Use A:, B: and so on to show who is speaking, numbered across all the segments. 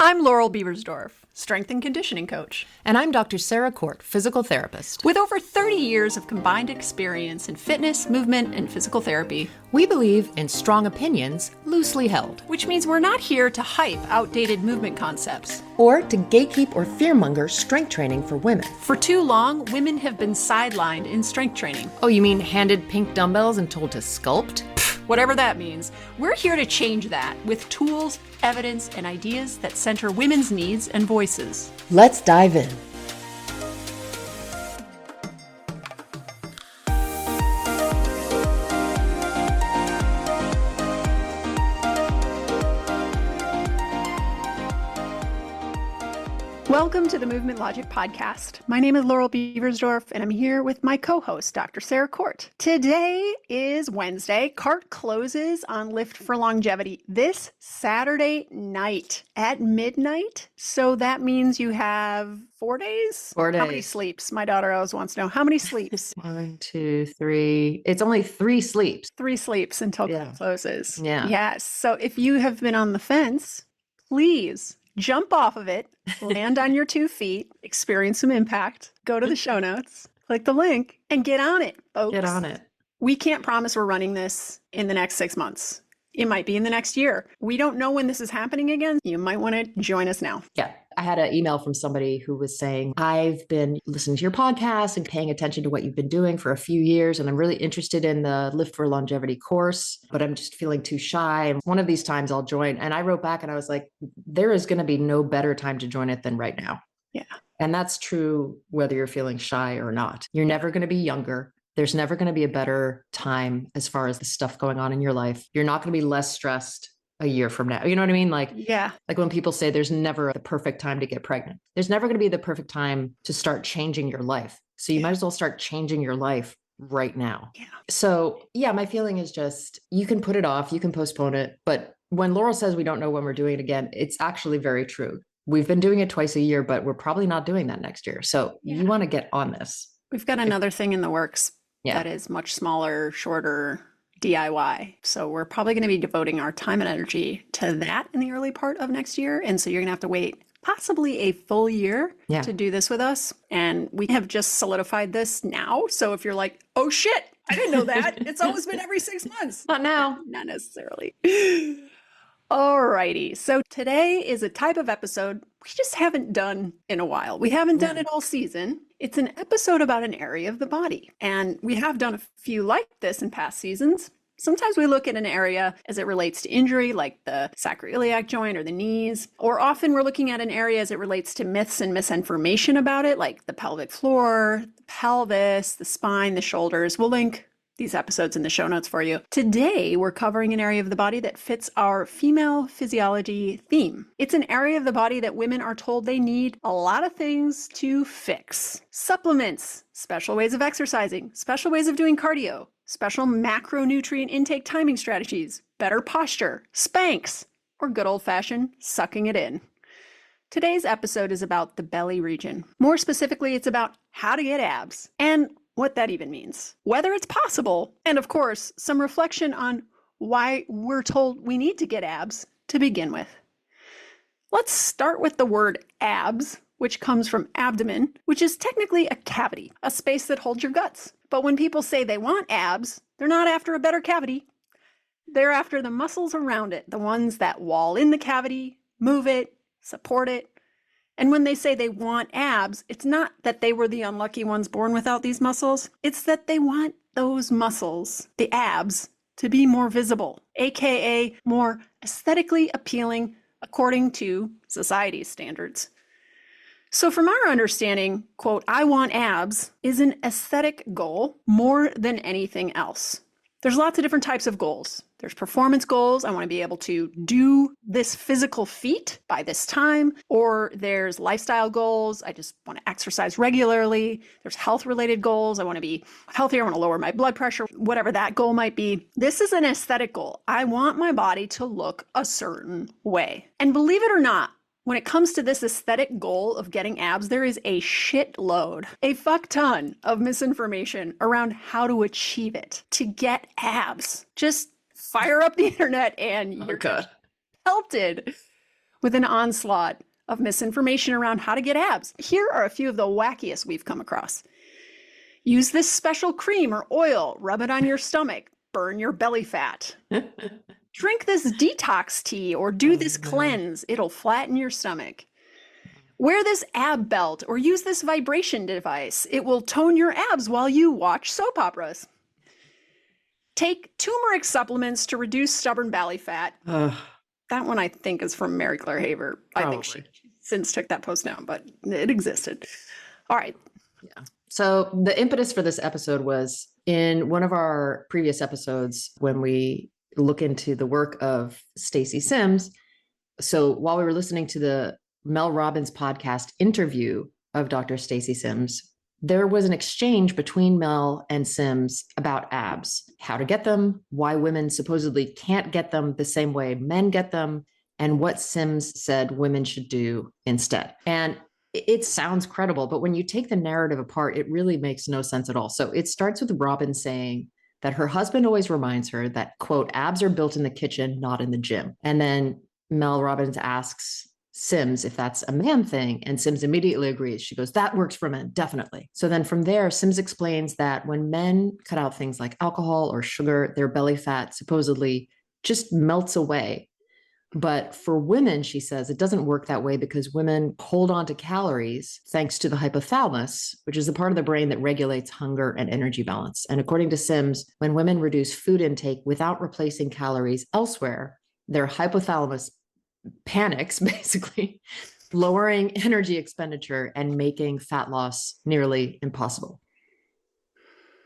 A: I'm Laurel Beversdorf, strength and conditioning coach.
B: And I'm Dr. Sarah Court, physical therapist.
A: With over 30 years of combined experience in fitness, movement, and physical therapy,
B: we believe in strong opinions, loosely held.
A: Which means we're not here to hype outdated movement concepts.
B: Or to gatekeep or fearmonger strength training for women.
A: For too long, women have been sidelined in strength training.
B: Oh, you mean handed pink dumbbells and told to sculpt?
A: Whatever that means, we're here to change that with tools, evidence, and ideas that center women's needs and voices.
B: Let's dive in.
A: Welcome to the Movement Logic Podcast. My name is Laurel Beversdorf, and I'm here with my co-host, Dr. Sarah Court. Today is Wednesday. CART closes on Lift for Longevity this Saturday night at midnight. So that means you have 4 days?
B: 4 days.
A: How many sleeps? My daughter always wants to know. How many sleeps?
B: 1, 2, 3. It's only 3 sleeps.
A: 3 sleeps until CART closes.
B: Yeah.
A: Yes. So if you have been on the fence, please jump off of it, land on your 2 feet, experience some impact, go to the show notes, click the link, and get on it, folks.
B: Get on it.
A: We can't promise we're running this in the next 6 months. It might be in the next year. We don't know when this is happening again. You might want to join us now.
B: Yeah. I had an email from somebody who was saying, I've been listening to your podcast and paying attention to what you've been doing for a few years. And I'm really interested in the Lift for Longevity course, but I'm just feeling too shy. And one of these times I'll join. And I wrote back and I was like, there is going to be no better time to join it than right now.
A: Yeah.
B: And that's true whether you're feeling shy or not. You're never going to be younger. There's never going to be a better time as far as the stuff going on in your life. You're not going to be less stressed a year from now. You know what I mean? Like when people say there's never the perfect time to get pregnant, there's never going to be the perfect time to start changing your life. So you might as well start changing your life right now.
A: Yeah.
B: So my feeling is just, you can put it off, you can postpone it. But when Laurel says we don't know when we're doing it again, it's actually very true. We've been doing it twice a year, but we're probably not doing that next year. So you want to get on this.
A: We've got another thing in the works that is much smaller, shorter, DIY. So we're probably going to be devoting our time and energy to that in the early part of next year. And so you're going to have to wait possibly a full year to do this with us. And we have just solidified this now. So if you're like, oh shit, I didn't know that. It's always been every 6 months.
B: Not now.
A: Not necessarily. Alrighty. So today is a type of episode we just haven't done in a while. We haven't done it all season. It's an episode about an area of the body. And we have done a few like this in past seasons. Sometimes we look at an area as it relates to injury, like the sacroiliac joint or the knees, or often we're looking at an area as it relates to myths and misinformation about it, like the pelvic floor, the pelvis, the spine, the shoulders. We'll link these episodes in the show notes for you. Today, we're covering an area of the body that fits our female physiology theme. It's an area of the body that women are told they need a lot of things to fix. Supplements, special ways of exercising, special ways of doing cardio, special macronutrient intake timing strategies, better posture, Spanx, or good old-fashioned sucking it in. Today's episode is about the belly region. More specifically, it's about how to get abs and what that even means, whether it's possible, and of course, some reflection on why we're told we need to get abs to begin with. Let's start with the word abs, which comes from abdomen, which is technically a cavity, a space that holds your guts. But when people say they want abs, they're not after a better cavity. They're after the muscles around it, the ones that wall in the cavity, move it, support it. And when they say they want abs, it's not that they were the unlucky ones born without these muscles. It's that they want those muscles, the abs, to be more visible, aka more aesthetically appealing according to society's standards. So from our understanding, quote, I want abs is an aesthetic goal more than anything else. There's lots of different types of goals. There's performance goals. I want to be able to do this physical feat by this time. Or there's lifestyle goals. I just want to exercise regularly. There's health-related goals. I want to be healthier. I want to lower my blood pressure, whatever that goal might be. This is an aesthetic goal. I want my body to look a certain way. And believe it or not, when it comes to this aesthetic goal of getting abs, there is a shitload, a fuck ton of misinformation around how to achieve it, to get abs. Just fire up the internet and you're pelted with an onslaught of misinformation around how to get abs. Here are a few of the wackiest we've come across. Use this special cream or oil, rub it on your stomach, burn your belly fat. Drink this detox tea or do this cleanse. It'll flatten your stomach. Wear this ab belt or use this vibration device. It will tone your abs while you watch soap operas. Take turmeric supplements to reduce stubborn belly fat. That one I think is from Mary Claire Haver. I think she since took that post down, but it existed. All right.
B: Yeah. So the impetus for this episode was in one of our previous episodes when we look into the work of Stacy Sims. So while we were listening to the Mel Robbins podcast interview of Dr. Stacy Sims, there was an exchange between Mel and Sims about abs, how to get them, why women supposedly can't get them the same way men get them, and what Sims said women should do instead. And it sounds credible, but when you take the narrative apart, it really makes no sense at all. So it starts with Robin saying that her husband always reminds her that, quote, abs are built in the kitchen, not in the gym. And then Mel Robbins asks Sims if that's a man thing, and Sims immediately agrees. She goes, that works for men, definitely. So then from there, Sims explains that when men cut out things like alcohol or sugar, their belly fat supposedly just melts away. But for women, she says, it doesn't work that way because women hold on to calories thanks to the hypothalamus, which is the part of the brain that regulates hunger and energy balance. And according to Sims, when women reduce food intake without replacing calories elsewhere, their hypothalamus panics, basically, lowering energy expenditure and making fat loss nearly impossible.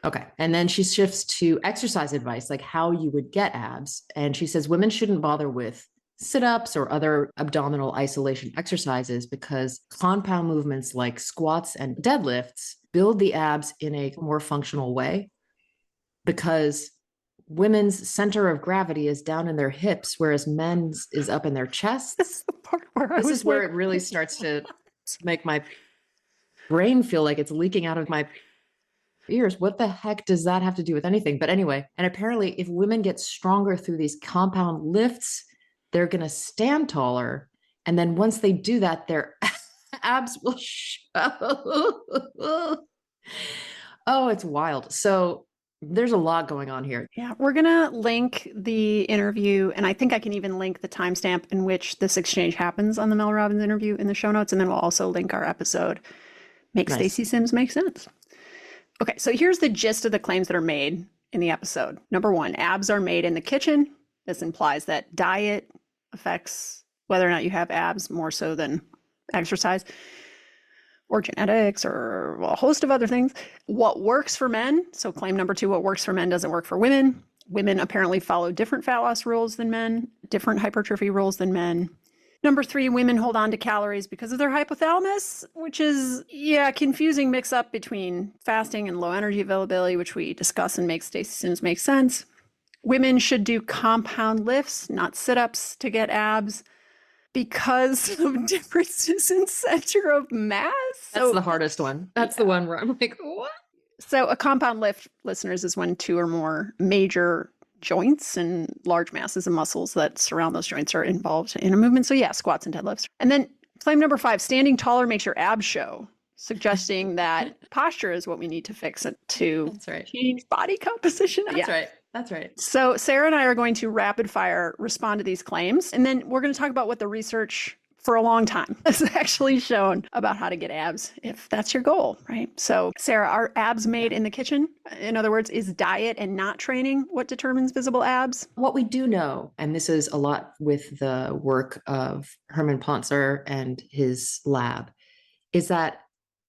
B: Okay. And then she shifts to exercise advice, like how you would get abs. And she says women shouldn't bother with sit-ups or other abdominal isolation exercises because compound movements like squats and deadlifts build the abs in a more functional way because women's center of gravity is down in their hips, whereas men's is up in their chests.
A: This is the part where
B: this is where it really starts to make my brain feel like it's leaking out of my ears. What the heck does that have to do with anything? But anyway, and apparently if women get stronger through these compound lifts, they're going to stand taller. And then once they do that, their abs will show. Oh, it's wild. So there's a lot going on here.
A: Yeah, we're going to link the interview, and I think I can even link the timestamp in which this exchange happens on the Mel Robbins interview in the show notes, and then we'll also link our episode, Make
B: Nice.
A: Stacy Sims Make Sense. Okay, so here's the gist of the claims that are made in the episode. Number one, abs are made in the kitchen. This implies that diet affects whether or not you have abs more so than exercise or genetics or a host of other things. What works for men, so claim number two, what works for men doesn't work for women. Women apparently follow different fat loss rules than men, different hypertrophy rules than men. Number three, women hold on to calories because of their hypothalamus, which is, confusing mix up between fasting and low energy availability, which we discuss and Make Stacy Sims Make Sense. Women should do compound lifts, not sit-ups, to get abs because of differences in center of mass.
B: That's the hardest one. That's the one where I'm like, what?
A: So a compound lift, listeners, is when two or more major joints and large masses of muscles that surround those joints are involved in a movement. So yeah, squats and deadlifts. And then claim number five, standing taller makes your abs show, suggesting that posture is what we need to fix it to
B: That's right.
A: change body composition.
B: That's right. That's right.
A: So Sarah and I are going to rapid fire respond to these claims, and then we're going to talk about what the research for a long time has actually shown about how to get abs, if that's your goal, right? So Sarah, are abs made in the kitchen? In other words, is diet and not training what determines visible abs?
B: What we do know, and this is a lot with the work of Herman Pontzer and his lab, is that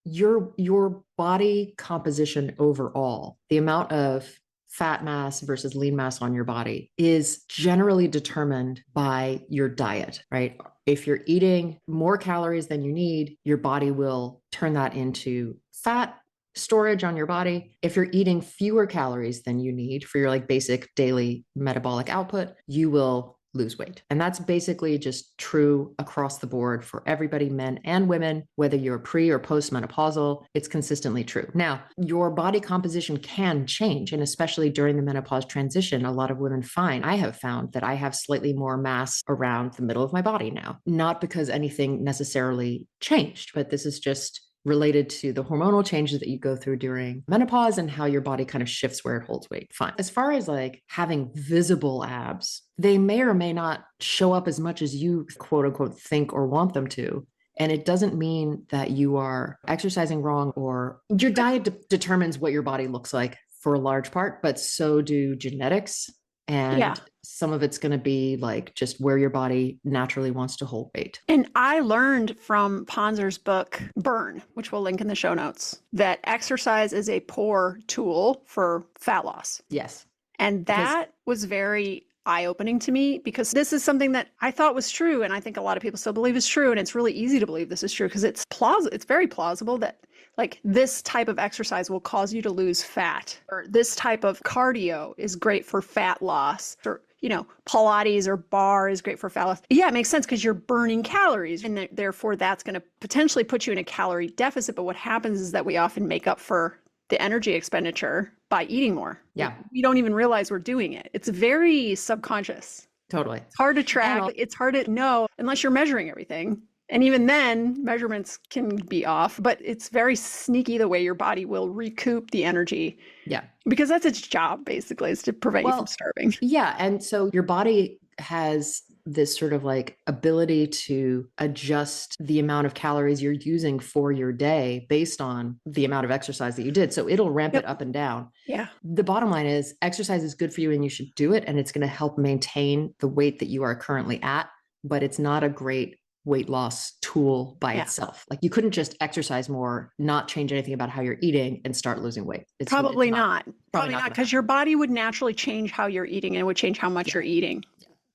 B: your body composition overall, the amount of fat mass versus lean mass on your body is generally determined by your diet, right? If you're eating more calories than you need, your body will turn that into fat storage on your body. If you're eating fewer calories than you need for your like basic daily metabolic output, you will lose weight. And that's basically just true across the board for everybody, men and women, whether you're pre or postmenopausal, it's consistently true. Now, your body composition can change. And especially during the menopause transition, a lot of women find, I have found that I have slightly more mass around the middle of my body now, not because anything necessarily changed, but this is just related to the hormonal changes that you go through during menopause and how your body kind of shifts where it holds weight. Fine. As far as like having visible abs, they may or may not show up as much as you quote unquote think or want them to. And it doesn't mean that you are exercising wrong or your diet determines what your body looks like for a large part, but so do genetics. And some of it's going to be like just where your body naturally wants to hold weight.
A: And I learned from Ponzer's book, Burn, which we'll link in the show notes, that exercise is a poor tool for fat loss.
B: Yes.
A: And that was very eye-opening to me because this is something that I thought was true. And I think a lot of people still believe is true. And it's really easy to believe this is true because it's very plausible that like this type of exercise will cause you to lose fat, or this type of cardio is great for fat loss, or, you know, Pilates or bar is great for fat loss. Yeah, it makes sense because you're burning calories and therefore that's going to potentially put you in a calorie deficit. But what happens is that we often make up for the energy expenditure by eating more.
B: Yeah.
A: We don't even realize we're doing it. It's very subconscious.
B: Totally.
A: It's hard to track. It's hard to know unless you're measuring everything. And even then, measurements can be off, but it's very sneaky the way your body will recoup the energy.
B: Yeah.
A: Because that's its job, basically, is to prevent you from starving.
B: Yeah. And so your body has this sort of like ability to adjust the amount of calories you're using for your day based on the amount of exercise that you did. So it'll ramp it up and down.
A: Yeah.
B: The bottom line is exercise is good for you and you should do it. And it's going to help maintain the weight that you are currently at, but it's not a great weight loss tool by itself. Like you couldn't just exercise more, not change anything about how you're eating and start losing weight. It's
A: Probably not
B: not
A: because your body would naturally change how you're eating and it would change how much you're eating.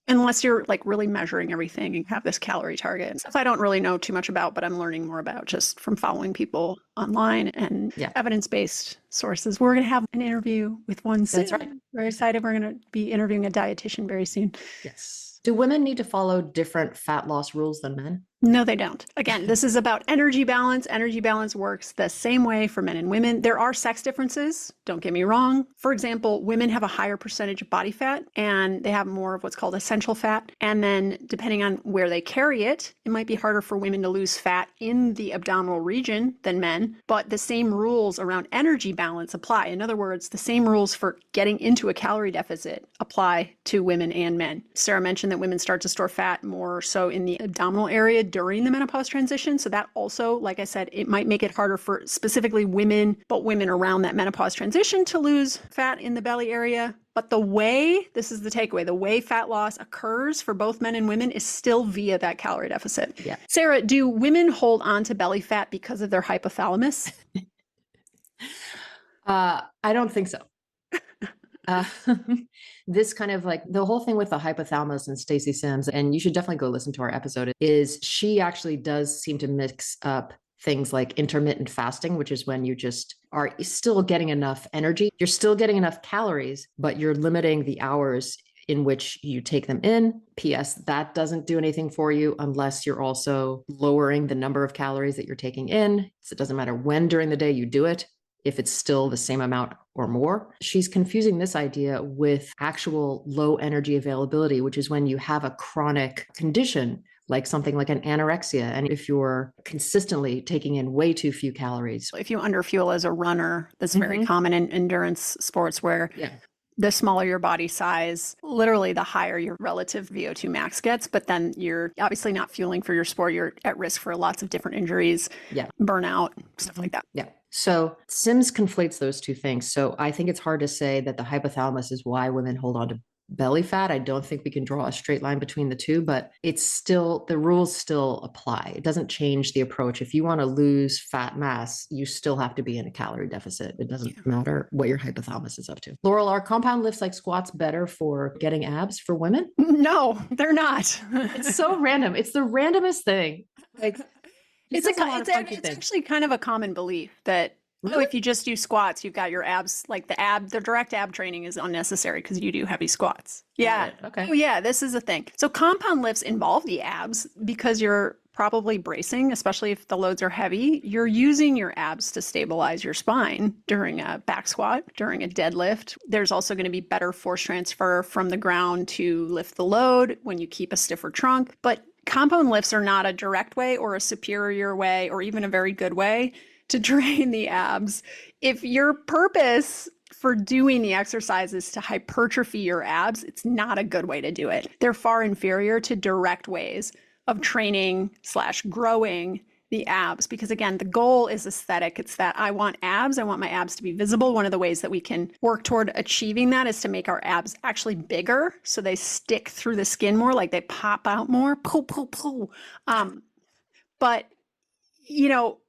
A: Unless you're like really measuring everything and have this calorie target. Stuff I don't really know too much about, but I'm learning more about just from following people online and evidence-based sources. We're going to have an interview with one soon.
B: That's right.
A: Very excited. We're going to be interviewing a dietitian very soon.
B: Yes. Do women need to follow different fat loss rules than men?
A: No, they don't. Again, this is about energy balance. Energy balance works the same way for men and women. There are sex differences. Don't get me wrong. For example, women have a higher percentage of body fat and they have more of what's called essential fat. And then depending on where they carry it, it might be harder for women to lose fat in the abdominal region than men. But the same rules around energy balance apply. In other words, the same rules for getting into a calorie deficit apply to women and men. Sarah mentioned that women start to store fat more so in the abdominal area during the menopause transition. So that also, like I said, it might make it harder for specifically women, but women around that menopause transition to lose fat in the belly area. But this is the takeaway, the way fat loss occurs for both men and women is still via that calorie deficit.
B: Yeah.
A: Sarah, do women hold on to belly fat because of their hypothalamus?
B: I don't think so. This kind of like the whole thing with the hypothalamus and Stacey Sims, and you should definitely go listen to our episode, is she actually does seem to mix up things like intermittent fasting, which is when you just are still getting enough energy. You're still getting enough calories, but you're limiting the hours in which you take them in. P.S. That doesn't do anything for you unless you're also lowering the number of calories that you're taking in. So it doesn't matter when during the day you do it, if it's still the same amount or more. She's confusing this idea with actual low energy availability, which is when you have a chronic condition, like something like an anorexia. And if you're consistently taking in way too few calories.
A: If you underfuel as a runner, that's very common in endurance sports where the smaller your body size, literally the higher your relative VO2 max gets, but then you're obviously not fueling for your sport. You're at risk for lots of different injuries, burnout, stuff like that.
B: Yeah. So Sims conflates those two things. So I think it's hard to say that the hypothalamus is why women hold on to belly fat. I don't think we can draw a straight line between the two, but it's still, the rules still apply. It doesn't change the approach. If you want to lose fat mass, you still have to be in a calorie deficit. It doesn't matter what your hypothalamus is up to. Laurel, are compound lifts like squats better for getting abs for women?
A: No, they're not.
B: It's so random. It's the randomest thing. Like,
A: It's actually kind of a common belief that Oh, if you just do squats, you've got your abs, like the direct ab training is unnecessary because you do heavy squats. Yeah.
B: Okay.
A: Oh, yeah, this is a thing. So compound lifts involve the abs because you're probably bracing, especially if the loads are heavy. You're using your abs to stabilize your spine during a back squat, during a deadlift. There's also going to be better force transfer from the ground to lift the load when you keep a stiffer trunk. But compound lifts are not a direct way or a superior way or even a very good way to train the abs. If your purpose for doing the exercise is to hypertrophy your abs, it's not a good way to do it. They're far inferior to direct ways of training / growing the abs, because again, the goal is aesthetic. It's that I want abs. I want my abs to be visible. One of the ways that we can work toward achieving that is to make our abs actually bigger so they stick through the skin more, like they pop out more. Pull, pull, pull. But, you know,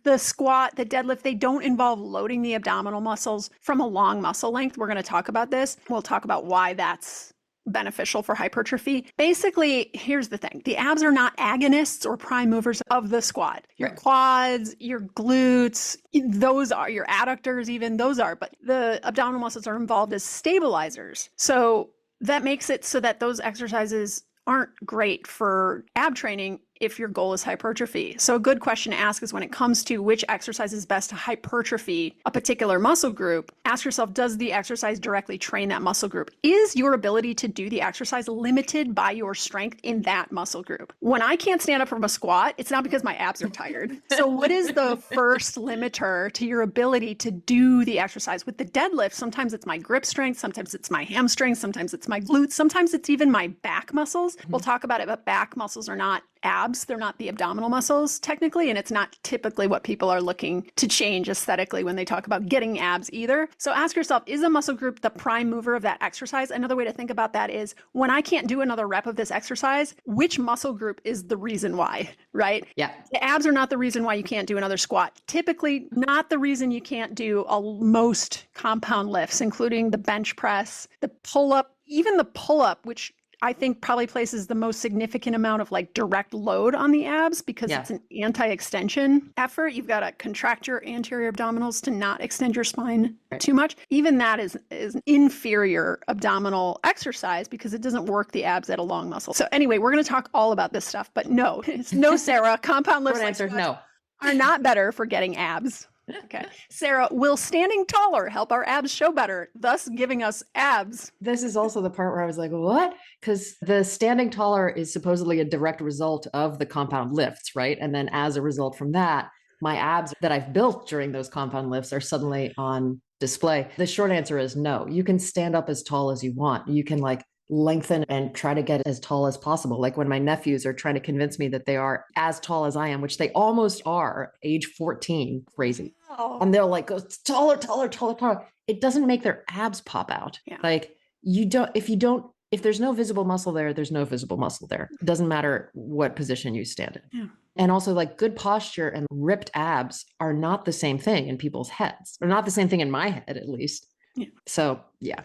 A: the squat, the deadlift, they don't involve loading the abdominal muscles from a long muscle length. We're going to talk about this. We'll talk about why that's beneficial for hypertrophy. Basically, here's the thing. The abs are not agonists or prime movers of the squat. Your quads, your glutes, those are your adductors, even those are, but the abdominal muscles are involved as stabilizers. So that makes it so that those exercises aren't great for ab training if your goal is hypertrophy. So a good question to ask is when it comes to which exercise is best to hypertrophy a particular muscle group, ask yourself, does the exercise directly train that muscle group? Is your ability to do the exercise limited by your strength in that muscle group? When I can't stand up from a squat, it's not because my abs are tired. So what is the first limiter to your ability to do the exercise? With the deadlift, sometimes it's my grip strength, sometimes it's my hamstrings, sometimes it's my glutes, sometimes it's even my back muscles. We'll talk about it, but back muscles are not abs. They're not the abdominal muscles technically, and it's not typically what people are looking to change aesthetically when they talk about getting abs either. So ask yourself, is a muscle group the prime mover of that exercise? Another way to think about that is when I can't do another rep of this exercise, which muscle group is the reason why, right?
B: Yeah.
A: The abs are not the reason why you can't do another squat. Typically not the reason you can't do most compound lifts, including the bench press, the pull-up, even the pull-up, which I think probably places the most significant amount of like direct load on the abs because it's an anti-extension effort. You've got to contract your anterior abdominals to not extend your spine too much. Even that is an inferior abdominal exercise because it doesn't work the abs at a long muscle. So anyway, we're going to talk all about this stuff, but no, it's no, Sarah, compound lifts are not better for getting abs. Okay. Sarah, will standing taller help our abs show better, thus giving us abs?
B: This is also the part where I was like, what? Because the standing taller is supposedly a direct result of the compound lifts, right? And then as a result from that, my abs that I've built during those compound lifts are suddenly on display. The short answer is no. You can stand up as tall as you want. You can like lengthen and try to get as tall as possible. Like when my nephews are trying to convince me that they are as tall as I am, which they almost are, age 14, crazy.
A: Oh.
B: And they'll like go taller, taller, taller, taller. It doesn't make their abs pop out.
A: Yeah.
B: Like if there's no visible muscle there, there's no visible muscle there. It doesn't matter what position you stand in.
A: Yeah.
B: And also like good posture and ripped abs are not the same thing in people's heads. They're not the same thing in my head, at least.
A: Yeah.
B: So yeah.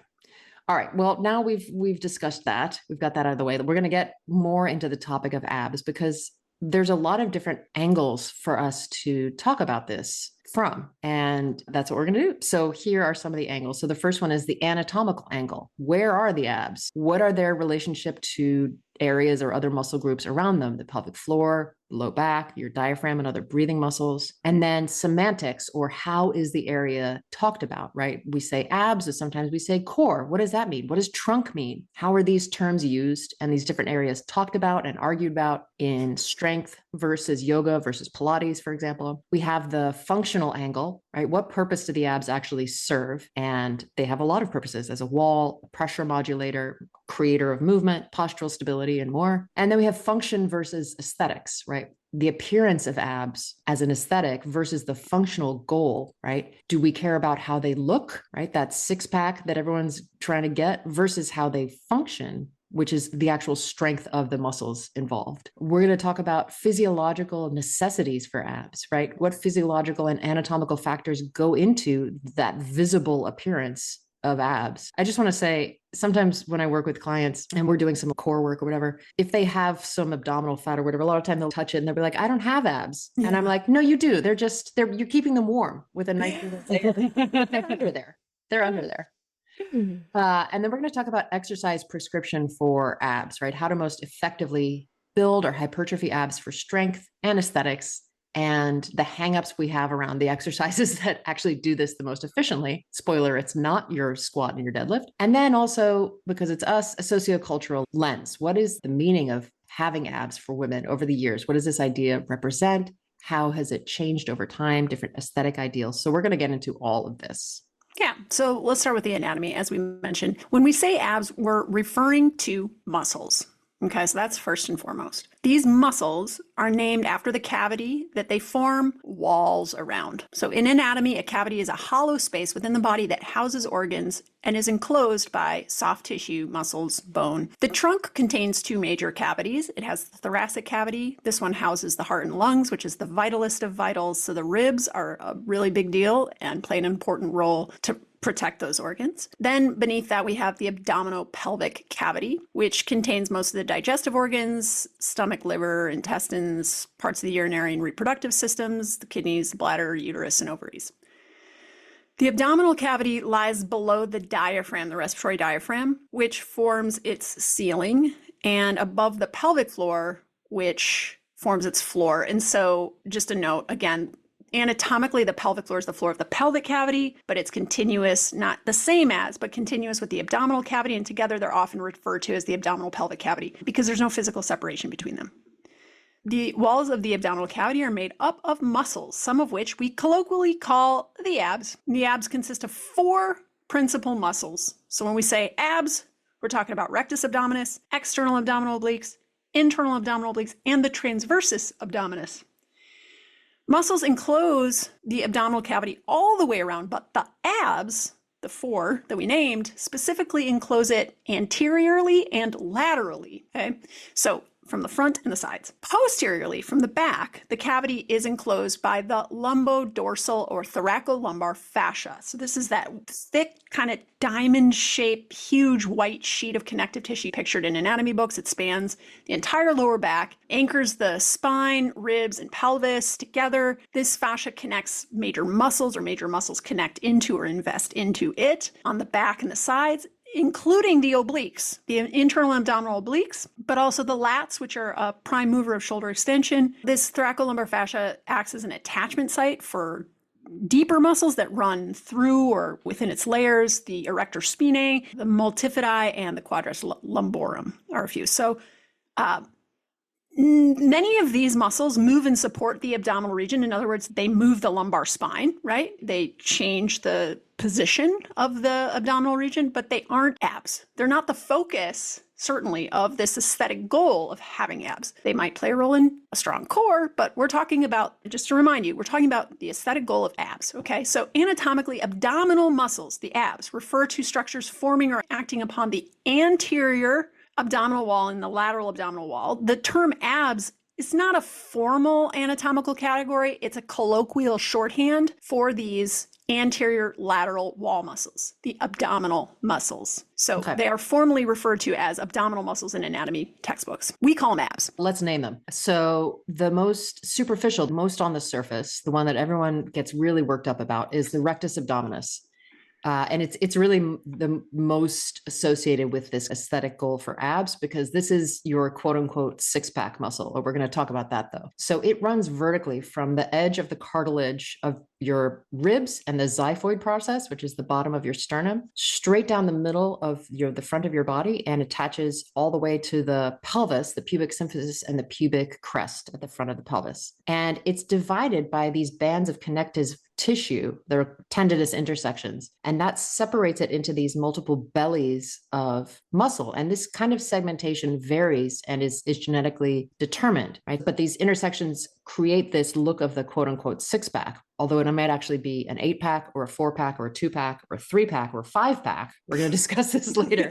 B: All right. Well, now we've discussed that. We've got that out of the way. We're going to get more into the topic of abs because there's a lot of different angles for us to talk about this from. And that's what we're going to do. So here are some of the angles. So the first one is the anatomical angle. Where are the abs? What are their relationship to areas or other muscle groups around them? The pelvic floor, low back, your diaphragm and other breathing muscles. And then semantics, or how is the area talked about, right? We say abs, or sometimes we say core. What does that mean? What does trunk mean? How are these terms used and these different areas talked about and argued about in strength versus yoga versus Pilates, for example? We have the functional angle, right? What purpose do the abs actually serve? And they have a lot of purposes as a wall, a pressure modulator, creator of movement, postural stability, and more. And then we have function versus aesthetics, right? The appearance of abs as an aesthetic versus the functional goal, right? Do we care about how they look, right? That six pack that everyone's trying to get versus how they function, which is the actual strength of the muscles involved. We're going to talk about physiological necessities for abs, right? What physiological and anatomical factors go into that visible appearance of abs. I just want to say, sometimes when I work with clients and we're doing some core work or whatever, if they have some abdominal fat or whatever, a lot of time they'll touch it and they'll be like, I don't have abs. Yeah. And I'm like, no, you do. You're keeping them warm with a nice, they're under there. They're under there. And then we're going to talk about exercise prescription for abs, right? How to most effectively build or hypertrophy abs for strength and aesthetics, and the hangups we have around the exercises that actually do this the most efficiently. Spoiler, it's not your squat and your deadlift. And then also, because it's us, a sociocultural lens. What is the meaning of having abs for women over the years? What does this idea represent? How has it changed over time? Different aesthetic ideals. So we're going to get into all of this.
A: Yeah. So let's start with the anatomy. As we mentioned, when we say abs, we're referring to muscles. Okay, so that's first and foremost. These muscles are named after the cavity that they form walls around. So in anatomy, a cavity is a hollow space within the body that houses organs and is enclosed by soft tissue, muscles, bone. The trunk contains two major cavities. It has the thoracic cavity. This one houses the heart and lungs, which is the vitalist of vitals. So the ribs are a really big deal and play an important role to protect those organs. Then beneath that, we have the abdominal pelvic cavity, which contains most of the digestive organs, stomach, liver, intestines, parts of the urinary and reproductive systems, the kidneys, the bladder, uterus, and ovaries. The abdominal cavity lies below the diaphragm, the respiratory diaphragm, which forms its ceiling, and above the pelvic floor, which forms its floor. And so just a note, again, anatomically, the pelvic floor is the floor of the pelvic cavity, but it's continuous, not the same as, but continuous with the abdominal cavity. And together, they're often referred to as the abdominal pelvic cavity because there's no physical separation between them. The walls of the abdominal cavity are made up of muscles, some of which we colloquially call the abs. The abs consist of four principal muscles. So when we say abs, we're talking about rectus abdominis, external abdominal obliques, internal abdominal obliques, and the transversus abdominis. Muscles enclose the abdominal cavity all the way around, but the abs, the four that we named, specifically enclose it anteriorly and laterally. Okay, so from the front and the sides. Posteriorly, from the back, the cavity is enclosed by the lumbodorsal or thoracolumbar fascia. So this is that thick, kind of diamond-shaped, huge white sheet of connective tissue pictured in anatomy books. It spans the entire lower back, anchors the spine, ribs, and pelvis together. This fascia connects major muscles, or major muscles connect into or invest into it on the back and the sides, including the obliques, the internal abdominal obliques, but also the lats, which are a prime mover of shoulder extension. This thoracolumbar fascia acts as an attachment site for deeper muscles that run through or within its layers. The erector spinae, the multifidi, and the quadratus lumborum are a few. So many of these muscles move and support the abdominal region. In other words, they move the lumbar spine, right? They change the position of the abdominal region, but they aren't abs. They're not the focus, certainly, of this aesthetic goal of having abs. They might play a role in a strong core, but we're talking about, just to remind you, we're talking about the aesthetic goal of abs, okay? So anatomically, abdominal muscles, the abs, refer to structures forming or acting upon the anterior abdominal wall and the lateral abdominal wall. The term abs is not a formal anatomical category. It's a colloquial shorthand for these anterior lateral wall muscles, the abdominal muscles. So They are formally referred to as abdominal muscles in anatomy textbooks. We call them abs.
B: Let's name them. So the most superficial, most on the surface, the one that everyone gets really worked up about is the rectus abdominis. And it's really the most associated with this aesthetic goal for abs, because this is your quote unquote six-pack muscle. We're going to talk about that though. So it runs vertically from the edge of the cartilage of your ribs and the xiphoid process, which is the bottom of your sternum, straight down the middle of the front of your body, and attaches all the way to the pelvis, the pubic symphysis, and the pubic crest at the front of the pelvis. And it's divided by these bands of connective tissue. They're tendinous intersections, and that separates it into these multiple bellies of muscle. And this kind of segmentation varies and is genetically determined, right? But these intersections create this look of the quote unquote six-pack, although it might actually be an 8-pack or a 4-pack or a 2-pack or a 3-pack or a 5-pack. We're going to discuss this later.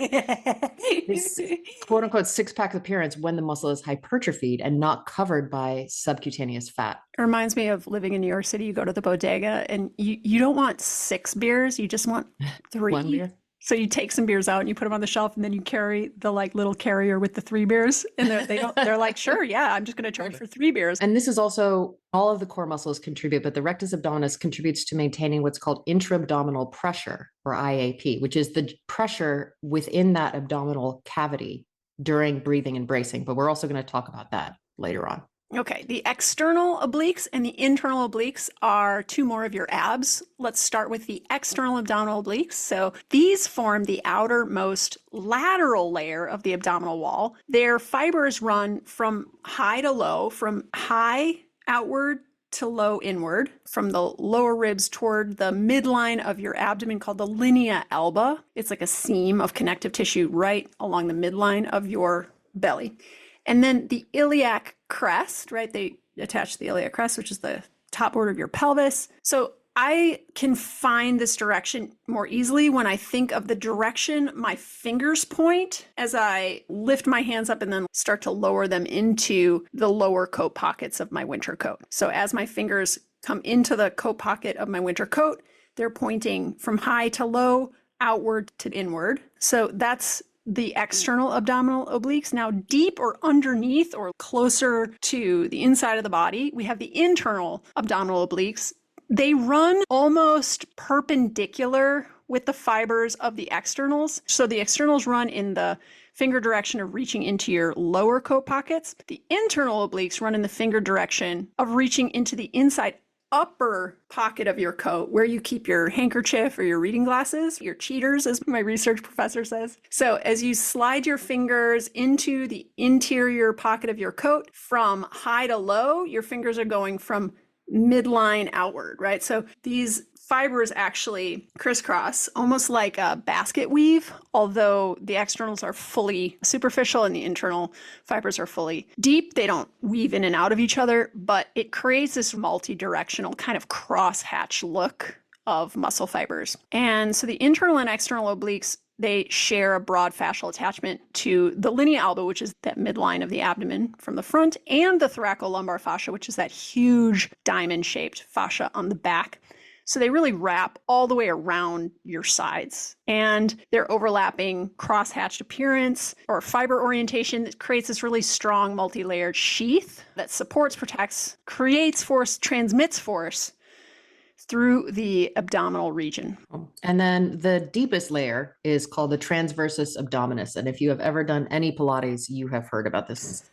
B: This quote unquote six-pack appearance when the muscle is hypertrophied and not covered by subcutaneous fat.
A: It reminds me of living in New York City. You go to the bodega and you don't want 6 beers. You just want 3.
B: 1 beer.
A: So you take some beers out and you put them on the shelf, and then you carry the like little carrier with the 3 beers, and they're like, sure, yeah, I'm just going to charge for 3 beers.
B: And this is also, all of the core muscles contribute, but the rectus abdominis contributes to maintaining what's called intra-abdominal pressure, or IAP, which is the pressure within that abdominal cavity during breathing and bracing. But we're also going to talk about that later on.
A: Okay, the external obliques and the internal obliques are 2 more of your abs. Let's start with the external abdominal obliques. So these form the outermost lateral layer of the abdominal wall. Their fibers run from high to low, from high outward to low inward, from the lower ribs toward the midline of your abdomen called the linea alba. It's like a seam of connective tissue right along the midline of your belly. And then the iliac crest, right? They attach the iliac crest, which is the top border of your pelvis. So I can find this direction more easily when I think of the direction my fingers point as I lift my hands up and then start to lower them into the lower coat pockets of my winter coat. So as my fingers come into the coat pocket of my winter coat, they're pointing from high to low, outward to inward. So that's the external abdominal obliques. Now, deep or underneath or closer to the inside of the body, we have the internal abdominal obliques. They run almost perpendicular with the fibers of the externals. So the externals run in the finger direction of reaching into your lower coat pockets. The internal obliques run in the finger direction of reaching into the inside upper pocket of your coat where you keep your handkerchief or your reading glasses, your cheaters, as my research professor says. So as you slide your fingers into the interior pocket of your coat from high to low, your fingers are going from midline outward, right? So these fibers actually crisscross almost like a basket weave, although the externals are fully superficial and the internal fibers are fully deep. They don't weave in and out of each other, but it creates this multi-directional kind of crosshatch look of muscle fibers. And so the internal and external obliques, they share a broad fascial attachment to the linea alba, which is that midline of the abdomen from the front, and the thoracolumbar fascia, which is that huge diamond-shaped fascia on the back. So they really wrap all the way around your sides, and their overlapping cross-hatched appearance or fiber orientation that creates this really strong multi-layered sheath that supports, protects, creates force, transmits force through the abdominal region.
B: And then the deepest layer is called the transversus abdominis. And if you have ever done any Pilates, you have heard about this.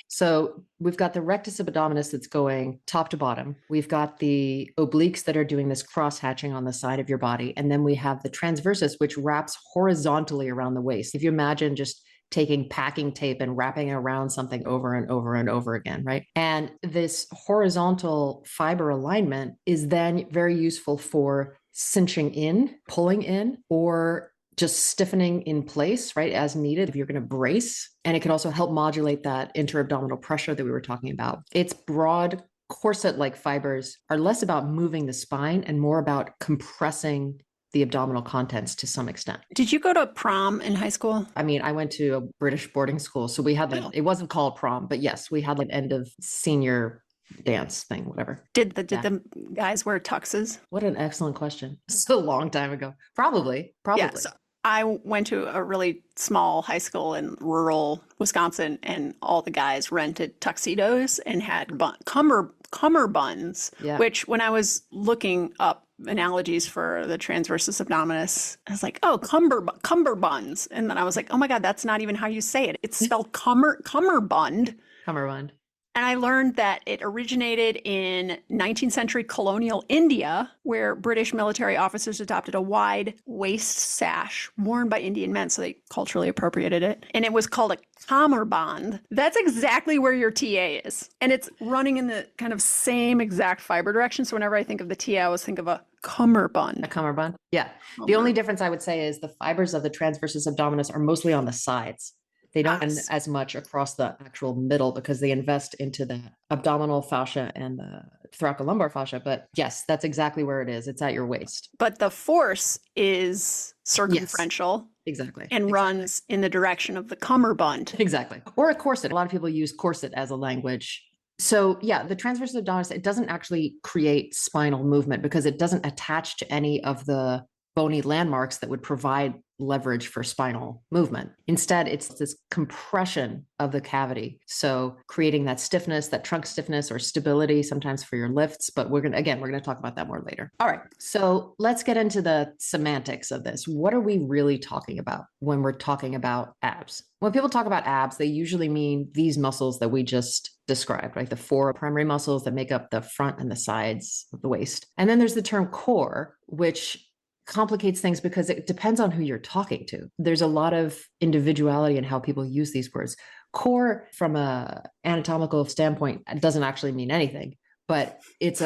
B: So we've got the rectus abdominis that's going top to bottom. We've got the obliques that are doing this cross hatching on the side of your body. And then we have the transversus, which wraps horizontally around the waist. If you imagine just taking packing tape and wrapping it around something over and over and over again, right? And this horizontal fiber alignment is then very useful for cinching in, pulling in, or just stiffening in place, right, as needed if you're going to brace. And it can also help modulate that intra-abdominal pressure that we were talking about. Its broad corset-like fibers are less about moving the spine and more about compressing the abdominal contents to some extent.
A: Did you go to prom in high school?
B: I mean, I went to a British boarding school, so we had like, it wasn't called prom, but yes, we had like end of senior dance thing, whatever.
A: Did the guys wear tuxes?
B: What an excellent question. It's a long time ago. Probably.
A: Yeah, so I went to a really small high school in rural Wisconsin, and all the guys rented tuxedos and had cummerbunds, which when I was looking up analogies for the transversus abdominis, I was like, oh, cummerbunds. And then I was like, oh my God, that's not even how you say it. It's spelled cummerbund.
B: Cummerbund.
A: And I learned that it originated in 19th century colonial India, where British military officers adopted a wide waist sash worn by Indian men. So they culturally appropriated it. And it was called a cummerbund. That's exactly where your TA is. And it's running in the kind of same exact fiber direction. So whenever I think of the TA, I always think of a cummerbund.
B: A cummerbund? Yeah. The only difference I would say is the fibers of the transversus abdominis are mostly on the sides. They don't as much across the actual middle because they invest into the abdominal fascia and the thoracolumbar fascia. But yes, that's exactly where it is. It's at your waist.
A: But the force is circumferential.
B: Yes, exactly.
A: And runs in the direction of the cummerbund.
B: Exactly. Or a corset. A lot of people use corset as a language. So yeah, the transversus abdominis, it doesn't actually create spinal movement because it doesn't attach to any of the bony landmarks that would provide leverage for spinal movement. Instead, it's this compression of the cavity. So creating that stiffness, that trunk stiffness or stability, sometimes for your lifts. But we're going to talk about that more later. All right. So let's get into the semantics of this. What are we really talking about when we're talking about abs? When people talk about abs, they usually mean these muscles that we just described, right? The four primary muscles that make up the front and the sides of the waist. And then there's the term core, which complicates things because it depends on who you're talking to. There's a lot of individuality in how people use these words. Core, from a anatomical standpoint, doesn't actually mean anything, but it's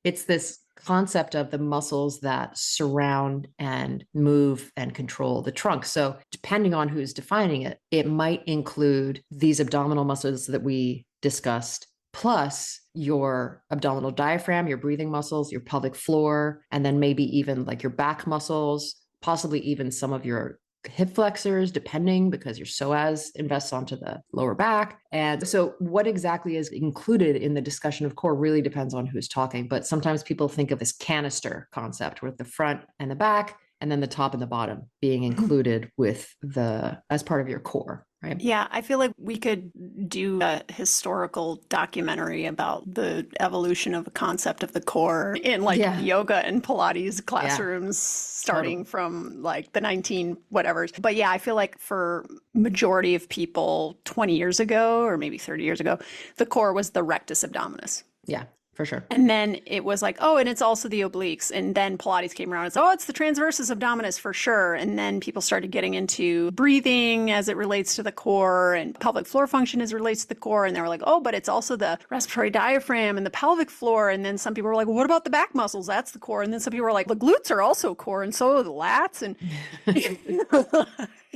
B: it's this concept of the muscles that surround and move and control the trunk. So depending on who's defining it, it might include these abdominal muscles that we discussed, plus your abdominal diaphragm, your breathing muscles, your pelvic floor, and then maybe even like your back muscles, possibly even some of your hip flexors, depending, because your psoas invests onto the lower back. And so what exactly is included in the discussion of core really depends on who's talking. But sometimes people think of this canister concept with the front and the back, and then the top and the bottom being included with as part of your core. Right?
A: Yeah, I feel like we could do a historical documentary about the evolution of a concept of the core in like yoga and Pilates classrooms starting from like the 19 whatever. But yeah, I feel like for majority of people 20 years ago or maybe 30 years ago, the core was the rectus abdominis.
B: Yeah. For sure.
A: And then it was like, oh, and it's also the obliques. And then Pilates came around and said, oh, it's the transversus abdominis for sure. And then people started getting into breathing as it relates to the core and pelvic floor function as it relates to the core. And they were like, oh, but it's also the respiratory diaphragm and the pelvic floor. And then some people were like, well, what about the back muscles? That's the core. And then some people were like, the glutes are also core and so are the lats. And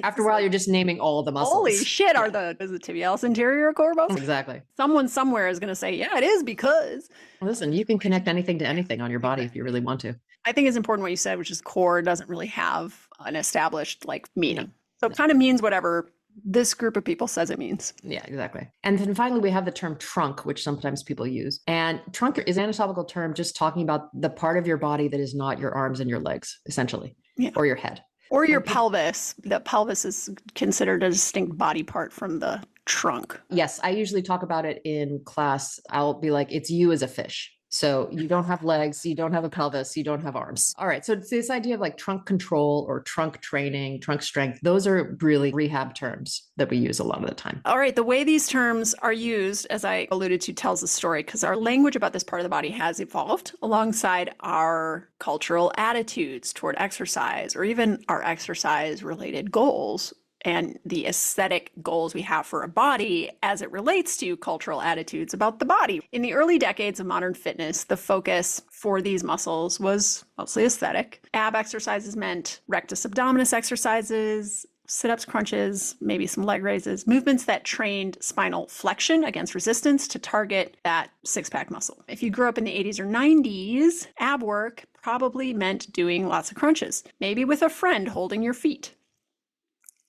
B: after a while, you're just naming all the muscles.
A: Holy shit, is the tibialis anterior core muscle?
B: Exactly.
A: Someone somewhere is going to say, yeah, it is because.
B: Listen, you can connect anything to anything on your body if you really want to.
A: I think it's important what you said, which is core doesn't really have an established like meaning. So it kind of means whatever this group of people says it means.
B: Yeah, exactly. And then finally, we have the term trunk, which sometimes people use. And trunk is an anatomical term just talking about the part of your body that is not your arms and your legs, essentially, or your head.
A: Or your pelvis. The pelvis is considered a distinct body part from the trunk.
B: Yes, I usually talk about it in class. I'll be like, it's you as a fish. So you don't have legs, you don't have a pelvis, you don't have arms. All right. So it's this idea of like trunk control or trunk training, trunk strength. Those are really rehab terms that we use a lot of the time.
A: All right. The way these terms are used, as I alluded to, tells a story because our language about this part of the body has evolved alongside our cultural attitudes toward exercise or even our exercise related goals and the aesthetic goals we have for a body as it relates to cultural attitudes about the body. In the early decades of modern fitness, the focus for these muscles was mostly aesthetic. Ab exercises meant rectus abdominis exercises, sit-ups, crunches, maybe some leg raises, movements that trained spinal flexion against resistance to target that six-pack muscle. If you grew up in the 80s or 90s, ab work probably meant doing lots of crunches, maybe with a friend holding your feet.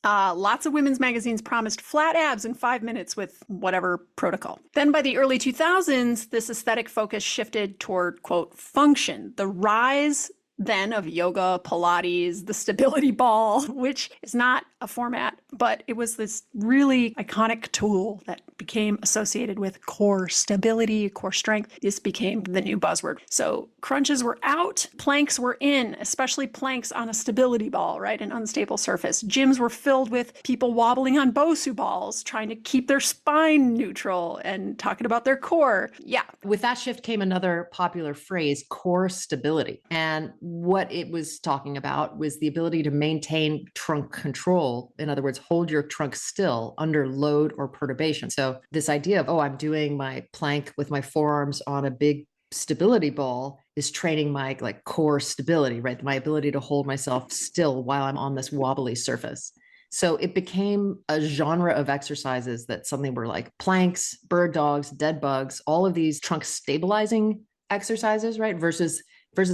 A: Lots of women's magazines promised flat abs in 5 minutes with whatever protocol. Then by the early 2000s, this aesthetic focus shifted toward, quote, function. The rise then of yoga, Pilates, the stability ball, which is not a format, but it was this really iconic tool that became associated with core stability, core strength. This became the new buzzword. So crunches were out, planks were in, especially planks on a stability ball, right? An unstable surface. Gyms were filled with people wobbling on Bosu balls, trying to keep their spine neutral and talking about their core. Yeah.
B: With that shift came another popular phrase, core stability. And what it was talking about was the ability to maintain trunk control. In other words, hold your trunk still under load or perturbation. So this idea of, oh, I'm doing my plank with my forearms on a big stability ball is training my like core stability, right? My ability to hold myself still while I'm on this wobbly surface. So it became a genre of exercises that suddenly were like planks, bird dogs, dead bugs, all of these trunk stabilizing exercises, right? Versus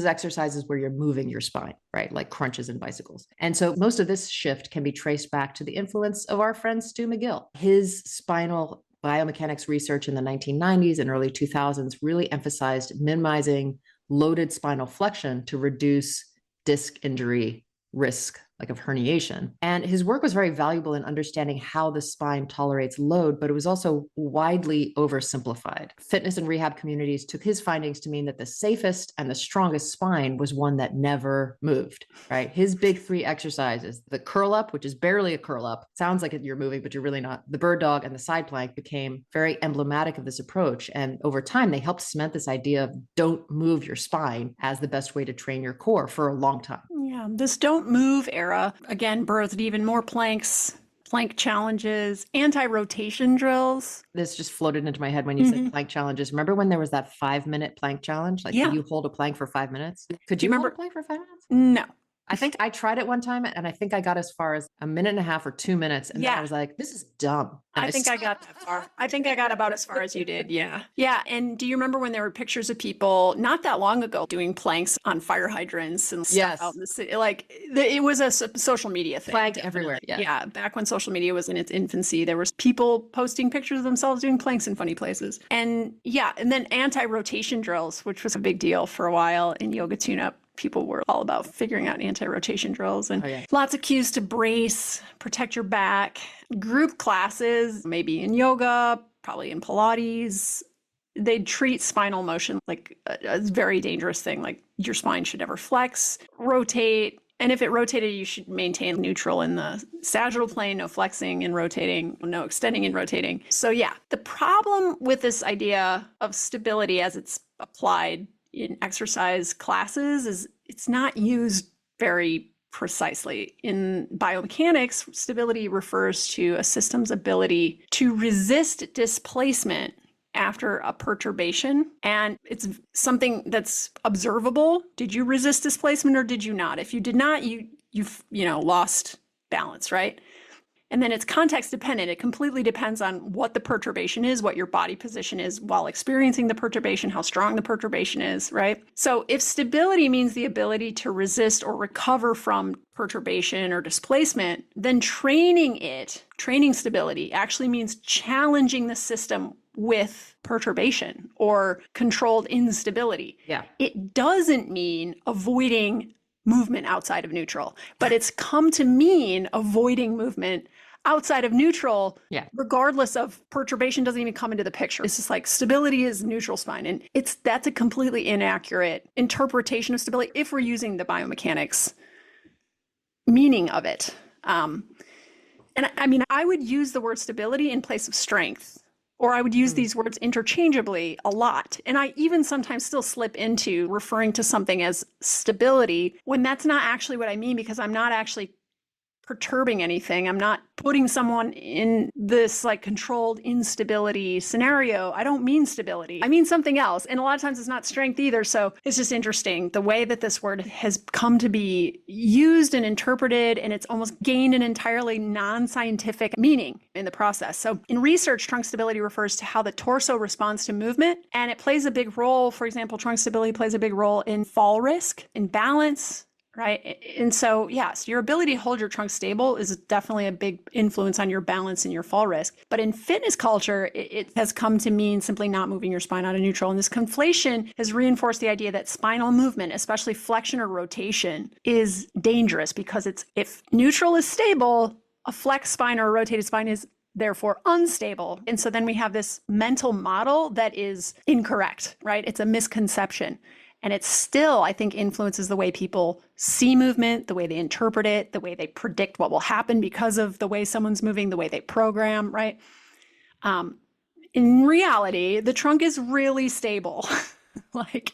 B: exercises where you're moving your spine, right? Like crunches and bicycles. And so most of this shift can be traced back to the influence of our friend Stu McGill. His spinal biomechanics research in the 1990s and early 2000s really emphasized minimizing loaded spinal flexion to reduce disc injury risk, like of herniation. And his work was very valuable in understanding how the spine tolerates load, but it was also widely oversimplified. Fitness and rehab communities took his findings to mean that the safest and the strongest spine was one that never moved, right? His big 3 exercises, the curl up, which is barely a curl up, sounds like you're moving, but you're really not. The bird dog and the side plank became very emblematic of this approach. And over time, they helped cement this idea of don't move your spine as the best way to train your core for a long time.
A: Yeah, this don't move era, again, birthed even more planks, plank challenges, anti-rotation drills.
B: This just floated into my head when you said plank challenges. Remember when there was that 5-minute plank challenge? Like,
A: Yeah.
B: could you hold a plank for 5 minutes? Could
A: Do
B: you
A: you
B: hold
A: remember?
B: a plank for 5 minutes?
A: No.
B: I think I tried it one time and I think I got as far as a minute and a half or 2 minutes. And then
A: Yeah.
B: I was like, this is dumb. And
A: I think I got that far. I think I got about as far as you did. Yeah. Yeah. And do you remember when there were pictures of people not that long ago doing planks on fire hydrants and stuff
B: Yes.
A: out in the city? Like it was a social media thing.
B: Plank everywhere. Yeah.
A: Yeah. Back when social media was in its infancy, there was people posting pictures of themselves doing planks in funny places. And yeah. And then anti-rotation drills, which was a big deal for a while in yoga tune-up. People were all about figuring out anti-rotation drills and lots of cues to brace, protect your back, group classes, maybe in yoga, probably in Pilates. They'd treat spinal motion like a very dangerous thing, like your spine should never flex, rotate. And if it rotated, you should maintain neutral in the sagittal plane, no flexing and rotating, no extending and rotating. So yeah, the problem with this idea of stability as it's applied in exercise classes is it's not used very precisely. In biomechanics, stability refers to a system's ability to resist displacement after a perturbation. And it's something that's observable. Did you resist displacement or did you not? If you did not, you've lost balance, right? And then it's context dependent. It completely depends on what the perturbation is, what your body position is while experiencing the perturbation, how strong the perturbation is, right? So if stability means the ability to resist or recover from perturbation or displacement, then training stability actually means challenging the system with perturbation or controlled instability.
B: Yeah.
A: It doesn't mean avoiding movement outside of neutral, but it's come to mean avoiding movement outside of neutral, regardless of perturbation doesn't even come into the picture. It's just like stability is neutral spine. And that's a completely inaccurate interpretation of stability if we're using the biomechanics meaning of it. And I mean, I would use the word stability in place of strength, or I would use these words interchangeably a lot. And I even sometimes still slip into referring to something as stability when that's not actually what I mean, because I'm not actually perturbing anything. I'm not putting someone in this like controlled instability scenario. I don't mean stability. I mean something else. And a lot of times it's not strength either. So it's just interesting the way that this word has come to be used and interpreted, and it's almost gained an entirely non-scientific meaning in the process. So in research, trunk stability refers to how the torso responds to movement, and it plays a big role. For example, trunk stability plays a big role in fall risk, in balance, right? And so, yes, your ability to hold your trunk stable is definitely a big influence on your balance and your fall risk. But in fitness culture, it has come to mean simply not moving your spine out of neutral. And this conflation has reinforced the idea that spinal movement, especially flexion or rotation, is dangerous because if neutral is stable, a flexed spine or a rotated spine is therefore unstable. And so then we have this mental model that is incorrect, right? It's a misconception. And it still, I think, influences the way people see movement, the way they interpret it, the way they predict what will happen because of the way someone's moving, the way they program, right? In reality, the trunk is really stable. Like,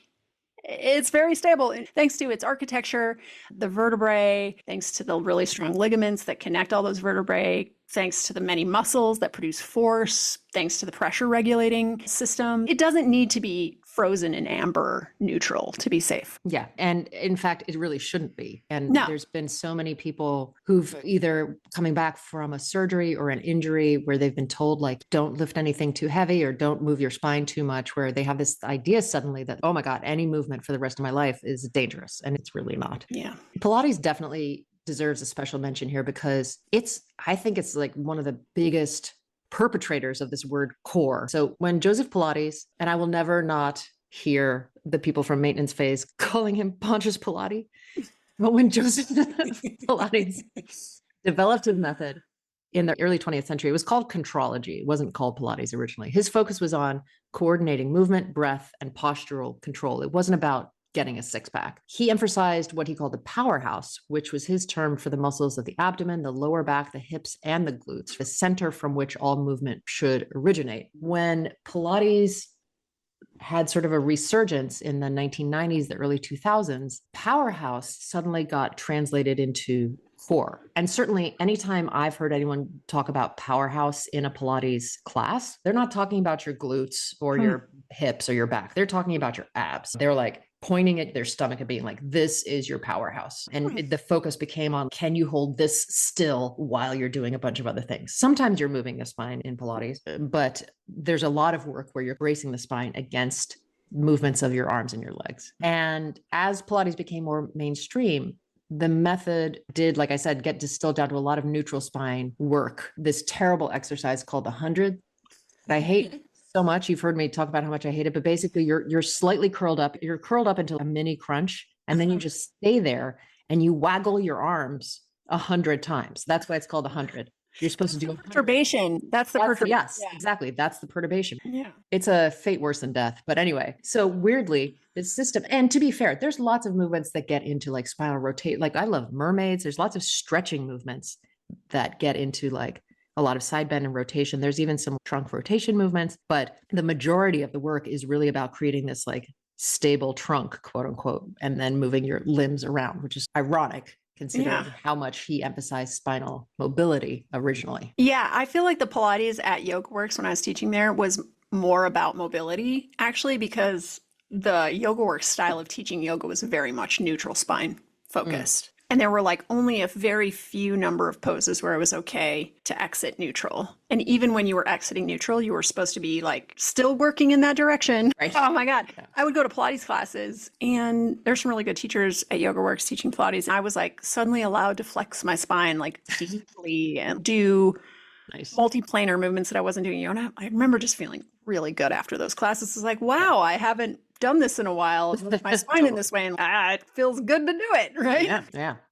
A: it's very stable thanks to its architecture, the vertebrae, thanks to the really strong ligaments that connect all those vertebrae, thanks to the many muscles that produce force, thanks to the pressure regulating system. It doesn't need to be frozen in amber neutral to be safe.
B: Yeah. And in fact, it really shouldn't be. And
A: No.
B: There's been so many people who've either coming back from a surgery or an injury where they've been told, like, don't lift anything too heavy or don't move your spine too much, where they have this idea suddenly that, oh my God, any movement for the rest of my life is dangerous. And it's really not.
A: Yeah.
B: Pilates definitely deserves a special mention here because I think it's like one of the biggest perpetrators of this word core. So when Joseph Pilates, and I will never not hear the people from maintenance phase calling him Pontius Pilate, But when Joseph Pilates developed his method in the early 20th century, it was called contrology. It wasn't called Pilates originally. His focus was on coordinating movement, breath, and postural control. It wasn't about getting a six pack. He emphasized what he called the powerhouse, which was his term for the muscles of the abdomen, the lower back, the hips, and the glutes, the center from which all movement should originate. When Pilates had sort of a resurgence in the 1990s, the early 2000s, powerhouse suddenly got translated into core. And certainly anytime I've heard anyone talk about powerhouse in a Pilates class, they're not talking about your glutes or your hips or your back. They're talking about your abs. They're like pointing at their stomach and being like, this is your powerhouse. And the focus became on, can you hold this still while you're doing a bunch of other things? Sometimes you're moving the spine in Pilates, but there's a lot of work where you're bracing the spine against movements of your arms and your legs. And as Pilates became more mainstream, the method did, like I said, get distilled down to a lot of neutral spine work. This terrible exercise called the 100 that I hate so much. You've heard me talk about how much I hate it, but basically you're slightly curled up. You're curled up into a mini crunch, and then you just stay there and you waggle your arms 100 times. That's why it's called 100. You're supposed to do
A: perturbation. That's the perturbation.
B: Yes, exactly. That's the perturbation.
A: Yeah.
B: It's a fate worse than death. But anyway, so weirdly, this system, and to be fair, there's lots of movements that get into like spinal rotate. Like I love mermaids. There's lots of stretching movements that get into like a lot of side bend and rotation. There's even some trunk rotation movements, but the majority of the work is really about creating this like stable trunk, quote unquote, and then moving your limbs around, which is ironic considering how much he emphasized spinal mobility originally.
A: Yeah, I feel like the Pilates at Yoga Works when I was teaching there was more about mobility, actually, because the Yoga Works style of teaching yoga was very much neutral spine focused. And there were like only a very few number of poses where it was okay to exit neutral. And even when you were exiting neutral, you were supposed to be like still working in that direction. Right. Oh my God. Yeah. I would go to Pilates classes and there's some really good teachers at Yoga Works teaching Pilates. And I was like suddenly allowed to flex my spine like deeply and do multiplanar movements that I wasn't doing. You know, I remember just feeling really good after those classes. It's like, wow, I haven't done this in a while with my spine in this way, and it feels good to do it, right?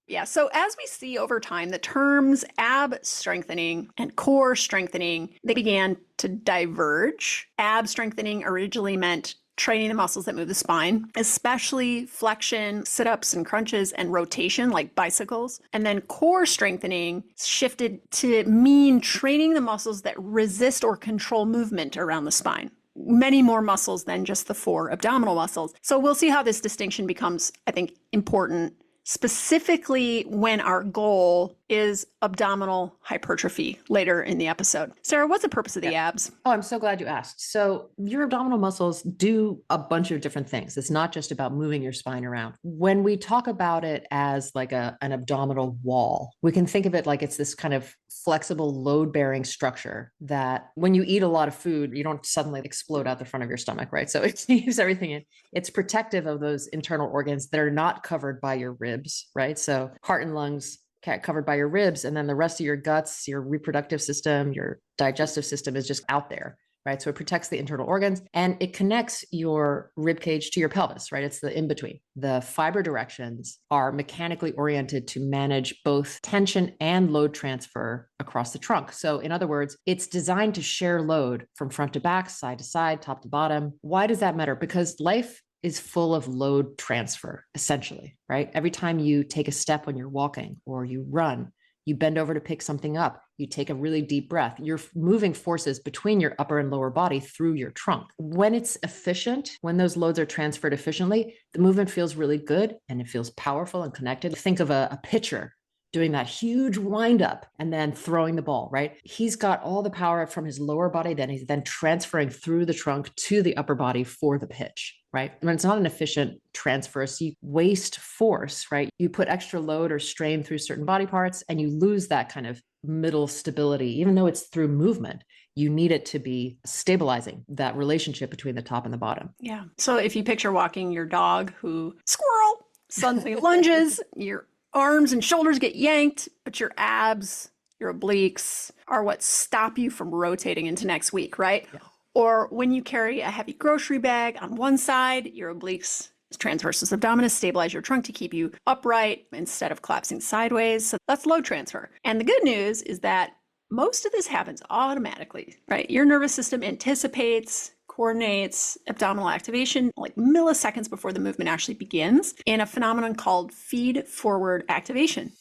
A: Yeah. So as we see over time, the terms ab strengthening and core strengthening, they began to diverge. Ab strengthening originally meant training the muscles that move the spine, especially flexion, sit-ups and crunches, and rotation like bicycles. And then core strengthening shifted to mean training the muscles that resist or control movement around the spine. Many more muscles than just the 4 abdominal muscles. So we'll see how this distinction becomes, I think, important, specifically when our goal is abdominal hypertrophy later in the episode. Sarah, what's the purpose of the abs?
B: Oh, I'm so glad you asked. So your abdominal muscles do a bunch of different things. It's not just about moving your spine around. When we talk about it as like an abdominal wall, we can think of it like it's this kind of flexible load-bearing structure that when you eat a lot of food, you don't suddenly explode out the front of your stomach, right? So it keeps everything in. It's protective of those internal organs that are not covered by your ribs, right? So heart and lungs covered by your ribs, and then the rest of your guts, your reproductive system, your digestive system is just out there, right? So it protects the internal organs and it connects your rib cage to your pelvis, right? It's the in-between. The fiber directions are mechanically oriented to manage both tension and load transfer across the trunk. So in other words, it's designed to share load from front to back, side to side, top to bottom. Why does that matter? Because life is full of load transfer, essentially, right? Every time you take a step when you're walking or you run, you bend over to pick something up, you take a really deep breath, you're moving forces between your upper and lower body through your trunk. When it's efficient, when those loads are transferred efficiently, the movement feels really good and it feels powerful and connected. Think of a pitcher doing that huge wind up and then throwing the ball, right? He's got all the power from his lower body, then he's then transferring through the trunk to the upper body for the pitch, right? When it's not an efficient transfer, so you waste force, right? You put extra load or strain through certain body parts and you lose that kind of middle stability, even though it's through movement. You need it to be stabilizing that relationship between the top and the bottom.
A: Yeah. So if you picture walking your dog who squirrel suddenly lunges, your arms and shoulders get yanked, but your abs, your obliques are what stop you from rotating into next week, right? Yeah. Or when you carry a heavy grocery bag on one side, your obliques Transversus abdominis stabilize your trunk to keep you upright instead of collapsing sideways. So that's load transfer. And the good news is that most of this happens automatically, right? Your nervous system anticipates, coordinates abdominal activation like milliseconds before the movement actually begins in a phenomenon called feed-forward activation.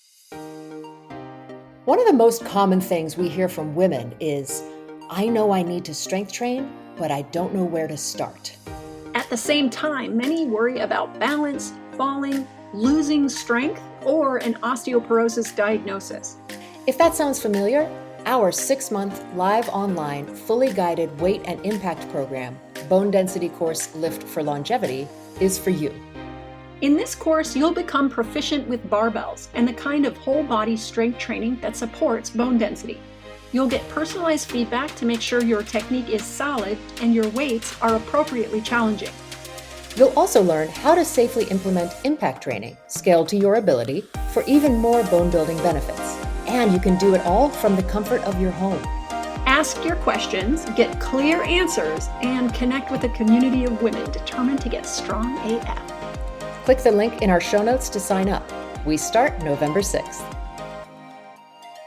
C: One of the most common things we hear from women is, I know I need to strength train, but I don't know where to start.
A: At the same time, many worry about balance, falling, losing strength, or an osteoporosis diagnosis.
C: If that sounds familiar, our 6-month live online, fully guided weight and impact program, Bone Density Course Lift for Longevity, is for you.
A: In this course, you'll become proficient with barbells and the kind of whole body strength training that supports bone density. You'll get personalized feedback to make sure your technique is solid and your weights are appropriately challenging.
C: You'll also learn how to safely implement impact training, scaled to your ability, for even more bone building benefits. And you can do it all from the comfort of your home.
A: Ask your questions, get clear answers, and connect with a community of women determined to get strong AF.
C: Click the link in our show notes to sign up. We start November 6th.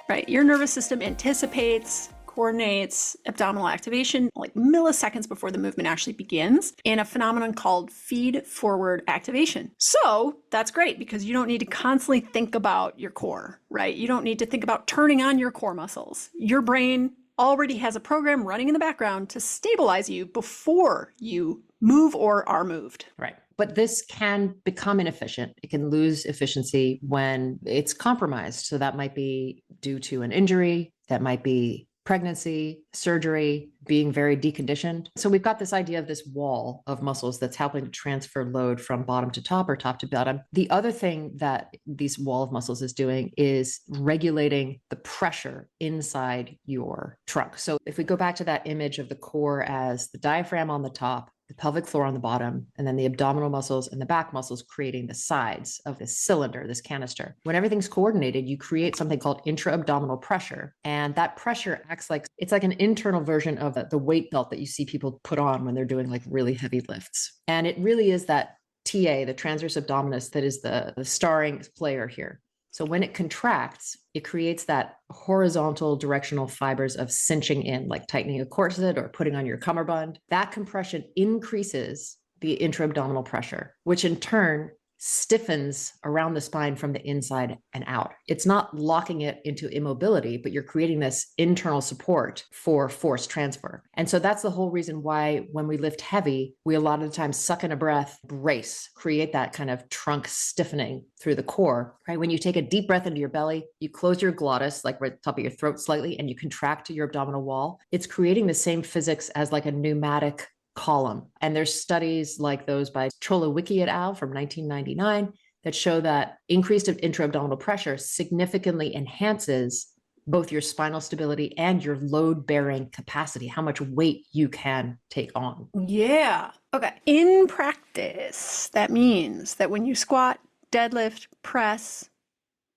A: Right, your nervous system anticipates, coordinates abdominal activation like milliseconds before the movement actually begins in a phenomenon called feed-forward activation. So that's great because you don't need to constantly think about your core, right? You don't need to think about turning on your core muscles. Your brain already has a program running in the background to stabilize you before you move or are moved.
B: Right. But this can become inefficient. It can lose efficiency when it's compromised. So that might be due to an injury, that might be pregnancy, surgery, being very deconditioned. So we've got this idea of this wall of muscles that's helping to transfer load from bottom to top or top to bottom. The other thing that this wall of muscles is doing is regulating the pressure inside your trunk. So if we go back to that image of the core as the diaphragm on the top, the pelvic floor on the bottom, and then the abdominal muscles and the back muscles creating the sides of this cylinder, this canister. When everything's coordinated, you create something called intra-abdominal pressure. And that pressure acts like, it's like an internal version of the weight belt that you see people put on when they're doing like really heavy lifts. And it really is that TA, the transverse abdominis, that is the starring player here. So when it contracts, it creates that horizontal directional fibers of cinching in, like tightening a corset or putting on your cummerbund. That compression increases the intra-abdominal pressure, which in turn stiffens around the spine from the inside and out. It's not locking it into immobility, but you're creating this internal support for force transfer. And so that's the whole reason why when we lift heavy, we a lot of the time suck in a breath, brace, create that kind of trunk stiffening through the core, right? When you take a deep breath into your belly, you close your glottis, like right at the top of your throat slightly, and you contract to your abdominal wall. It's creating the same physics as like a pneumatic column. And there's studies like those by Cholowicki et al. From 1999 that show that increased intra-abdominal pressure significantly enhances both your spinal stability and your load-bearing capacity, how much weight you can take on.
A: Yeah. Okay. In practice, that means that when you squat, deadlift, press,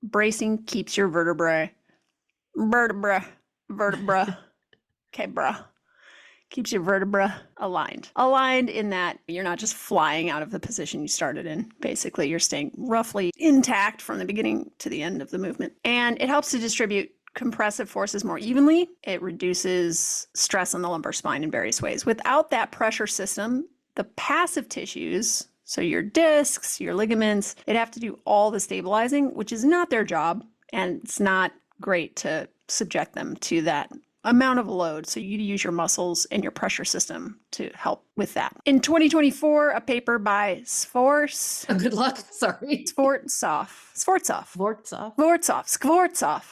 A: bracing keeps your vertebra. Okay, bruh. Keeps your vertebra aligned. Aligned in that you're not just flying out of the position you started in. Basically, you're staying roughly intact from the beginning to the end of the movement. And it helps to distribute compressive forces more evenly. It reduces stress on the lumbar spine in various ways. Without that pressure system, the passive tissues, so your discs, your ligaments, they'd have to do all the stabilizing, which is not their job. And it's not great to subject them to that amount of load. So you use your muscles and your pressure system to help with that. In 2024, a paper by
B: Good luck. Sorry.
A: Skvortsov.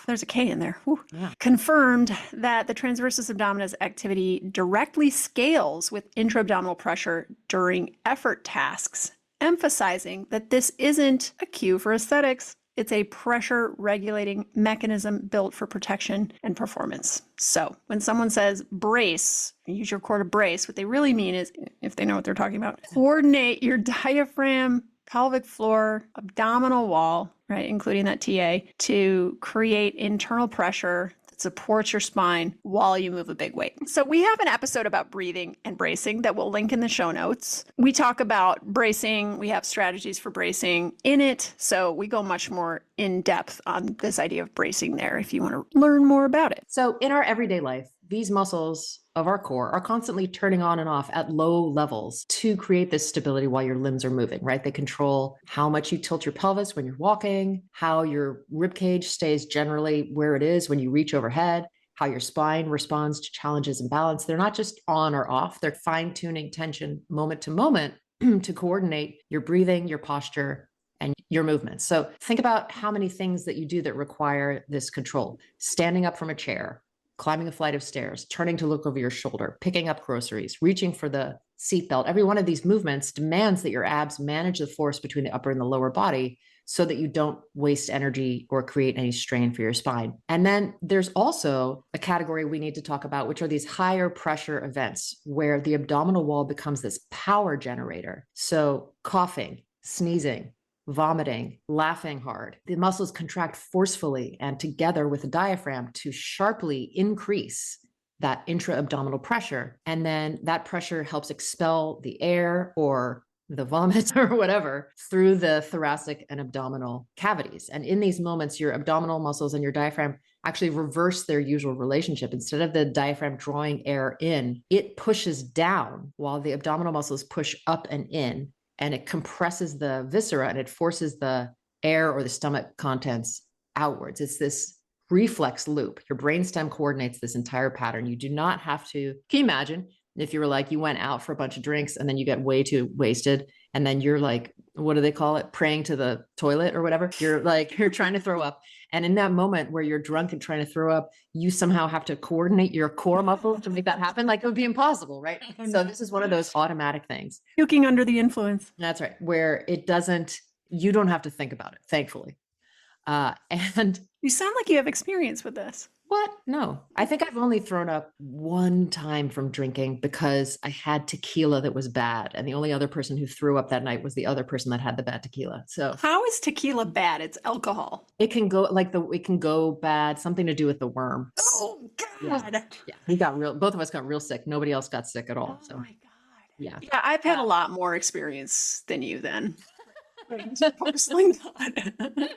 A: There's a K in there.
B: Yeah.
A: Confirmed that the transversus abdominis activity directly scales with intra-abdominal pressure during effort tasks, emphasizing that this isn't a cue for aesthetics. It's a pressure regulating mechanism built for protection and performance. So when someone says brace, use your core to brace, what they really mean is, if they know what they're talking about, coordinate your diaphragm, pelvic floor, abdominal wall, right, including that TA, to create internal pressure that's supports your spine while you move a big weight. So we have an episode about breathing and bracing that we'll link in the show notes. We talk about bracing. We have strategies for bracing in it. So we go much more in depth on this idea of bracing there if you want to learn more about it.
B: So in our everyday life, these muscles of our core are constantly turning on and off at low levels to create this stability while your limbs are moving, right? They control how much you tilt your pelvis when you're walking, how your rib cage stays generally where it is when you reach overhead, how your spine responds to challenges and balance. They're not just on or off, they're fine-tuning tension moment to moment to coordinate your breathing, your posture, and your movements. So think about how many things that you do that require this control. Standing up from a chair, climbing a flight of stairs, turning to look over your shoulder, picking up groceries, reaching for the seatbelt. Every one of these movements demands that your abs manage the force between the upper and the lower body so that you don't waste energy or create any strain for your spine. And then there's also a category we need to talk about, which are these higher pressure events where the abdominal wall becomes this power generator. So coughing, sneezing, vomiting, laughing hard. The muscles contract forcefully and together with the diaphragm to sharply increase that intra-abdominal pressure. And then that pressure helps expel the air or the vomit or whatever through the thoracic and abdominal cavities. And in these moments, your abdominal muscles and your diaphragm actually reverse their usual relationship. Instead of the diaphragm drawing air in, it pushes down while the abdominal muscles push up and in. And it compresses the viscera and it forces the air or the stomach contents outwards. It's this reflex loop. Your brainstem coordinates this entire pattern. You do not have to. Can you imagine if you were like, you went out for a bunch of drinks and then you get way too wasted and then you're like, what do they call it? Praying to the toilet or whatever. You're like, you're trying to throw up. And in that moment where you're drunk and trying to throw up, you somehow have to coordinate your core muscles to make that happen. Like it would be impossible, right? So this is one of those automatic things.
A: Puking under the influence.
B: That's right. Where it doesn't, you don't have to think about it, thankfully. And
A: You sound like you have experience with this.
B: what? No, I think I've only thrown up one time from drinking because I had tequila that was bad. And the only other person who threw up that night was the other person that had the bad tequila. So
A: How is tequila bad? It's alcohol.
B: it can go it can go bad, something to do with the worm.
A: Oh, God.
B: Yeah. We got both of us got real sick. Nobody else got sick at all.
A: Oh,
B: So
A: my God.
B: yeah.
A: Yeah, I've had a lot more experience than you then. Personally not.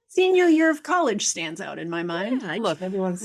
A: Senior year of college stands out in my mind.
B: Yeah, look, everyone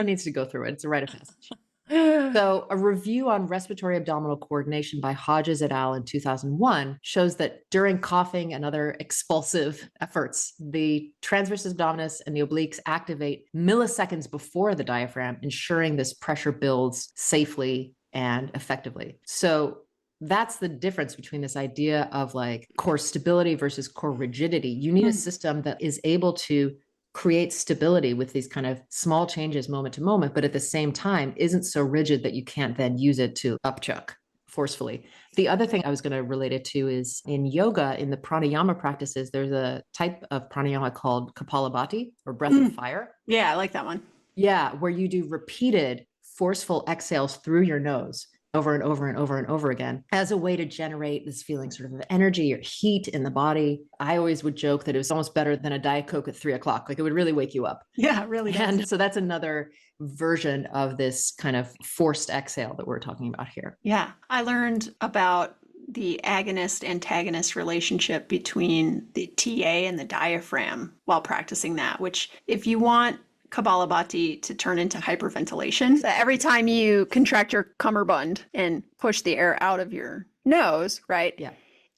B: needs to go through it. It's a rite of passage. So a review on respiratory abdominal coordination by Hodges et al. In 2001 shows that during coughing and other expulsive efforts, the transverse abdominis and the obliques activate milliseconds before the diaphragm, ensuring this pressure builds safely and effectively. So that's the difference between this idea of like core stability versus core rigidity. You need a system that is able to create stability with these kind of small changes moment to moment, but at the same time isn't so rigid that you can't then use it to upchuck forcefully. The other thing I was going to relate it to is in yoga, in the pranayama practices, there's a type of pranayama called Kapalabhati or breath of fire.
A: Yeah, I like that one.
B: Yeah, where you do repeated forceful exhales through your nose over and over and over and over again as a way to generate this feeling sort of energy or heat in the body. I always would joke that it was almost better than a Diet Coke at 3 o'clock. Like it would really wake you up.
A: Yeah, it really does.
B: And so that's another version of this kind of forced exhale that we're talking about here.
A: Yeah, I learned about the agonist-antagonist relationship between the TA and the diaphragm while practicing that, which if you want Kapalabhati to turn into hyperventilation, so every time you contract your cummerbund and push the air out of your nose, right?
B: Yeah.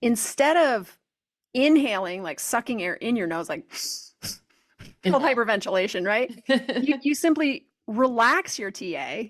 A: Instead of inhaling, like sucking air in your nose, like called hyperventilation, right? you simply relax your TA,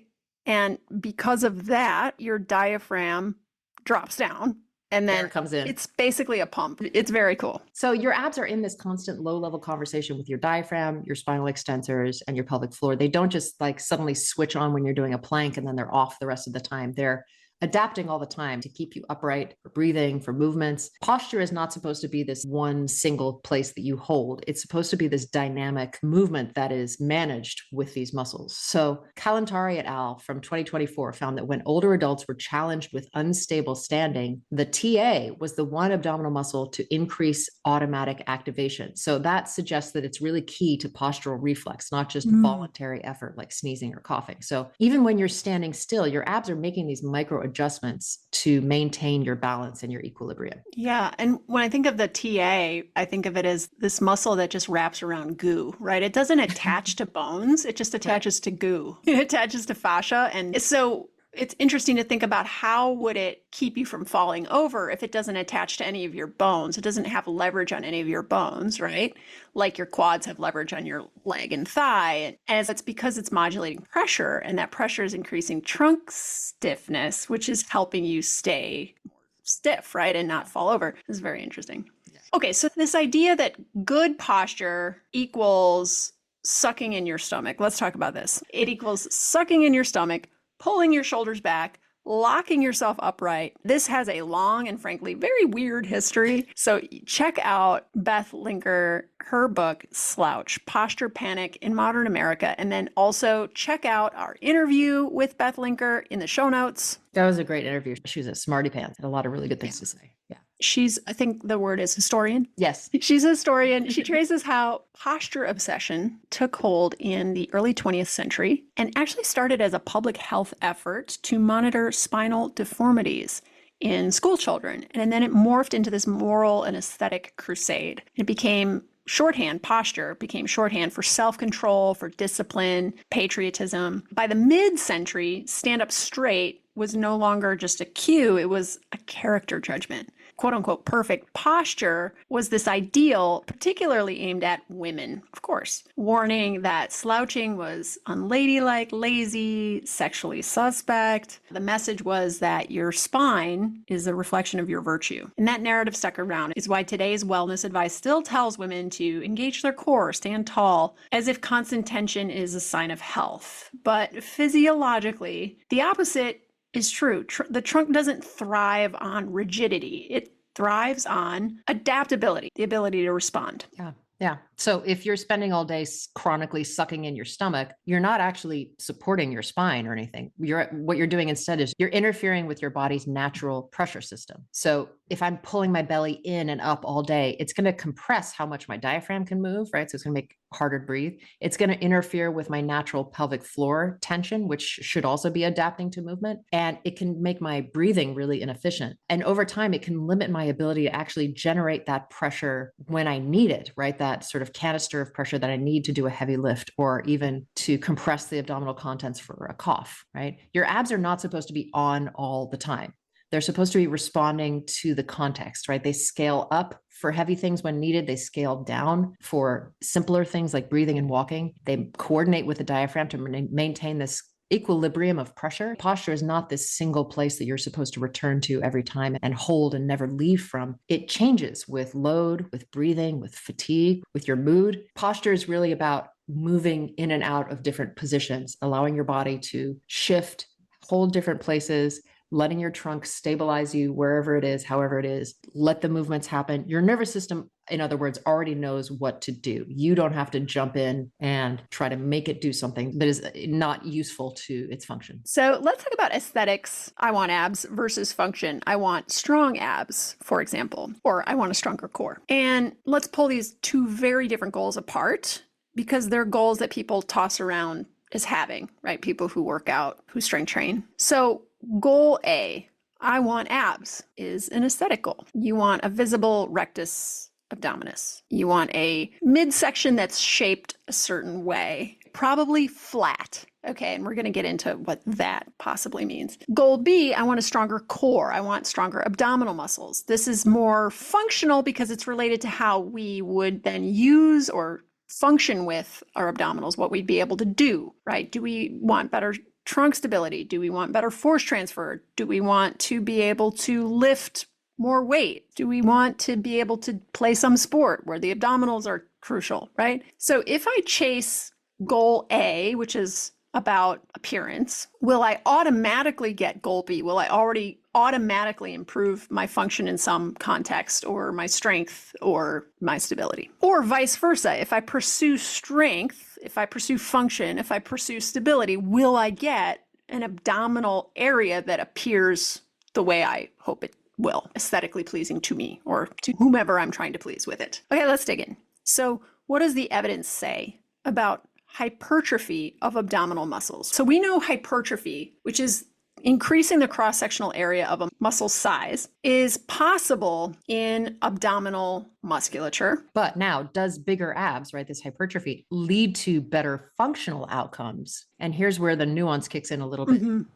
A: and because of that, your diaphragm drops down. And then
B: Air comes in.
A: It's basically a pump. It's very cool.
B: So your abs are in this constant low-level conversation with your diaphragm, your spinal extensors, and your pelvic floor. They don't just like suddenly switch on when you're doing a plank and then they're off the rest of the time. They're adapting all the time to keep you upright, for breathing, for movements. Posture is not supposed to be this one single place that you hold. It's supposed to be this dynamic movement that is managed with these muscles. So Kalantari et al. From 2024 found that when older adults were challenged with unstable standing, the TA was the one abdominal muscle to increase automatic activation. So that suggests that it's really key to postural reflex, not just voluntary effort like sneezing or coughing. So even when you're standing still, your abs are making these micro adjustments to maintain your balance and your equilibrium.
A: Yeah. And when I think of the TA, I think of it as this muscle that just wraps around goo, right? It doesn't attach to bones, it just attaches to goo. It attaches to fascia. And so it's interesting to think about how would it keep you from falling over if it doesn't attach to any of your bones. It doesn't have leverage on any of your bones, right? Like your quads have leverage on your leg and thigh. And it's because it's modulating pressure, and that pressure is increasing trunk stiffness, which is helping you stay stiff, right? And not fall over. This is very interesting. Okay, so this idea that good posture equals sucking in your stomach. Let's talk about this. It equals sucking in your stomach, pulling your shoulders back, locking yourself upright. This has a long and frankly very weird history. So check out Beth Linker, her book, Slouch, Posture Panic in Modern America. And then also check out our interview with Beth Linker in the show notes.
B: That was a great interview. She was a smarty pants, had a lot of really good things to say. Yeah.
A: She's, I think the word is historian.
B: Yes.
A: She's a historian. She traces how posture obsession took hold in the early 20th century and actually started as a public health effort to monitor spinal deformities in school children. And then it morphed into this moral and aesthetic crusade. It became shorthand, posture became shorthand for self-control, for discipline, patriotism. By the mid-century, stand up straight was no longer just a cue, it was a character judgment. Quote unquote perfect posture was this ideal, particularly aimed at women, of course, warning that slouching was unladylike, lazy, sexually suspect. The message was that your spine is a reflection of your virtue. And that narrative stuck around is why today's wellness advice still tells women to engage their core, stand tall, as if constant tension is a sign of health. But physiologically, the opposite is true. The trunk doesn't thrive on rigidity. It thrives on adaptability, the ability to respond.
B: Yeah. Yeah. So if you're spending all day chronically sucking in your stomach, you're not actually supporting your spine or anything. What you're doing instead is you're interfering with your body's natural pressure system. So if I'm pulling my belly in and up all day, it's going to compress how much my diaphragm can move, right? So it's going to make harder to breathe. It's going to interfere with my natural pelvic floor tension, which should also be adapting to movement. And it can make my breathing really inefficient. And over time, it can limit my ability to actually generate that pressure when I need it, right? That sort of canister of pressure that I need to do a heavy lift or even to compress the abdominal contents for a cough, right? Your abs are not supposed to be on all the time. They're supposed to be responding to the context, right? They scale up for heavy things when needed. They scale down for simpler things like breathing and walking. They coordinate with the diaphragm to maintain this equilibrium of pressure. Posture is not this single place that you're supposed to return to every time and hold and never leave from. It changes with load, with breathing, with fatigue, with your mood. Posture is really about moving in and out of different positions, allowing your body to shift, hold different places, letting your trunk stabilize you wherever it is, however it is, let the movements happen. Your nervous system, in other words, already knows what to do. You don't have to jump in and try to make it do something that is not useful to its function.
A: So let's talk about aesthetics. I want abs versus function. I want strong abs, for example, or I want a stronger core. And let's pull these two very different goals apart because they're goals that people toss around as having, right? People who work out, who strength train. So goal A, I want abs, is an aesthetic goal. You want a visible rectus abdominis. You want a midsection that's shaped a certain way, probably flat. Okay, and we're going to get into what that possibly means. Goal B, I want a stronger core. I want stronger abdominal muscles. This is more functional because it's related to how we would then use or function with our abdominals, what we'd be able to do, right? Do we want better trunk stability? Do we want better force transfer? Do we want to be able to lift more weight? Do we want to be able to play some sport where the abdominals are crucial, right? So if I chase goal A, which is about appearance, will I automatically get goal B? Will I already automatically improve my function in some context, or my strength, or my stability? Or vice versa, if I pursue strength, if I pursue function, if I pursue stability, will I get an abdominal area that appears the way I hope it will, aesthetically pleasing to me or to whomever I'm trying to please with it? Okay, let's dig in. So what does the evidence say about hypertrophy of abdominal muscles? So we know hypertrophy, which is increasing the cross-sectional area of a muscle size, is possible in abdominal musculature.
B: But now, does bigger abs, right, this hypertrophy, lead to better functional outcomes? And here's where the nuance kicks in a little bit.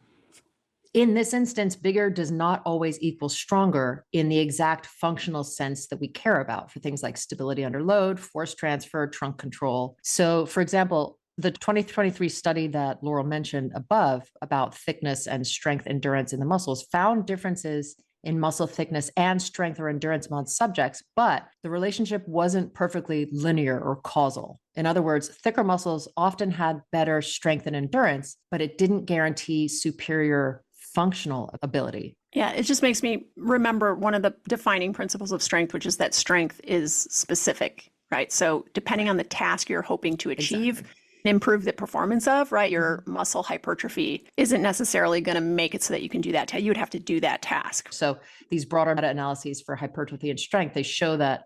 B: In this instance, bigger does not always equal stronger in the exact functional sense that we care about for things like stability under load, force transfer, trunk control. So, for example, the 2023 study that Laurel mentioned above about thickness and strength endurance in the muscles found differences in muscle thickness and strength or endurance among subjects, but the relationship wasn't perfectly linear or causal. In other words, thicker muscles often had better strength and endurance, but it didn't guarantee superior functional ability.
A: Yeah, it just makes me remember one of the defining principles of strength, which is that strength is specific, right? So depending on the task you're hoping to achieve, improve the performance of, right? Your muscle hypertrophy isn't necessarily going to make it so that you can do that. You would have to do that task.
B: So these broader meta-analyses for hypertrophy and strength, they show that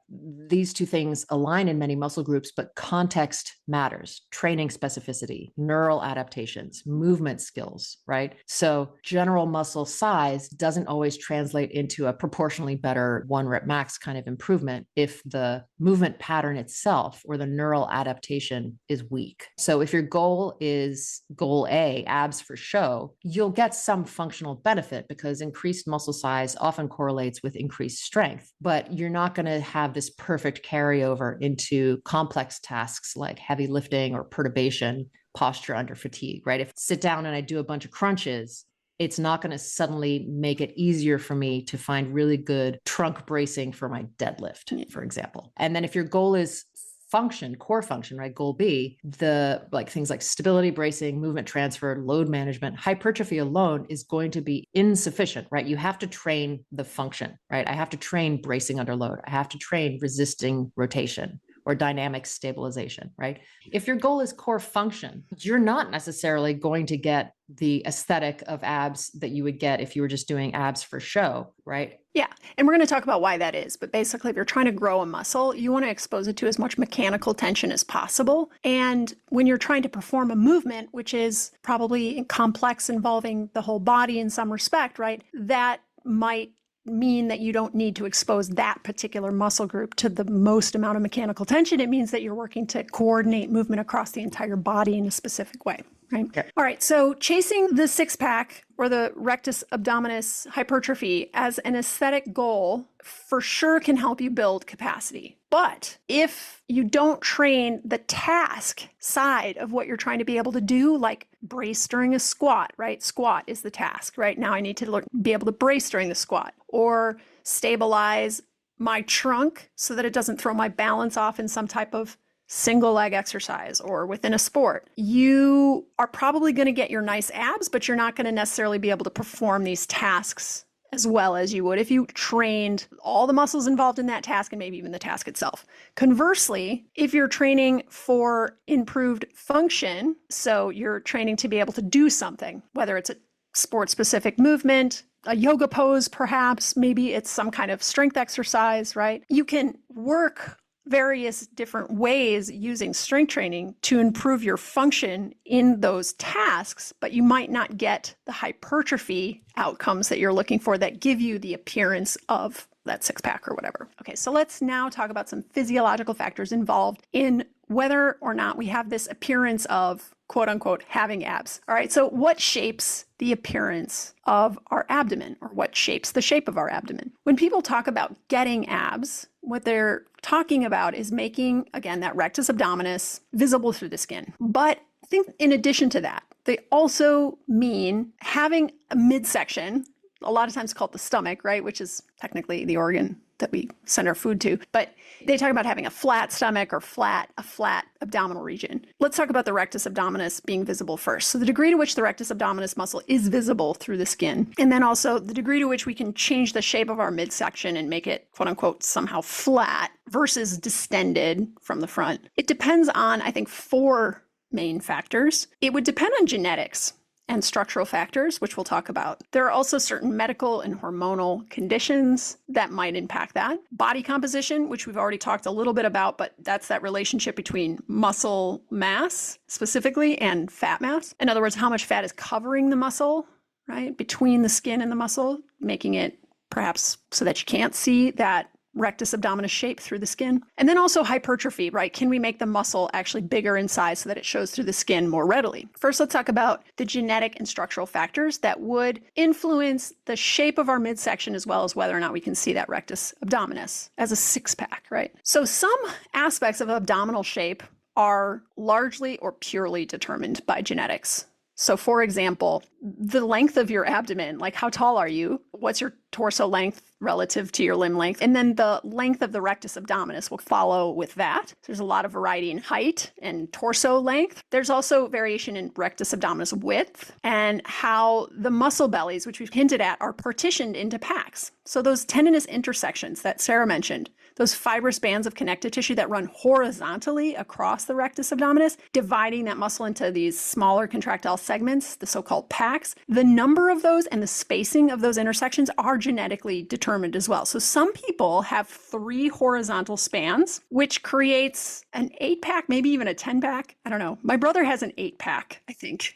B: these two things align in many muscle groups, but context matters. Training specificity, neural adaptations, movement skills, right? So general muscle size doesn't always translate into a proportionally better 1 rep max kind of improvement if the movement pattern itself or the neural adaptation is weak. So if your goal is goal A, abs for show, you'll get some functional benefit because increased muscle size often correlates with increased strength, but you're not going to have this perfect carryover into complex tasks like heavy lifting or perturbation, posture under fatigue, right? If I sit down and I do a bunch of crunches, it's not going to suddenly make it easier for me to find really good trunk bracing for my deadlift, for example. And then if your goal is function, core function, right? Goal B, the like things like stability, bracing, movement transfer, load management, hypertrophy alone is going to be insufficient, right? You have to train the function, right? I have to train bracing under load. I have to train resisting rotation or dynamic stabilization, right? If your goal is core function, you're not necessarily going to get the aesthetic of abs that you would get if you were just doing abs for show, right?
A: Yeah. And we're going to talk about why that is. But basically, if you're trying to grow a muscle, you want to expose it to as much mechanical tension as possible. And when you're trying to perform a movement, which is probably complex, involving the whole body in some respect, right? That might mean that you don't need to expose that particular muscle group to the most amount of mechanical tension. It means that you're working to coordinate movement across the entire body in a specific way, right? Okay. All right. So chasing the six-pack or the rectus abdominis hypertrophy as an aesthetic goal for sure can help you build capacity. But if you don't train the task side of what you're trying to be able to do, like brace during a squat, right? Squat is the task, right? Now I need to be able to brace during the squat, or stabilize my trunk so that it doesn't throw my balance off in some type of single leg exercise or within a sport. You are probably going to get your nice abs, but you're not going to necessarily be able to perform these tasks as well as you would if you trained all the muscles involved in that task and maybe even the task itself. Conversely, if you're training for improved function, so you're training to be able to do something, whether it's a sport-specific movement, a yoga pose perhaps, maybe it's some kind of strength exercise, right? You can work various different ways using strength training to improve your function in those tasks, but you might not get the hypertrophy outcomes that you're looking for that give you the appearance of that six-pack or whatever. Okay, so let's now talk about some physiological factors involved in whether or not we have this appearance of quote unquote having abs. All right, so what shapes the appearance of our abdomen, or what shapes the shape of our abdomen? When people talk about getting abs, what they're talking about is making, again, that rectus abdominis visible through the skin. But I think in addition to that, they also mean having a midsection, a lot of times called the stomach, right? Which is technically the organ that we send our food to. But they talk about having a flat stomach or a flat abdominal region. Let's talk about the rectus abdominis being visible first. So the degree to which the rectus abdominis muscle is visible through the skin, and then also the degree to which we can change the shape of our midsection and make it, quote unquote, somehow flat versus distended from the front. It depends on, I think, 4 main factors. It would depend on genetics and structural factors, which we'll talk about. There are also certain medical and hormonal conditions that might impact that. Body composition, which we've already talked a little bit about, but that's that relationship between muscle mass specifically and fat mass. In other words, how much fat is covering the muscle, right, between the skin and the muscle, making it perhaps so that you can't see that rectus abdominis shape through the skin. And then also hypertrophy, right? Can we make the muscle actually bigger in size so that it shows through the skin more readily? First, let's talk about the genetic and structural factors that would influence the shape of our midsection as well as whether or not we can see that rectus abdominis as a 6-pack, right? So some aspects of abdominal shape are largely or purely determined by genetics. So for example, the length of your abdomen, like how tall are you? What's your torso length relative to your limb length? And then the length of the rectus abdominis will follow with that. So there's a lot of variety in height and torso length. There's also variation in rectus abdominis width and how the muscle bellies, which we've hinted at, are partitioned into packs. So those tendinous intersections that Sarah mentioned, those fibrous bands of connective tissue that run horizontally across the rectus abdominis, dividing that muscle into these smaller contractile segments, the so-called packs. The number of those and the spacing of those intersections are genetically determined as well. So some people have 3 horizontal spans, which creates an 8-pack, maybe even a 10-pack. I don't know. My brother has an 8-pack, I think.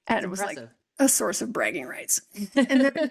A: And
B: That's
A: it was
B: impressive.
A: like a source of bragging rights. And then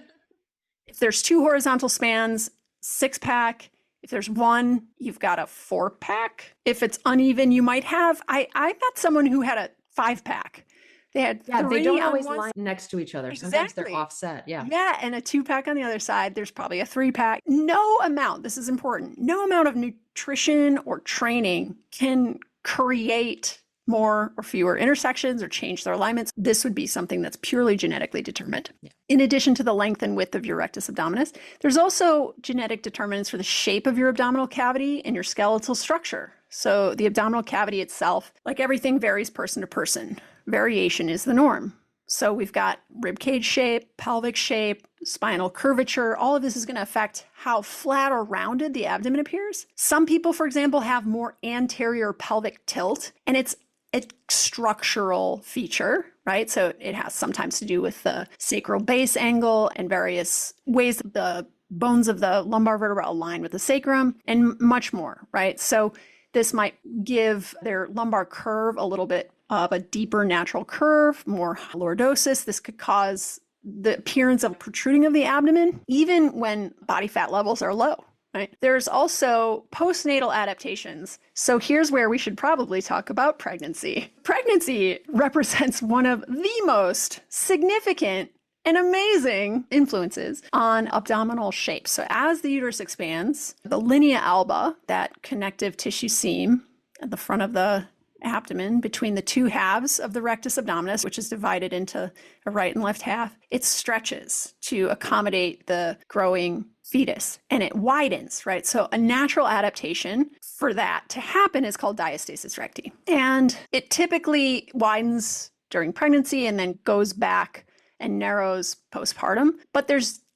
A: if there's 2 horizontal spans, 6-pack. If there's 1, you've got a 4-pack. If it's uneven, you might have. I met someone who had a 5-pack. They had 3
B: they don't
A: on
B: always
A: one
B: line next to each other. Sometimes they're
A: Exactly.
B: offset. Yeah.
A: Yeah, and a 2-pack on the other side. There's probably a 3-pack. No amount, this is important, no amount of nutrition or training can create more or fewer intersections or change their alignments. This would be something that's purely genetically determined.
B: Yeah.
A: In addition to the length and width of your rectus abdominis, there's also genetic determinants for the shape of your abdominal cavity and your skeletal structure. So the abdominal cavity itself, like everything, varies person to person. Variation is the norm. So we've got rib cage shape, pelvic shape, spinal curvature. All of this is going to affect how flat or rounded the abdomen appears. Some people, for example, have more anterior pelvic tilt, and it's a structural feature, right? So it has sometimes to do with the sacral base angle and various ways that the bones of the lumbar vertebra align with the sacrum and much more, right? So this might give their lumbar curve a little bit of a deeper natural curve, more lordosis. This could cause the appearance of protruding of the abdomen, even when body fat levels are low. Right. There's also postnatal adaptations. So here's where we should probably talk about pregnancy. Pregnancy represents one of the most significant and amazing influences on abdominal shape. So as the uterus expands, the linea alba, that connective tissue seam at the front of the abdomen between the 2 halves of the rectus abdominis, which is divided into a right and left half, it stretches to accommodate the growing fetus and it widens, right? So a natural adaptation for that to happen is called diastasis recti. And it typically widens during pregnancy and then goes back and narrows postpartum. But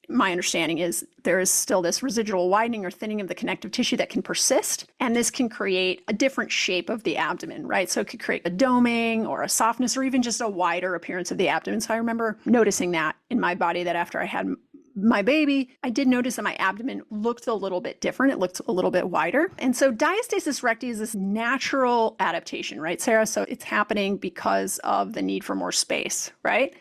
A: my understanding is there is still this residual widening or thinning of the connective tissue that can persist. And this can create a different shape of the abdomen, right? So it could create a doming or a softness or even just a wider appearance of the abdomen. So I remember noticing that in my body, that after I had my baby, I did notice that my abdomen looked a little bit different. It looked a little bit wider. And so diastasis recti is this natural adaptation, right, Sarah? So it's happening because of the need for more space, right?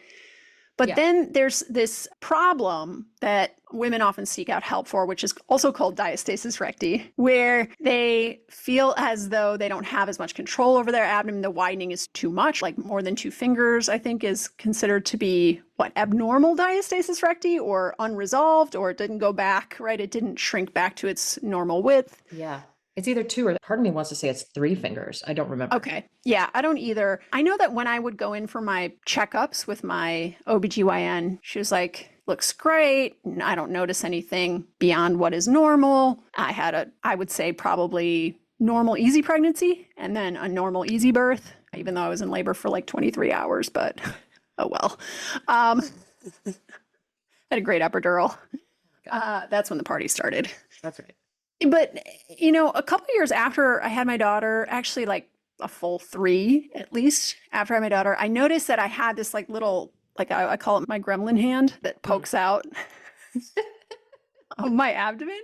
A: But then there's this problem that women often seek out help for, which is also called diastasis recti, where they feel as though they don't have as much control over their abdomen. The widening is too much, like more than 2 fingers, I think is considered to be abnormal diastasis recti or unresolved, or it didn't go back, right? It didn't shrink back to its normal width.
B: Yeah. It's either 2 or part of me wants to say it's 3 fingers. I don't remember.
A: Okay. Yeah, I don't either. I know that when I would go in for my checkups with my OBGYN, she was like, looks great. I don't notice anything beyond what is normal. I had I would say probably normal easy pregnancy and then a normal easy birth, even though I was in labor for like 23 hours, but oh well. Had a great epidural. That's when the party started.
B: That's right.
A: But, a couple of years after I had my daughter, actually like a full 3 at least after I had my daughter, I noticed that I had this like little, like I call it my gremlin hand that pokes out of my abdomen.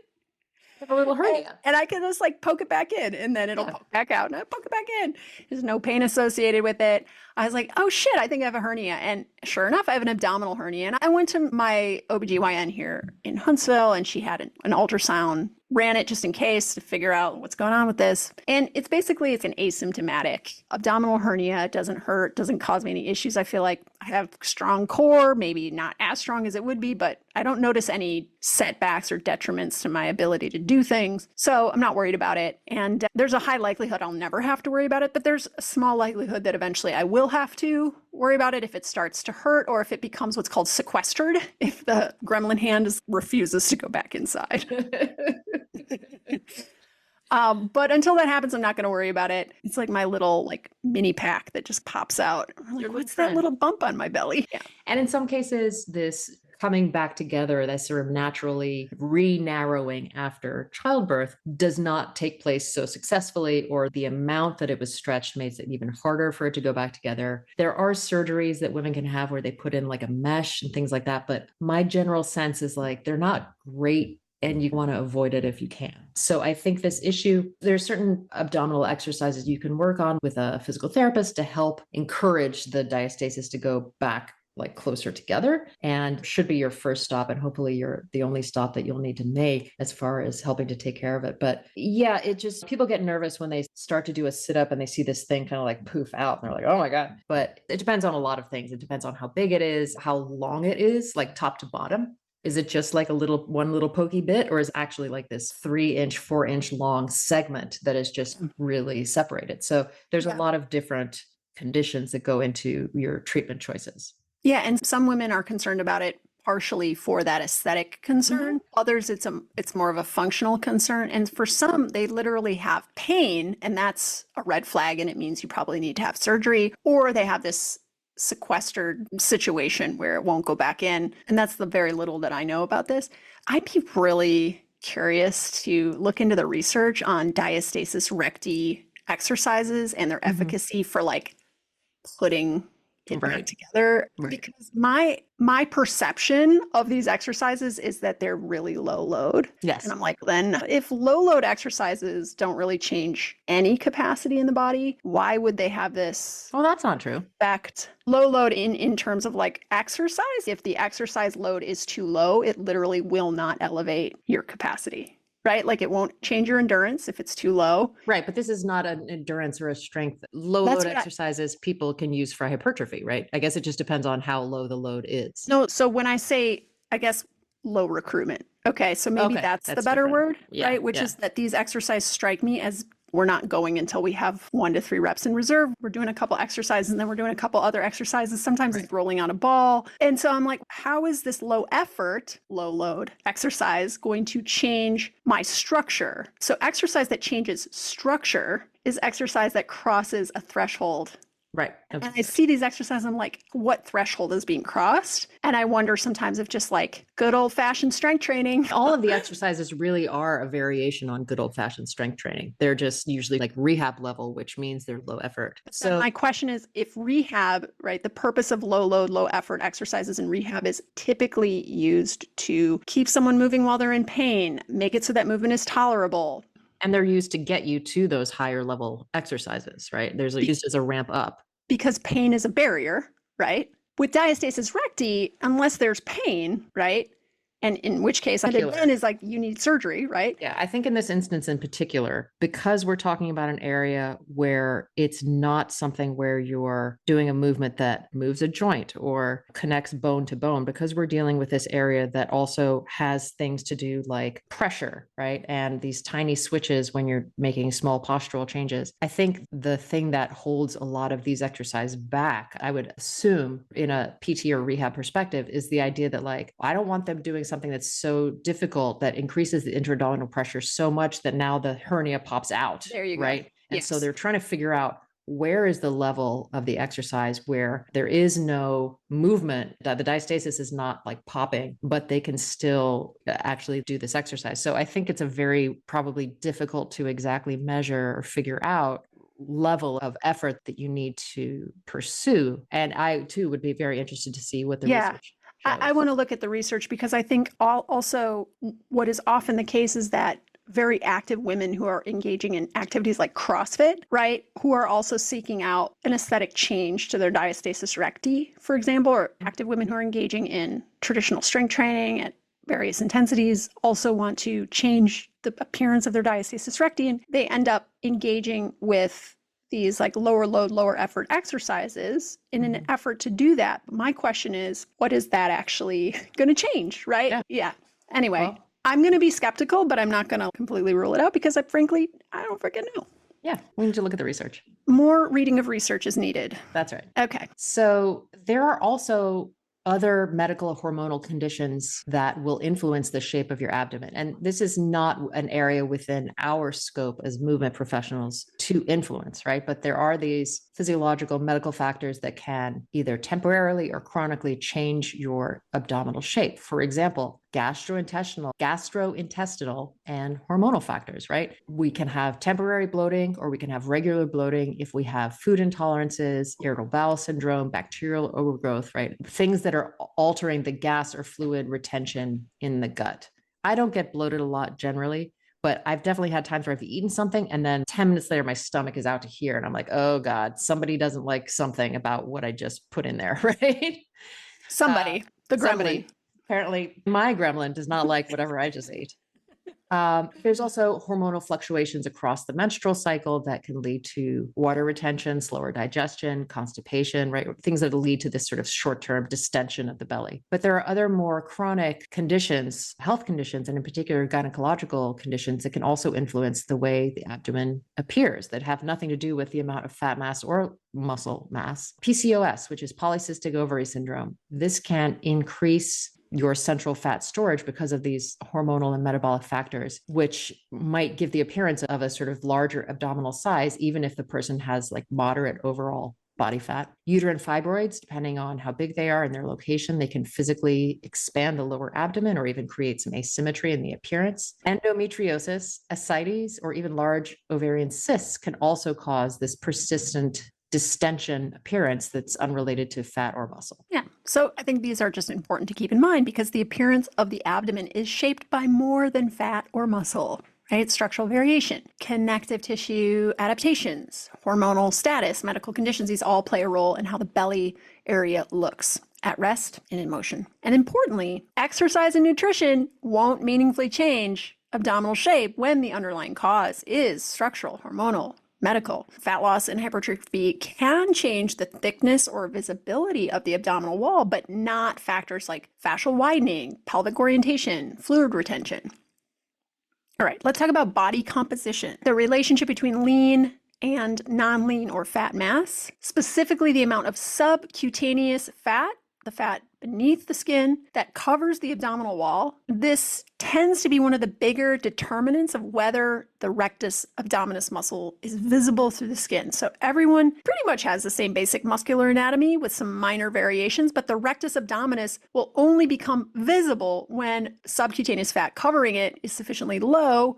B: Have a little hernia.
A: And I can just like poke it back in and then it'll poke back out and I poke it back in. There's no pain associated with it. I was like, oh shit, I think I have a hernia. And sure enough, I have an abdominal hernia. And I went to my OBGYN here in Huntsville and she had an ultrasound, ran it just in case to figure out what's going on with this. And it's an asymptomatic abdominal hernia. It doesn't hurt, doesn't cause me any issues. I feel like I have strong core, maybe not as strong as it would be, but I don't notice any setbacks or detriments to my ability to do things. So I'm not worried about it. And there's a high likelihood I'll never have to worry about it, but there's a small likelihood that eventually I will have to worry about it if it starts to hurt or if it becomes what's called sequestered, if the gremlin hand refuses to go back inside. But until that happens, I'm not going to worry about it. It's like my little like mini pack that just pops out. I'm like, what's that little bump on my belly? Yeah.
B: And in some cases, this coming back together, that sort of naturally re-narrowing after childbirth does not take place so successfully, or the amount that it was stretched makes it even harder for it to go back together. There are surgeries that women can have where they put in like a mesh and things like that. But my general sense is like, they're not great and you want to avoid it if you can. So I think this issue, there's certain abdominal exercises you can work on with a physical therapist to help encourage the diastasis to go back like closer together, and should be your first stop. And hopefully you're the only stop that you'll need to make as far as helping to take care of it. But yeah, people get nervous when they start to do a sit up and they see this thing kind of like poof out and they're like, oh my God. But it depends on a lot of things. It depends on how big it is, how long it is, like top to bottom. Is it just like one little pokey bit, or is actually like this 3-inch, 4-inch long segment that is just really separated? So there's a lot of different conditions that go into your treatment choices.
A: Yeah, and some women are concerned about it partially for that aesthetic concern. Others, it's more of a functional concern. And for some, they literally have pain, and that's a red flag, and it means you probably need to have surgery, or they have this sequestered situation where it won't go back in. And that's the very little that I know about this. I'd be really curious to look into the research on diastasis recti exercises and their efficacy for like putting it back together, because my perception of these exercises is that they're really low load.
B: Yes.
A: And I'm like, then if low load exercises don't really change any capacity in the body, why would they have this?
B: Well, that's not true.
A: Effect? Low load in terms of like exercise. If the exercise load is too low, it literally will not elevate your capacity. Right? Like it won't change your endurance if it's too low.
B: Right. But this is not an endurance or a strength. Low load exercises people can use for hypertrophy, right? I guess it just depends on how low the load is.
A: No. So when I say, I guess, low recruitment. Okay. So maybe that's the better word, right? Which is that these exercises strike me as we're not going until we have 1 to 3 reps in reserve. We're doing a couple exercises and then we're doing a couple other exercises. Sometimes it's rolling on a ball. And so I'm like, how is this low effort, low load exercise going to change my structure? So exercise that changes structure is exercise that crosses a threshold.
B: Right.
A: And I see these exercises, I'm like, what threshold is being crossed? And I wonder sometimes if just like good old fashioned strength training.
B: All of the exercises really are a variation on good old fashioned strength training. They're just usually like rehab level, which means they're low effort.
A: So my question is, if rehab, right, the purpose of low load, low effort exercises in rehab is typically used to keep someone moving while they're in pain, make it so that movement is tolerable.
B: And they're used to get you to those higher level exercises, right? They're used as a ramp up.
A: Because pain is a barrier, right? With diastasis recti, unless there's pain, right? And in which case, I think then is like, you need surgery, right?
B: Yeah, I think in this instance in particular, because we're talking about an area where it's not something where you're doing a movement that moves a joint or connects bone to bone, because we're dealing with this area that also has things to do like pressure, right? And these tiny switches when you're making small postural changes. I think the thing that holds a lot of these exercises back, I would assume in a PT or rehab perspective, is the idea that like, I don't want them doing something that's so difficult that increases the intra-abdominal pressure so much that now the hernia pops out.
A: There you go.
B: Right. And
A: Yes.
B: so they're trying to figure out where is the level of the exercise where there is no movement, that the diastasis is not like popping, but they can still actually do this exercise. So I think it's a very probably difficult to exactly measure or figure out level of effort that you need to pursue. And I too would be very interested to see what the research shows.
A: I want to look at the research because I think also what is often the case is that very active women who are engaging in activities like CrossFit, right, who are also seeking out an aesthetic change to their diastasis recti, for example, or active women who are engaging in traditional strength training at various intensities also want to change the appearance of their diastasis recti, and they end up engaging with these like lower load, lower effort exercises in an effort to do that. My question is, what is that actually going to change, right? Yeah. Anyway, well, I'm going to be skeptical, but I'm not going to completely rule it out because I frankly don't freaking know.
B: Yeah, we need to look at the research.
A: More reading of research is needed.
B: That's right.
A: Okay.
B: So there are also other medical hormonal conditions that will influence the shape of your abdomen. And this is not an area within our scope as movement professionals to influence, right? But there are these physiological medical factors that can either temporarily or chronically change your abdominal shape. For example, gastrointestinal, and hormonal factors, right? We can have temporary bloating or we can have regular bloating if we have food intolerances, irritable bowel syndrome, bacterial overgrowth, right? Things that are altering the gas or fluid retention in the gut. I don't get bloated a lot generally, but I've definitely had times where I've eaten something and then 10 minutes later, my stomach is out to here. And I'm like, oh God, somebody doesn't like something about what I just put in there, right?
A: Somebody, the gremlin.
B: Apparently, my gremlin does not like whatever I just ate. There's also hormonal fluctuations across the menstrual cycle that can lead to water retention, slower digestion, constipation, right? Things that lead to this sort of short-term distension of the belly. But there are other more chronic conditions, health conditions, and in particular gynecological conditions that can also influence the way the abdomen appears that have nothing to do with the amount of fat mass or muscle mass. PCOS, which is polycystic ovary syndrome. This can increase your central fat storage because of these hormonal and metabolic factors, which might give the appearance of a sort of larger abdominal size, even if the person has like moderate overall body fat. Uterine fibroids, depending on how big they are and their location, they can physically expand the lower abdomen or even create some asymmetry in the appearance. Endometriosis, ascites, or even large ovarian cysts can also cause this persistent distension appearance that's unrelated to fat or muscle.
A: Yeah. So I think these are just important to keep in mind because the appearance of the abdomen is shaped by more than fat or muscle, right? Structural variation, connective tissue adaptations, hormonal status, medical conditions, these all play a role in how the belly area looks at rest and in motion. And importantly, exercise and nutrition won't meaningfully change abdominal shape when the underlying cause is structural, hormonal, medical. Fat loss and hypertrophy can change the thickness or visibility of the abdominal wall, but not factors like fascial widening, pelvic orientation, fluid retention. All right, let's talk about body composition. The relationship between lean and non-lean or fat mass, specifically the amount of subcutaneous fat, the fat beneath the skin that covers the abdominal wall. This tends to be one of the bigger determinants of whether the rectus abdominis muscle is visible through the skin. So everyone pretty much has the same basic muscular anatomy with some minor variations, but the rectus abdominis will only become visible when subcutaneous fat covering it is sufficiently low.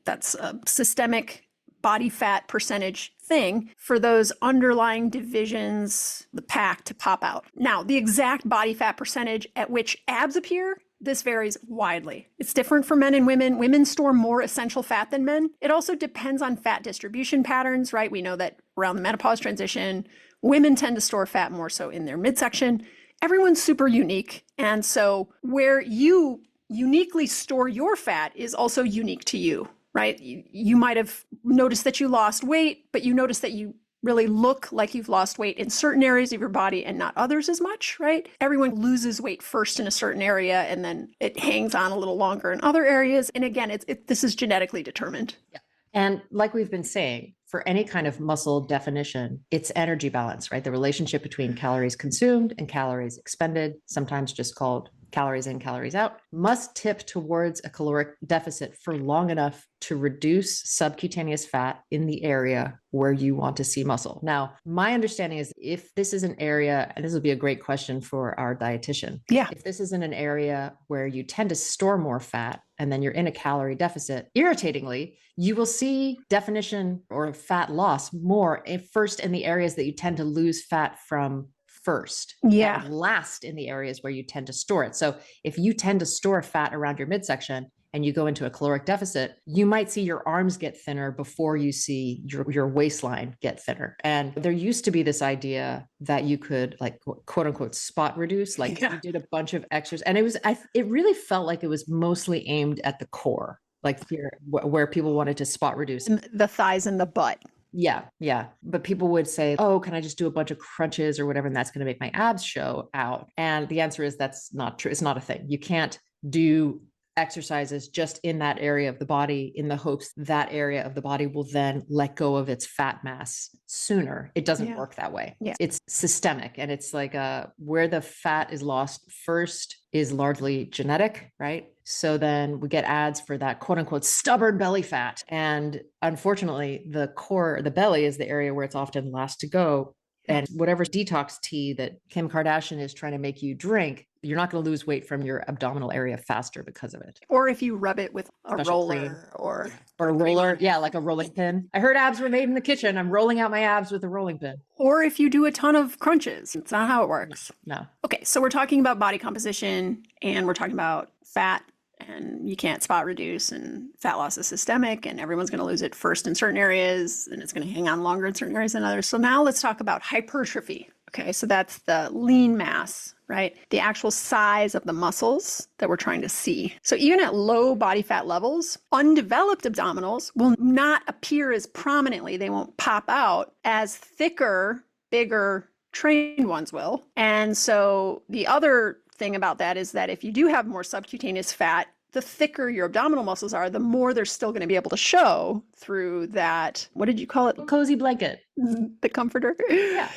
A: That's a systemic body fat percentage thing for those underlying divisions, the pack to pop out. Now, the exact body fat percentage at which abs appear, this varies widely. It's different for men and women. Women store more essential fat than men. It also depends on fat distribution patterns, right? We know that around the menopause transition, women tend to store fat more so in their midsection. Everyone's super unique. And so where you uniquely store your fat is also unique to you, right? You might have noticed that you lost weight, but you notice that you really look like you've lost weight in certain areas of your body and not others as much, right? Everyone loses weight first in a certain area and then it hangs on a little longer in other areas. And again, this is genetically determined.
B: Yeah. And like we've been saying, for any kind of muscle definition, it's energy balance, right? The relationship between calories consumed and calories expended, sometimes just called calories in, calories out, must tip towards a caloric deficit for long enough to reduce subcutaneous fat in the area where you want to see muscle. Now, my understanding is if this is an area, and this would be a great question for our dietitian.
A: Yeah.
B: If this is in an area where you tend to store more fat and then you're in a calorie deficit, irritatingly, you will see definition or fat loss more first in the areas that you tend to lose fat from first.
A: Yeah.
B: And last in the areas where you tend to store it. So if you tend to store fat around your midsection and you go into a caloric deficit, you might see your arms get thinner before you see your waistline get thinner. And there used to be this idea that you could like quote unquote spot reduce, like you did a bunch of exercises. And it really felt like it was mostly aimed at the core, like here where people wanted to spot reduce.
A: The thighs and the butt.
B: Yeah. Yeah. But people would say, oh, can I just do a bunch of crunches or whatever? And that's going to make my abs show out. And the answer is that's not true. It's not a thing. You can't do exercises just in that area of the body in the hopes that area of the body will then let go of its fat mass sooner. It doesn't work that way.
A: Yeah.
B: It's systemic. And it's like where the fat is lost first is largely genetic, right? So then we get ads for that quote unquote stubborn belly fat. And unfortunately, the core, the belly is the area where it's often last to go. And whatever detox tea that Kim Kardashian is trying to make you drink, you're not going to lose weight from your abdominal area faster because of it.
A: Or if you rub it with a
B: Special
A: roller
B: cream.
A: or
B: a roller. Yeah, like a rolling pin. I heard abs were made in the kitchen. I'm rolling out my abs with a rolling pin.
A: Or if you do a ton of crunches. It's not how it works.
B: No.
A: Okay, so we're talking about body composition and we're talking about fat, and you can't spot reduce, and fat loss is systemic, and everyone's going to lose it first in certain areas and it's going to hang on longer in certain areas than others. So now let's talk about hypertrophy. Okay, so that's the lean mass, right? The actual size of the muscles that we're trying to see. So even at low body fat levels, undeveloped abdominals will not appear as prominently. They won't pop out as thicker, bigger trained ones will. And so the other thing about that is that if you do have more subcutaneous fat, the thicker your abdominal muscles are, the more they're still going to be able to show through that, what did you call it?
B: Cozy blanket.
A: The comforter.
B: Yeah.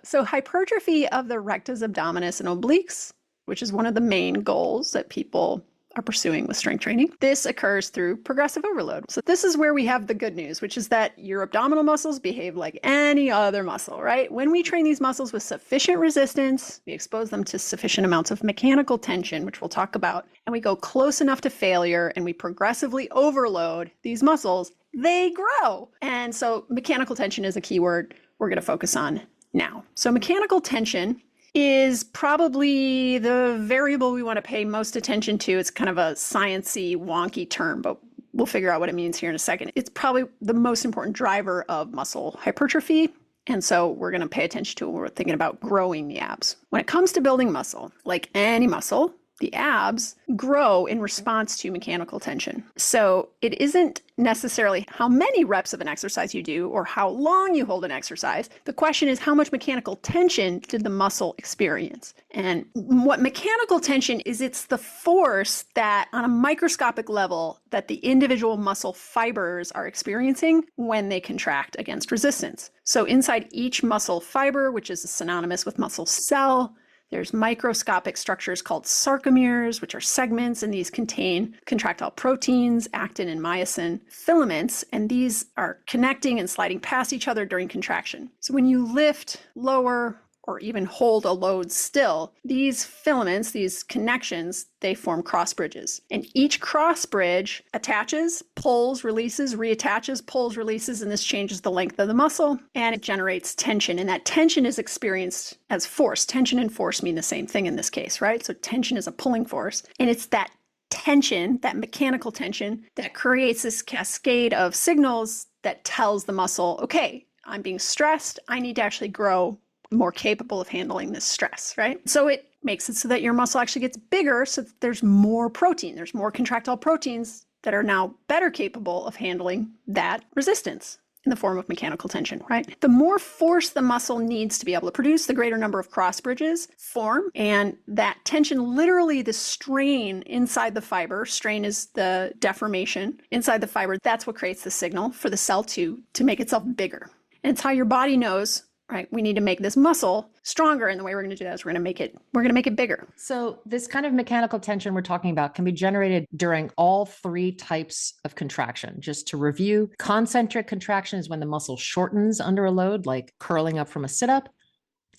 A: So hypertrophy of the rectus abdominis and obliques, which is one of the main goals that people are pursuing with strength training. This occurs through progressive overload. So this is where we have the good news, which is that your abdominal muscles behave like any other muscle, right? When we train these muscles with sufficient resistance, we expose them to sufficient amounts of mechanical tension, which we'll talk about, and we go close enough to failure and we progressively overload these muscles, they grow. And so mechanical tension is a key word we're going to focus on now. So mechanical tension is probably the variable we want to pay most attention to. It's kind of a sciencey, wonky term, but we'll figure out what it means here in a second. It's probably the most important driver of muscle hypertrophy. And so we're going to pay attention to it when we're thinking about growing the abs. When it comes to building muscle, like any muscle, the abs grow in response to mechanical tension. So it isn't necessarily how many reps of an exercise you do or how long you hold an exercise. The question is how much mechanical tension did the muscle experience? And what mechanical tension is, it's the force that on a microscopic level that the individual muscle fibers are experiencing when they contract against resistance. So inside each muscle fiber, which is synonymous with muscle cell, there's microscopic structures called sarcomeres, which are segments, and these contain contractile proteins, actin and myosin, filaments, and these are connecting and sliding past each other during contraction. So when you lift, lower, or even hold a load still, these filaments, these connections, they form cross bridges. And each cross bridge attaches, pulls, releases, reattaches, pulls, releases, and this changes the length of the muscle, and it generates tension. And that tension is experienced as force. Tension and force mean the same thing in this case, right? So tension is a pulling force, and it's that tension, that mechanical tension, that creates this cascade of signals that tells the muscle, okay, I'm being stressed, I need to actually grow more capable of handling this stress, right? So it makes it so that your muscle actually gets bigger, so that there's more protein. There's more contractile proteins that are now better capable of handling that resistance in the form of mechanical tension, right? The more force the muscle needs to be able to produce, the greater number of cross bridges form. And that tension, literally the strain inside the fiber, strain is the deformation inside the fiber, that's what creates the signal for the cell to make itself bigger. And it's how your body knows, right, we need to make this muscle stronger. And the way we're going to do that is we're going to make it bigger.
B: So this kind of mechanical tension we're talking about can be generated during all three types of contraction. Just to review, concentric contraction is when the muscle shortens under a load, like curling up from a sit-up.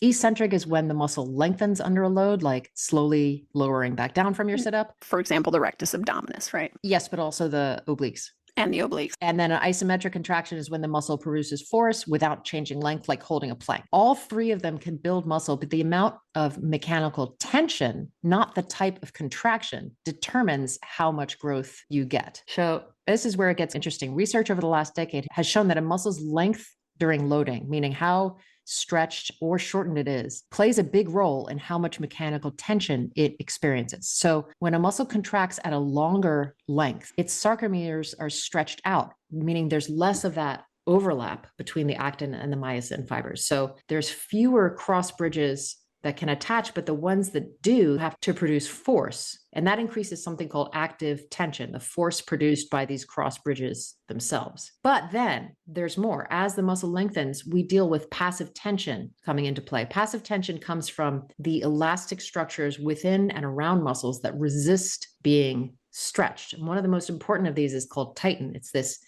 B: Eccentric is when the muscle lengthens under a load, like slowly lowering back down from your sit-up.
A: For example, the rectus abdominis, right?
B: Yes, but also the obliques.
A: And the obliques.
B: And then an isometric contraction is when the muscle produces force without changing length, like holding a plank. All three of them can build muscle, but the amount of mechanical tension, not the type of contraction, determines how much growth you get. So this is where it gets interesting. Research over the last decade has shown that a muscle's length during loading, meaning how stretched or shortened it is, plays a big role in how much mechanical tension it experiences. So when a muscle contracts at a longer length, its sarcomeres are stretched out, meaning there's less of that overlap between the actin and the myosin fibers. So there's fewer cross bridges that can attach, but the ones that do have to produce force. And that increases something called active tension, the force produced by these cross bridges themselves. But then there's more. As the muscle lengthens, we deal with passive tension coming into play. Passive tension comes from the elastic structures within and around muscles that resist being stretched. And one of the most important of these is called titin. It's this,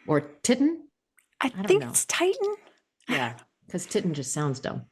B: or titin?
A: I think it's titin.
B: Yeah, because titin just sounds dumb.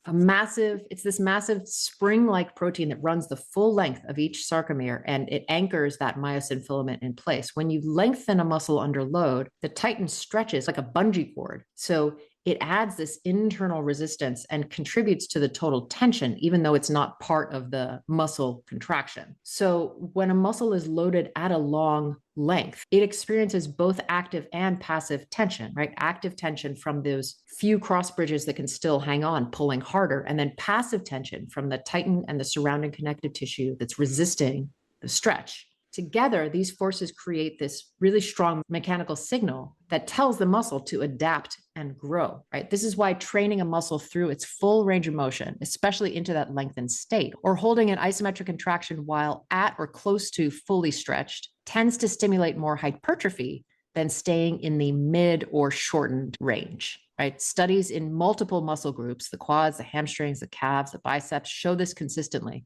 B: It's this massive spring-like protein that runs the full length of each sarcomere, and it anchors that myosin filament in place. When you lengthen a muscle under load, the titin stretches like a bungee cord. So it adds this internal resistance and contributes to the total tension, even though it's not part of the muscle contraction. So when a muscle is loaded at a long length, it experiences both active and passive tension, right? Active tension from those few cross bridges that can still hang on, pulling harder, and then passive tension from the titin and the surrounding connective tissue that's resisting the stretch. Together, these forces create this really strong mechanical signal that tells the muscle to adapt and grow, right? This is why training a muscle through its full range of motion, especially into that lengthened state, or holding an isometric contraction while at or close to fully stretched, tends to stimulate more hypertrophy than staying in the mid or shortened range, right? Studies in multiple muscle groups, the quads, the hamstrings, the calves, the biceps, show this consistently.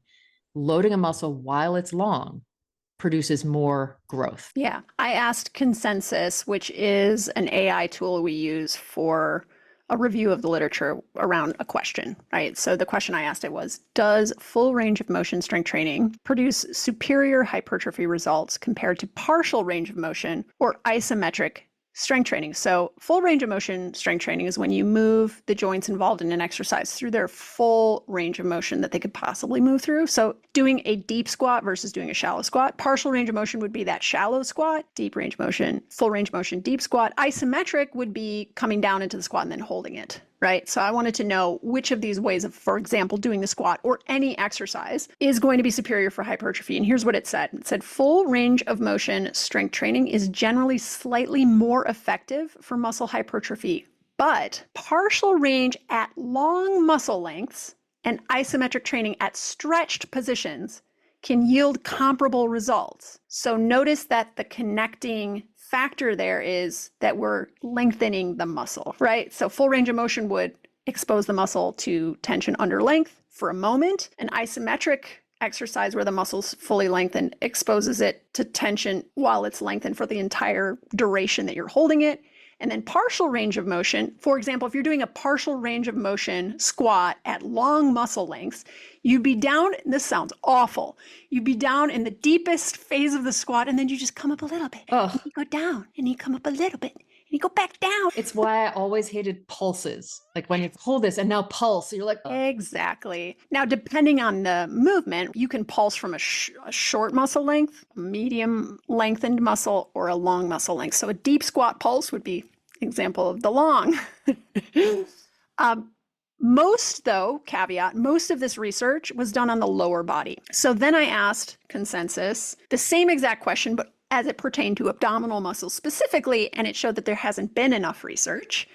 B: Loading a muscle while it's long produces more growth.
A: Yeah. I asked Consensus, which is an AI tool we use for a review of the literature around a question, right? So the question I asked it was, does full range of motion strength training produce superior hypertrophy results compared to partial range of motion or isometric strength training? So full range of motion strength training is when you move the joints involved in an exercise through their full range of motion that they could possibly move through. So doing a deep squat versus doing a shallow squat. Partial range of motion would be that shallow squat, deep range motion, full range motion, deep squat. Isometric would be coming down into the squat and then holding it, right? So I wanted to know which of these ways of, for example, doing the squat or any exercise is going to be superior for hypertrophy. And here's what it said. It said full range of motion strength training is generally slightly more effective for muscle hypertrophy, but partial range at long muscle lengths and isometric training at stretched positions can yield comparable results. So notice that the connecting factor there is that we're lengthening the muscle, right? So full range of motion would expose the muscle to tension under length for a moment. An isometric exercise where the muscle's fully lengthened exposes it to tension while it's lengthened for the entire duration that you're holding it. And then partial range of motion, for example, if you're doing a partial range of motion squat at long muscle lengths, you'd be down, this sounds awful, you'd be down in the deepest phase of the squat, and then you just come up a little bit.
B: Oh.
A: And you go down, and you come up a little bit, and you go back down.
B: It's why I always hated pulses. Like when you hold this and now pulse, you're like, oh.
A: Exactly. Now, depending on the movement, you can pulse from a short muscle length, a medium lengthened muscle, or a long muscle length. So a deep squat pulse would be an example of the long. Most, though, caveat, most of this research was done on the lower body. So then I asked Consensus the same exact question, but as it pertained to abdominal muscles specifically, and it showed that there hasn't been enough research.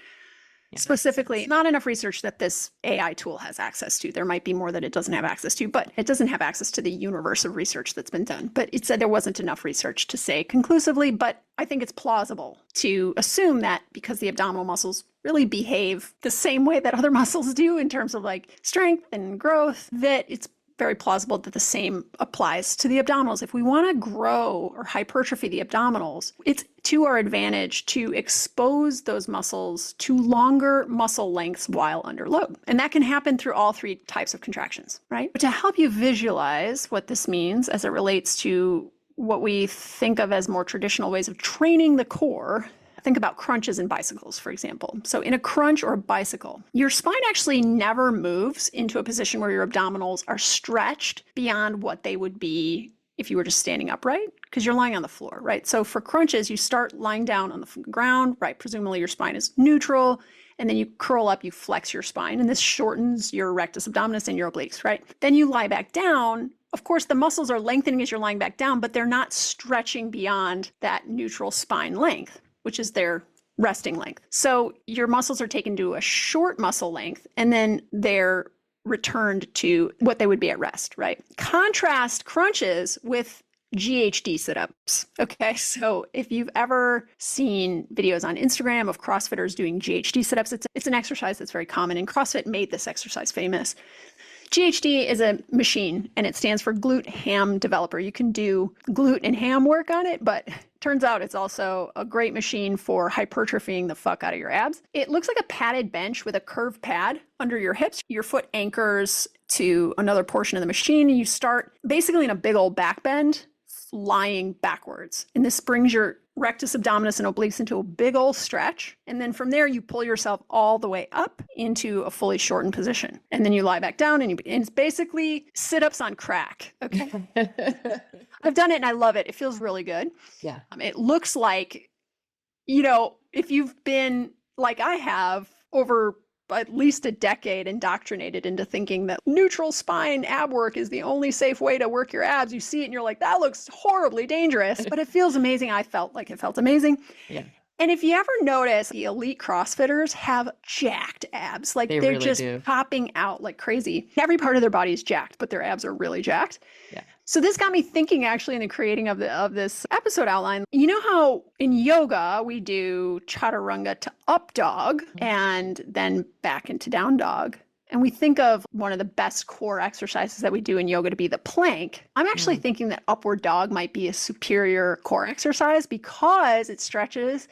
A: Specifically, not enough research that this AI tool has access to. There might be more that it doesn't have access to, but it doesn't have access to the universe of research that's been done. But it said there wasn't enough research to say conclusively, but I think it's plausible to assume that because the abdominal muscles really behave the same way that other muscles do in terms of like strength and growth, that it's very plausible that the same applies to the abdominals. If we want to grow or hypertrophy the abdominals, it's to our advantage to expose those muscles to longer muscle lengths while under load. And that can happen through all three types of contractions, right? But to help you visualize what this means as it relates to what we think of as more traditional ways of training the core, think about crunches and bicycles, for example. So in a crunch or a bicycle, your spine actually never moves into a position where your abdominals are stretched beyond what they would be if you were just standing upright, because you're lying on the floor, right? So for crunches, you start lying down on the ground, right? Presumably your spine is neutral, and then you curl up, you flex your spine, and this shortens your rectus abdominis and your obliques, right? Then you lie back down. Of course, the muscles are lengthening as you're lying back down, but they're not stretching beyond that neutral spine length, which is their resting length. So your muscles are taken to a short muscle length, and then they're returned to what they would be at rest, right? Contrast crunches with GHD sit-ups. Okay, so if you've ever seen videos on Instagram of CrossFitters doing GHD sit-ups, it's an exercise that's very common, and CrossFit made this exercise famous. GHD is a machine, and it stands for glute ham developer. You can do glute and ham work on it, but turns out it's also a great machine for hypertrophying the fuck out of your abs. It looks like a padded bench with a curved pad under your hips. Your foot anchors to another portion of the machine, and you start basically in a big old back bend, lying backwards. And this brings your rectus abdominis and obliques into a big old stretch. And then from there, you pull yourself all the way up into a fully shortened position. And then you lie back down, and it's basically sit-ups on crack. Okay. I've done it and I love it. It feels really good.
B: Yeah.
A: It looks like, if you've been like I have over at least a decade indoctrinated into thinking that neutral spine ab work is the only safe way to work your abs. You see it and you're like, that looks horribly dangerous, but it feels amazing. I felt like it felt amazing. Yeah. And if you ever notice, the elite CrossFitters have jacked abs. Like they're really just popping out like crazy. Every part of their body is jacked, but their abs are really jacked. Yeah. So this got me thinking actually in the creating of this episode outline. You know how in yoga we do chaturanga to up dog and then back into down dog? And we think of one of the best core exercises that we do in yoga to be the plank. I'm actually thinking that upward dog might be a superior core exercise because it stretches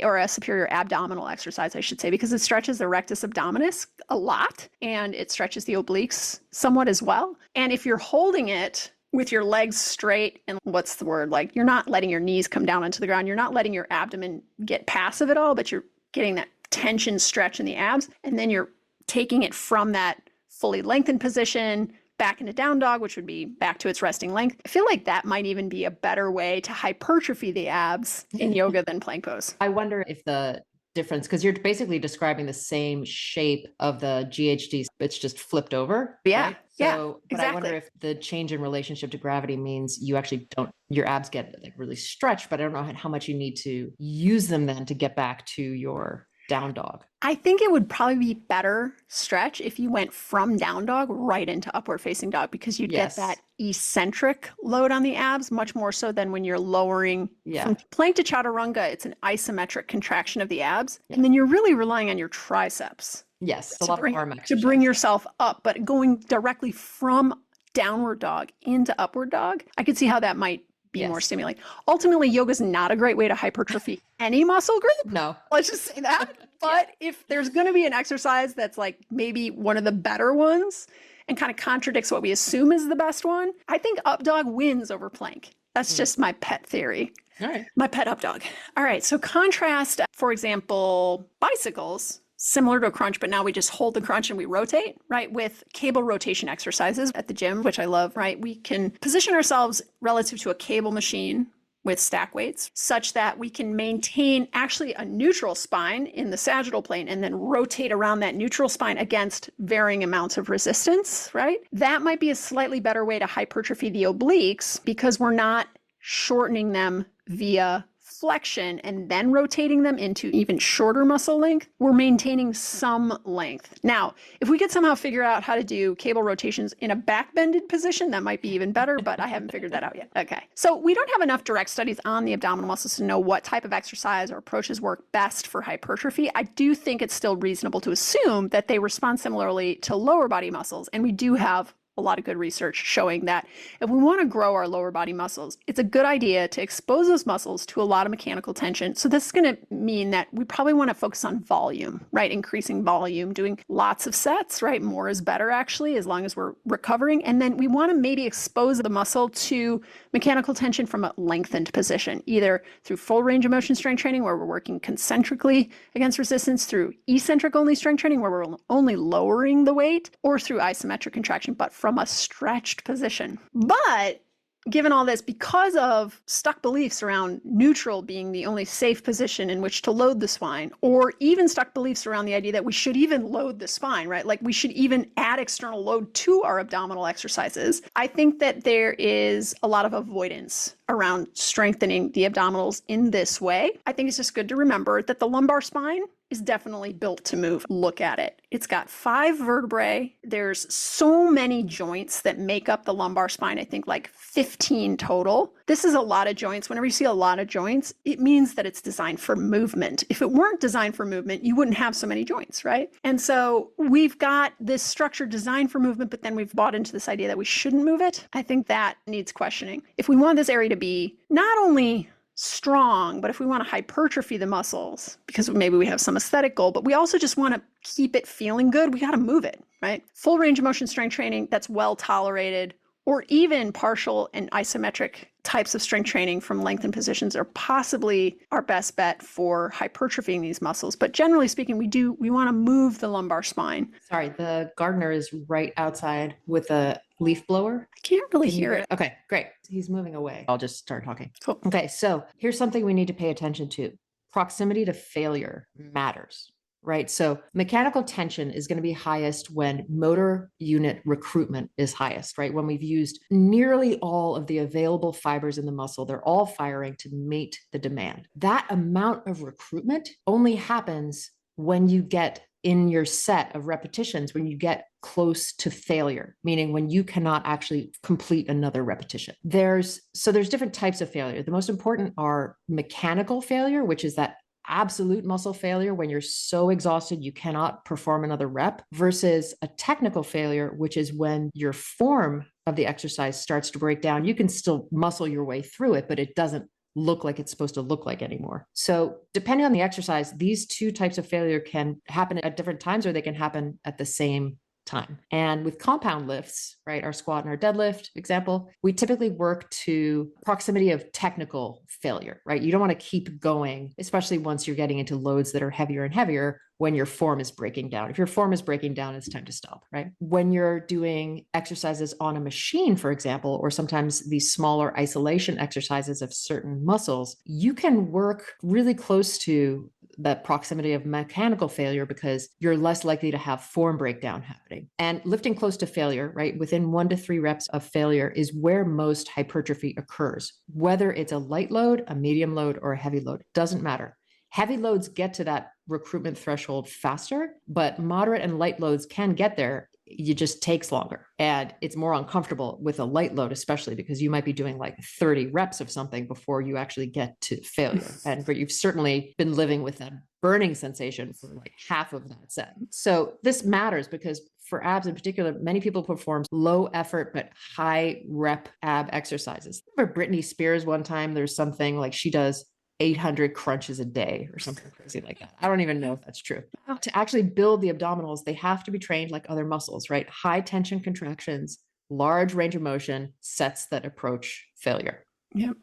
A: or a superior abdominal exercise, I should say, because it stretches the rectus abdominis a lot and it stretches the obliques somewhat as well. And if you're holding it with your legs straight and like you're not letting your knees come down onto the ground, you're not letting your abdomen get passive at all, but you're getting that tension stretch in the abs. And then you're taking it from that fully lengthened position back into down dog, which would be back to its resting length. I feel like that might even be a better way to hypertrophy the abs in yoga than plank pose.
B: I wonder if the difference, because you're basically describing the same shape of the GHD, it's just flipped over.
A: Yeah.
B: Right?
A: Yeah,
B: but
A: exactly.
B: I wonder if the change in relationship to gravity means you actually your abs get like really stretched, but I don't know how much you need to use them then to get back to your down dog.
A: I think it would probably be better stretch if you went from down dog right into upward facing dog, because you'd get that eccentric load on the abs much more so than when you're lowering from plank to chaturanga. It's an isometric contraction of the abs. And then you're really relying on your triceps.
B: Yes, a lot of arm exercise.
A: To bring yourself up, but going directly from downward dog into upward dog, I could see how that might be more stimulating. Ultimately, yoga is not a great way to hypertrophy any muscle group.
B: No.
A: Let's just say that. But if there's going to be an exercise that's like maybe one of the better ones and kind of contradicts what we assume is the best one, I think up dog wins over plank. That's just my pet theory.
B: All right.
A: My pet up dog. All right. So contrast, for example, bicycles, similar to a crunch, but now we just hold the crunch and we rotate, right? With cable rotation exercises at the gym, which I love, right? We can position ourselves relative to a cable machine with stack weights such that we can maintain actually a neutral spine in the sagittal plane and then rotate around that neutral spine against varying amounts of resistance, right? That might be a slightly better way to hypertrophy the obliques because we're not shortening them via flexion and then rotating them into even shorter muscle length. We're maintaining some length. Now, if we could somehow figure out how to do cable rotations in a back-bended position, that might be even better, but I haven't figured that out yet. Okay. So we don't have enough direct studies on the abdominal muscles to know what type of exercise or approaches work best for hypertrophy. I do think it's still reasonable to assume that they respond similarly to lower body muscles, and we do have a lot of good research showing that if we want to grow our lower body muscles, it's a good idea to expose those muscles to a lot of mechanical tension. So this is going to mean that we probably want to focus on volume, right? Increasing volume, doing lots of sets, right? More is better actually, as long as we're recovering. And then we want to maybe expose the muscle to mechanical tension from a lengthened position, either through full range of motion strength training where we're working concentrically against resistance, through eccentric only strength training where we're only lowering the weight, or through isometric contraction, but from a stretched position. But given all this, because of stuck beliefs around neutral being the only safe position in which to load the spine, or even stuck beliefs around the idea that we should even load the spine, right? Like we should even add external load to our abdominal exercises, I think that there is a lot of avoidance around strengthening the abdominals in this way. I think it's just good to remember that the lumbar spine is definitely built to move. Look at it. It's got 5 vertebrae. There's so many joints that make up the lumbar spine. I think like 15 total. This is a lot of joints. Whenever you see a lot of joints, it means that it's designed for movement. If it weren't designed for movement, you wouldn't have so many joints, right? And so we've got this structure designed for movement, but then we've bought into this idea that we shouldn't move it. I think that needs questioning. If we want this area to be not only strong, but if we want to hypertrophy the muscles, because maybe we have some aesthetic goal, but we also just want to keep it feeling good, we got to move it, right? Full range of motion strength training that's well tolerated, or even partial and isometric types of strength training from lengthened positions are possibly our best bet for hypertrophying these muscles. But generally speaking, we want to move the lumbar spine.
B: Sorry, the gardener is right outside with a leaf blower.
A: I can't really hear it.
B: Okay, great. He's moving away. I'll just start talking.
A: Cool.
B: Okay, so here's something we need to pay attention to. Proximity to failure matters, right? So mechanical tension is going to be highest when motor unit recruitment is highest, right? When we've used nearly all of the available fibers in the muscle, they're all firing to meet the demand. That amount of recruitment only happens when you get in your set of repetitions, when you get close to failure, meaning when you cannot actually complete another repetition. There's different types of failure. The most important are mechanical failure, which is that absolute muscle failure when you're so exhausted you cannot perform another rep, versus a technical failure, which is when your form of the exercise starts to break down. You can still muscle your way through it, but it doesn't look like it's supposed to look like anymore. So depending on the exercise, these two types of failure can happen at different times, or they can happen at the same time. And with compound lifts, right, our squat and our deadlift example, we typically work to proximity of technical failure, right? You don't want to keep going, especially once you're getting into loads that are heavier and heavier, when your form is breaking down. If your form is breaking down, it's time to stop, right? When you're doing exercises on a machine, for example, or sometimes these smaller isolation exercises of certain muscles, you can work really close to that proximity of mechanical failure because you're less likely to have form breakdown happening. And lifting close to failure, right, within 1 to 3 reps of failure is where most hypertrophy occurs. Whether it's a light load, a medium load, or a heavy load, doesn't matter. Heavy loads get to that recruitment threshold faster, but moderate and light loads can get there. It just takes longer. And it's more uncomfortable with a light load, especially because you might be doing like 30 reps of something before you actually get to failure. But you've certainly been living with that burning sensation for like half of that set. So this matters because for abs in particular, many people perform low effort but high rep ab exercises. For Britney Spears, one time there's something like she does 800 crunches a day or something crazy like that. I don't even know if that's true. To actually build the abdominals, they have to be trained like other muscles, right? High tension contractions, large range of motion, sets that approach failure.
A: Yep.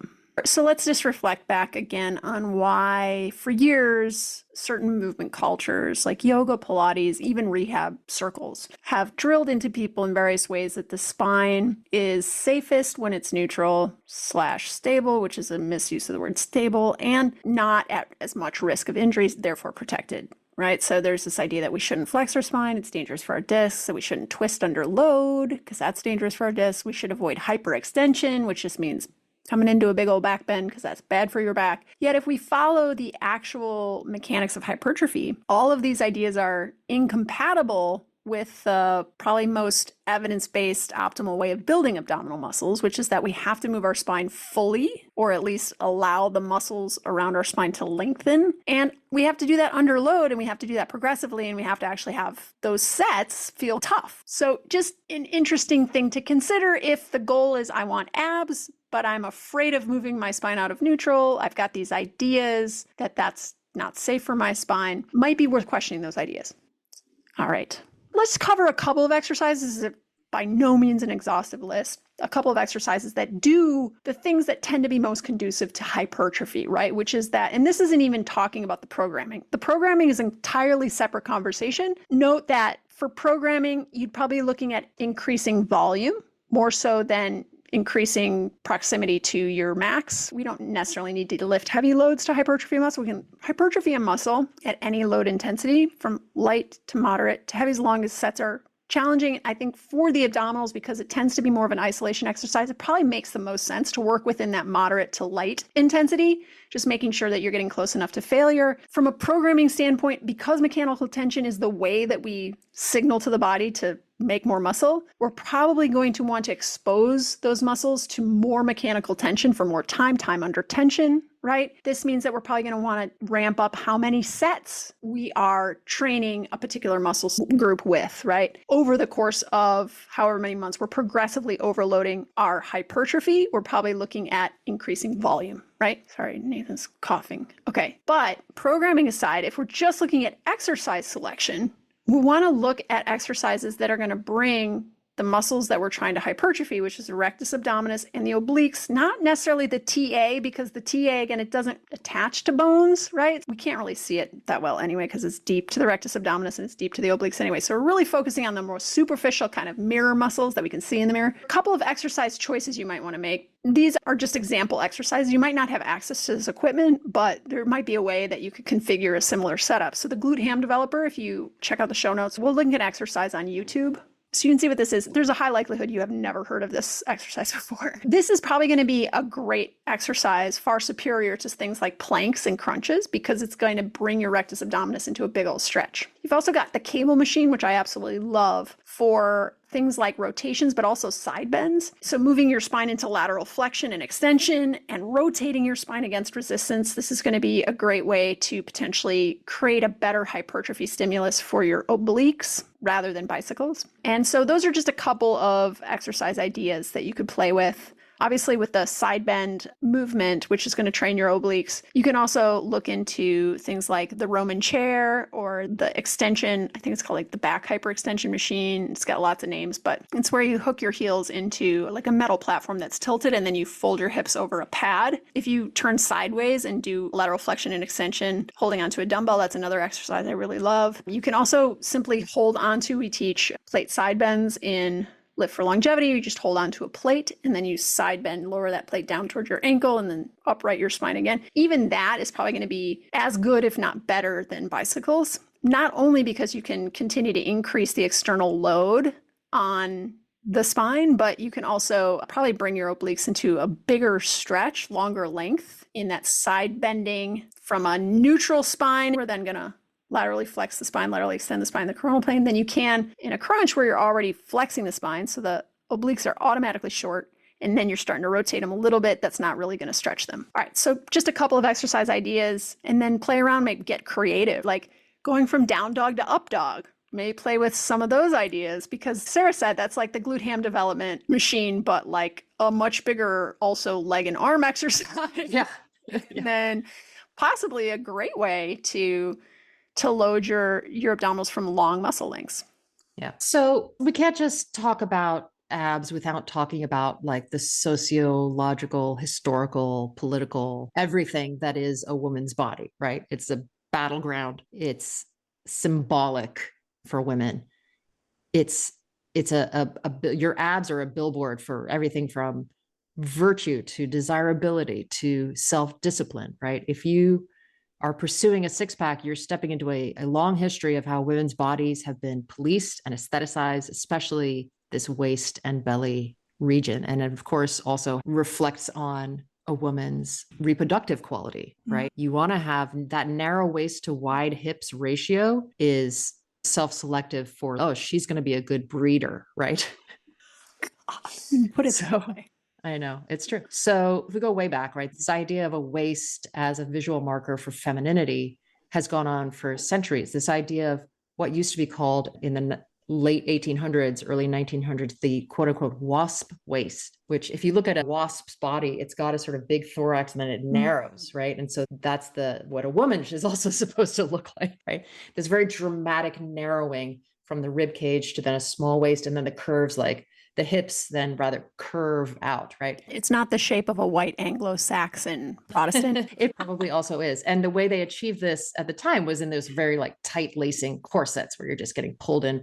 A: So let's just reflect back again on why, for years, certain movement cultures like yoga, Pilates, even rehab circles have drilled into people in various ways that the spine is safest when it's neutral / stable, which is a misuse of the word stable, and not at as much risk of injuries, therefore protected. Right? So there's this idea that we shouldn't flex our spine. It's dangerous for our discs. That we shouldn't twist under load because that's dangerous for our discs. We should avoid hyperextension, which just means coming into a big old back bend because that's bad for your back. Yet if we follow the actual mechanics of hypertrophy, all of these ideas are incompatible with the probably most evidence-based optimal way of building abdominal muscles, which is that we have to move our spine fully, or at least allow the muscles around our spine to lengthen. And we have to do that under load, and we have to do that progressively, and we have to actually have those sets feel tough. So just an interesting thing to consider if the goal is I want abs, but I'm afraid of moving my spine out of neutral. I've got these ideas that that's not safe for my spine. Might be worth questioning those ideas. All right. Let's cover a couple of exercises. This is by no means an exhaustive list. A couple of exercises that do the things that tend to be most conducive to hypertrophy, right? Which is that, and this isn't even talking about the programming. The programming is an entirely separate conversation. Note that for programming, you'd probably be looking at increasing volume more so than increasing proximity to your max. We don't necessarily need to lift heavy loads to hypertrophy muscle. We can hypertrophy a muscle at any load intensity from light to moderate to heavy as long as sets are challenging. I think for the abdominals, because it tends to be more of an isolation exercise, it probably makes the most sense to work within that moderate to light intensity, just making sure that you're getting close enough to failure. From a programming standpoint, because mechanical tension is the way that we signal to the body to make more muscle, we're probably going to want to expose those muscles to more mechanical tension for more time under tension, right? This means that we're probably going to want to ramp up how many sets we are training a particular muscle group with, right? Over the course of however many months, we're progressively overloading our hypertrophy. We're probably looking at increasing volume, right? Sorry, Nathan's coughing. Okay, but programming aside, if we're just looking at exercise selection, we want to look at exercises that are going to bring the muscles that we're trying to hypertrophy, which is the rectus abdominis and the obliques, not necessarily the TA, because the TA, again, it doesn't attach to bones, right? We can't really see it that well anyway, because it's deep to the rectus abdominis and it's deep to the obliques anyway. So we're really focusing on the more superficial kind of mirror muscles that we can see in the mirror. A couple of exercise choices you might want to make. These are just example exercises. You might not have access to this equipment, but there might be a way that you could configure a similar setup. So the glute ham developer, if you check out the show notes, we'll link an exercise on YouTube. So you can see what this is. There's a high likelihood you have never heard of this exercise before. This is probably going to be a great exercise, far superior to things like planks and crunches, because it's going to bring your rectus abdominis into a big old stretch. You've also got the cable machine, which I absolutely love for things like rotations, but also side bends. So moving your spine into lateral flexion and extension and rotating your spine against resistance. This is going to be a great way to potentially create a better hypertrophy stimulus for your obliques rather than bicycles. And so those are just a couple of exercise ideas that you could play with. Obviously, with the side bend movement, which is going to train your obliques, you can also look into things like the Roman chair or the extension. I think it's called like the back hyperextension machine. It's got lots of names, but it's where you hook your heels into like a metal platform that's tilted and then you fold your hips over a pad. If you turn sideways and do lateral flexion and extension, holding onto a dumbbell, that's another exercise I really love. You can also simply hold onto, we teach plate side bends in Lift for Longevity. You just hold on to a plate and then you side bend, lower that plate down towards your ankle and then upright your spine again. Even that is probably going to be as good, if not better, than bicycles. Not only because you can continue to increase the external load on the spine, but you can also probably bring your obliques into a bigger stretch, longer length in that side bending from a neutral spine. We're then going to laterally flex the spine, laterally extend the spine, the coronal plane, than you can in a crunch where you're already flexing the spine. So the obliques are automatically short and then you're starting to rotate them a little bit. That's not really going to stretch them. All right. So just a couple of exercise ideas and then play around, maybe get creative, like going from down dog to up dog. Maybe play with some of those ideas because Sarah said that's like the glute ham development machine, but like a much bigger also leg and arm exercise.
B: Yeah.
A: And then possibly a great way to load your abdominals from long muscle lengths.
B: Yeah. So we can't just talk about abs without talking about like the sociological, historical, political, everything that is a woman's body, right? It's a battleground. It's symbolic for women. It's your abs are a billboard for everything from virtue to desirability to self-discipline, right? If you are pursuing a six-pack, you're stepping into a long history of how women's bodies have been policed and aestheticized, especially this waist and belly region. And of course, also reflects on a woman's reproductive quality, right? You want to have that narrow waist to wide hips ratio is self-selective for, oh, she's going to be a good breeder, right?
A: Put it that way.
B: I know, it's true. So if we go way back, right, this idea of a waist as a visual marker for femininity has gone on for centuries. This idea of what used to be called in the late 1800s, early 1900s, the quote unquote wasp waist, which if you look at a wasp's body, it's got a sort of big thorax and then it narrows, right? And so that's what a woman is also supposed to look like, right? This very dramatic narrowing from the rib cage to then a small waist and then the curves, like the hips then rather curve out, right?
A: It's not the shape of a white Anglo-Saxon Protestant.
B: It probably also is. And the way they achieved this at the time was in those very like tight lacing corsets where you're just getting pulled in,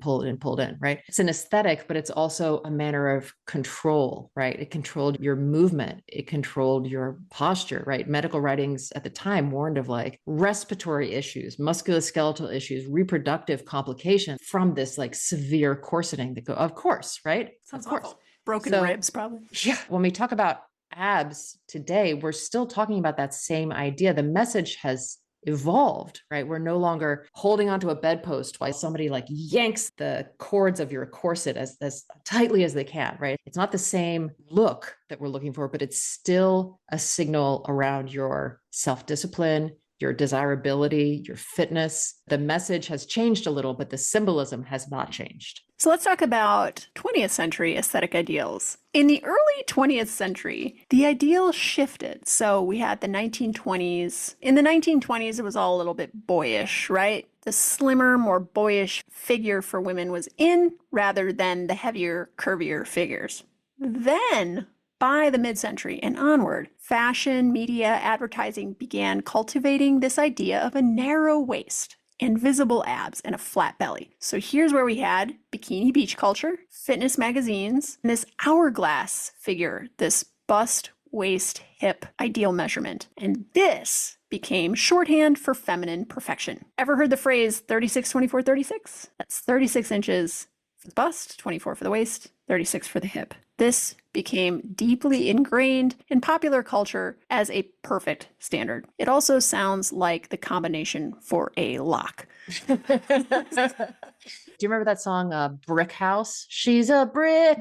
B: right? It's an aesthetic, but it's also a manner of control, right? It controlled your movement. It controlled your posture, right? Medical writings at the time warned of like respiratory issues, musculoskeletal issues, reproductive complications from this like severe corseting that go, of course, right?
A: Sounds
B: Of course.
A: awful. Broken
B: So,
A: ribs, probably.
B: Yeah. When we talk about abs today, we're still talking about that same idea. The message has evolved, right? We're no longer holding onto a bedpost while somebody like yanks the cords of your corset as tightly as they can, right? It's not the same look that we're looking for, but it's still a signal around your self-discipline, your desirability, your fitness. The message has changed a little, but the symbolism has not changed.
A: So let's talk about 20th century aesthetic ideals. In the early 20th century, the ideal shifted. So we had the 1920s. In the 1920s, it was all a little bit boyish, right? The slimmer, more boyish figure for women was in rather than the heavier, curvier figures. Then, by the mid-century and onward, fashion, media, advertising began cultivating this idea of a narrow waist, invisible abs, and a flat belly. So here's where we had bikini beach culture, fitness magazines, and this hourglass figure, this bust, waist, hip ideal measurement. And this became shorthand for feminine perfection. Ever heard the phrase 36, 24, 36? That's 36 inches for the bust, 24 for the waist, 36 for the hip. This became deeply ingrained in popular culture as a perfect standard. It also sounds like the combination for a lock.
B: Do you remember that song, Brick House? She's a brick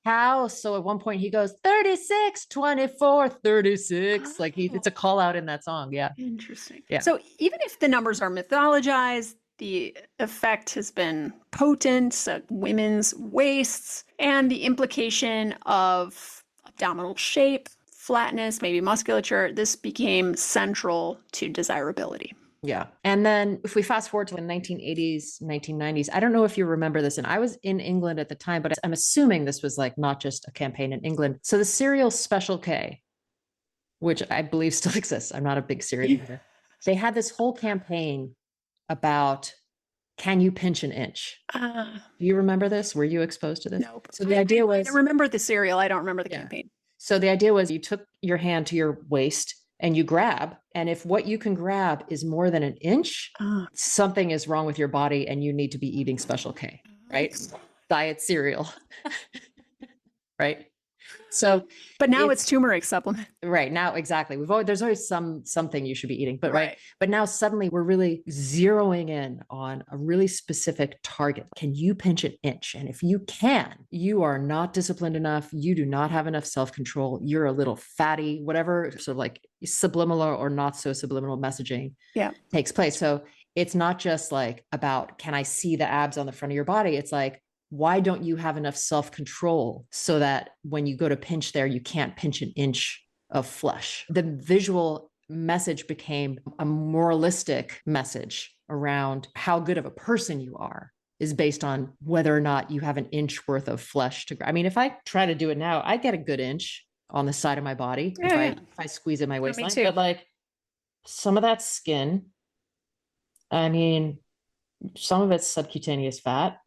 B: house. So at one point he goes 36, 24, 36. Like it's a call out in that song. Yeah.
A: Interesting.
B: Yeah.
A: So even if the numbers are mythologized, the effect has been potent, women's waists, and the implication of abdominal shape, flatness, maybe musculature, this became central to desirability.
B: Yeah. And then if we fast forward to the 1980s, 1990s, I don't know if you remember this, and I was in England at the time, but I'm assuming this was like not just a campaign in England. So the cereal Special K, which I believe still exists. I'm not a big cereal eater. They had this whole campaign about, can you pinch an inch? Do you remember this? Were you exposed to this?
A: Nope.
B: So the idea was,
A: I remember the cereal. I don't remember the campaign.
B: So the idea was you took your hand to your waist and you grab, and if what you can grab is more than an inch, something is wrong with your body and you need to be eating Special K, right? Diet cereal, right? So,
A: but now it's turmeric supplement.
B: Right now, exactly. There's always something you should be eating, but right. But now suddenly we're really zeroing in on a really specific target. Can you pinch an inch? And if you can, you are not disciplined enough. You do not have enough self-control. You're a little fatty, whatever sort of like subliminal or not so subliminal messaging takes place. So it's not just like about, can I see the abs on the front of your body? It's like, why don't you have enough self-control so that when you go to pinch there, you can't pinch an inch of flesh? The visual message became a moralistic message around how good of a person you are, is based on whether or not you have an inch worth of flesh to, I mean, if I try to do it now, I get a good inch on the side of my body if I squeeze in my waistline,
A: too.
B: but like some of that skin, I mean, some of it's subcutaneous fat.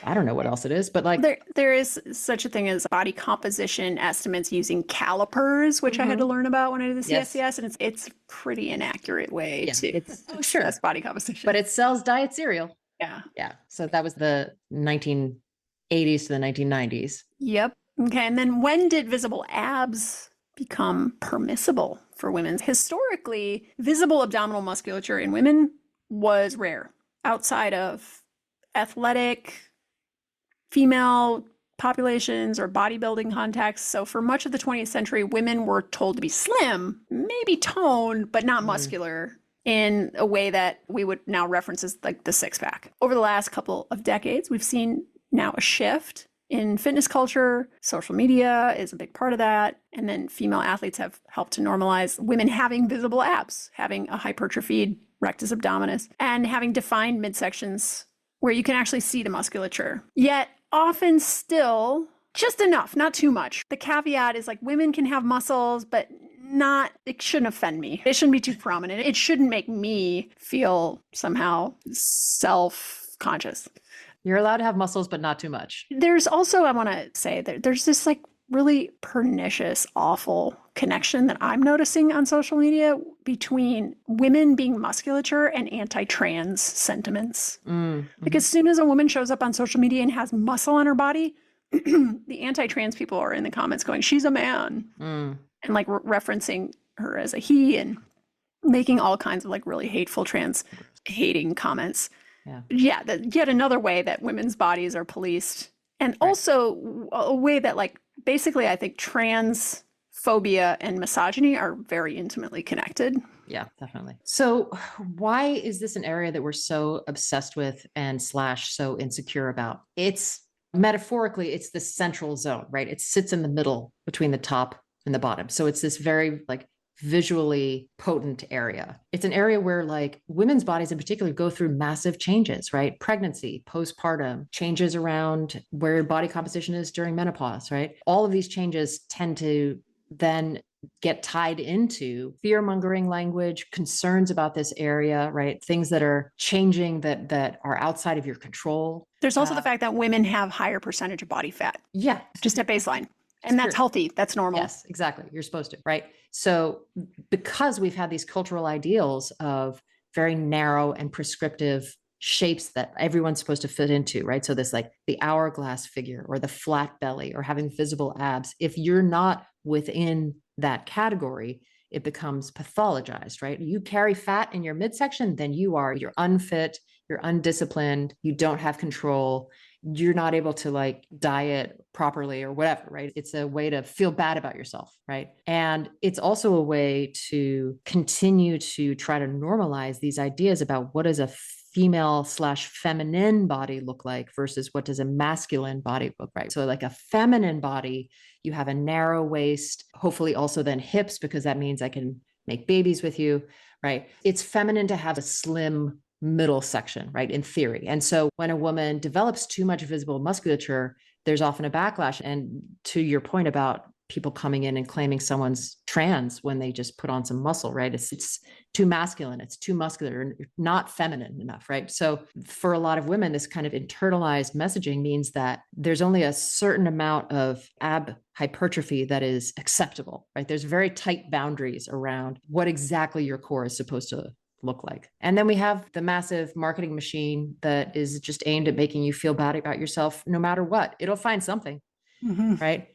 B: I don't know what else it is, but like
A: there is such a thing as body composition estimates using calipers, which I had to learn about when I did the CSCS, and it's a pretty inaccurate way to assess body composition.
B: But it sells diet cereal.
A: Yeah.
B: Yeah. So that was the 1980s to the 1990s.
A: Yep. Okay. And then when did visible abs become permissible for women? Historically, visible abdominal musculature in women was rare outside of athletic female populations or bodybuilding contexts. So for much of the 20th century, women were told to be slim, maybe toned, but not muscular in a way that we would now reference as like the six pack. Over the last couple of decades, we've seen now a shift in fitness culture. Social media is a big part of that. And then female athletes have helped to normalize women having visible abs, having a hypertrophied rectus abdominis, and having defined midsections where you can actually see the musculature. Yet often still just enough, not too much. The caveat is like women can have muscles, but it shouldn't offend me. It shouldn't be too prominent. It shouldn't make me feel somehow self-conscious.
B: You're allowed to have muscles, but not too much.
A: There's also, I want to say that there's this like really pernicious, awful connection that I'm noticing on social media between women being musculature and anti-trans sentiments. Like as soon as a woman shows up on social media and has muscle on her body, the anti-trans people are in the comments going, she's a man. And like referencing her as a he and making all kinds of like really hateful trans hating comments. Yeah, yet another way that women's bodies are policed. And also a way that like basically I think trans phobia and misogyny are very intimately connected.
B: Yeah, definitely. So why is this an area that we're so obsessed with and / so insecure about? It's metaphorically, it's the central zone, right? It sits in the middle between the top and the bottom. So it's this very like visually potent area. It's an area where like women's bodies in particular go through massive changes, right? Pregnancy, postpartum, changes around where body composition is during menopause, right? All of these changes tend to then get tied into fear-mongering language, concerns about this area, right? Things that are changing that are outside of your control.
A: There's also the fact that women have higher percentage of body fat.
B: Yeah.
A: Just at baseline. And that's healthy. That's normal.
B: Yes, exactly. You're supposed to, right? So because we've had these cultural ideals of very narrow and prescriptive shapes that everyone's supposed to fit into, right? So this like the hourglass figure or the flat belly or having visible abs, if you're not within that category, it becomes pathologized, right? You carry fat in your midsection, then you're unfit, you're undisciplined, you don't have control, you're not able to like diet properly or whatever, right? It's a way to feel bad about yourself, right? And it's also a way to continue to try to normalize these ideas about what does a female / feminine body look like versus what does a masculine body look like. So like a feminine body, you have a narrow waist, hopefully also then hips, because that means I can make babies with you, right? It's feminine to have a slim middle section, right? In theory. And so when a woman develops too much visible musculature, there's often a backlash. And to your point about people coming in and claiming someone's trans when they just put on some muscle, right? It's too masculine, it's too muscular, not feminine enough, right? So for a lot of women, this kind of internalized messaging means that there's only a certain amount of ab hypertrophy that is acceptable, right? There's very tight boundaries around what exactly your core is supposed to look like. And then we have the massive marketing machine that is just aimed at making you feel bad about yourself no matter what. It'll find something, right?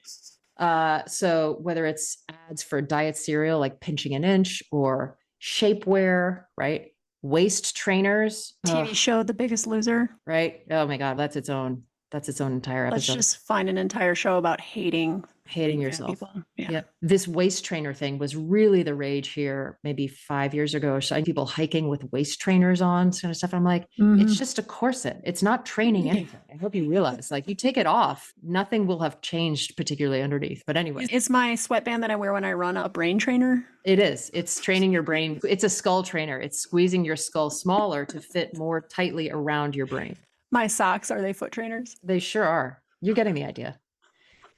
B: So whether it's ads for diet cereal, like pinching an inch, or shapewear, right? Waist trainers.
A: TV show The Biggest Loser.
B: Right. Oh my God. That's its own entire episode.
A: Let's just find an entire show about hating
B: yourself.
A: People. Yeah.
B: Yep. This waist trainer thing was really the rage here maybe 5 years ago. So people hiking with waist trainers on, kind of stuff. I'm like, it's just a corset. It's not training anything. I hope you realize, like, you take it off, nothing will have changed particularly underneath. But anyway.
A: It's my sweatband that I wear when I run a brain trainer.
B: It is. It's training your brain. It's a skull trainer. It's squeezing your skull smaller to fit more tightly around your brain.
A: My socks, are they foot trainers?
B: They sure are. You're getting the idea.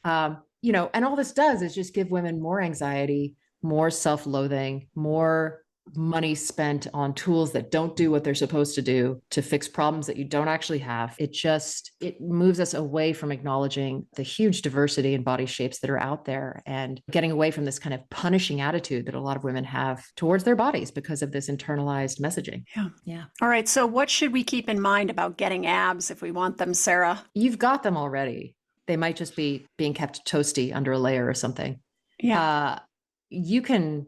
B: And all this does is just give women more anxiety, more self-loathing, more money spent on tools that don't do what they're supposed to do to fix problems that you don't actually have. It moves us away from acknowledging the huge diversity in body shapes that are out there and getting away from this kind of punishing attitude that a lot of women have towards their bodies because of this internalized messaging.
A: Yeah. All right. So what should we keep in mind about getting abs if we want them, Sarah?
B: You've got them already. They might just be being kept toasty under a layer or something.
A: Yeah.
B: You can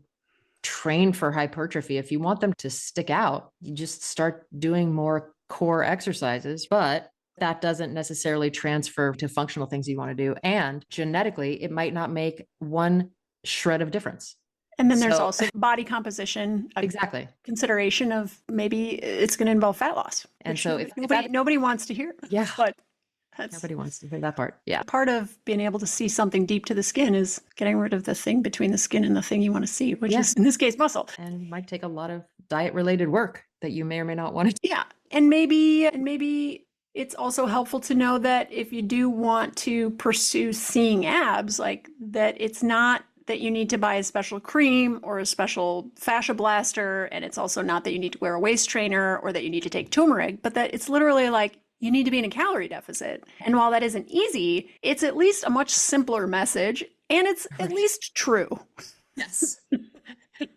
B: train for hypertrophy. If you want them to stick out, you just start doing more core exercises, but that doesn't necessarily transfer to functional things you want to do. And genetically, it might not make one shred of difference.
A: And then there's also body composition.
B: Exactly.
A: Consideration of maybe it's going to involve fat loss.
B: And so if
A: nobody wants to hear.
B: Yeah.
A: But
B: nobody wants to hear that part. Yeah.
A: Part of being able to see something deep to the skin is getting rid of the thing between the skin and the thing you want to see, which is in this case muscle.
B: And might take a lot of diet related work that you may or may not want to do.
A: Yeah. And maybe it's also helpful to know that if you do want to pursue seeing abs, like that it's not that you need to buy a special cream or a special fascia blaster. And it's also not that you need to wear a waist trainer or that you need to take turmeric, but that it's literally like, you need to be in a calorie deficit. And while that isn't easy, it's at least a much simpler message. And it's at least true.
B: Yes.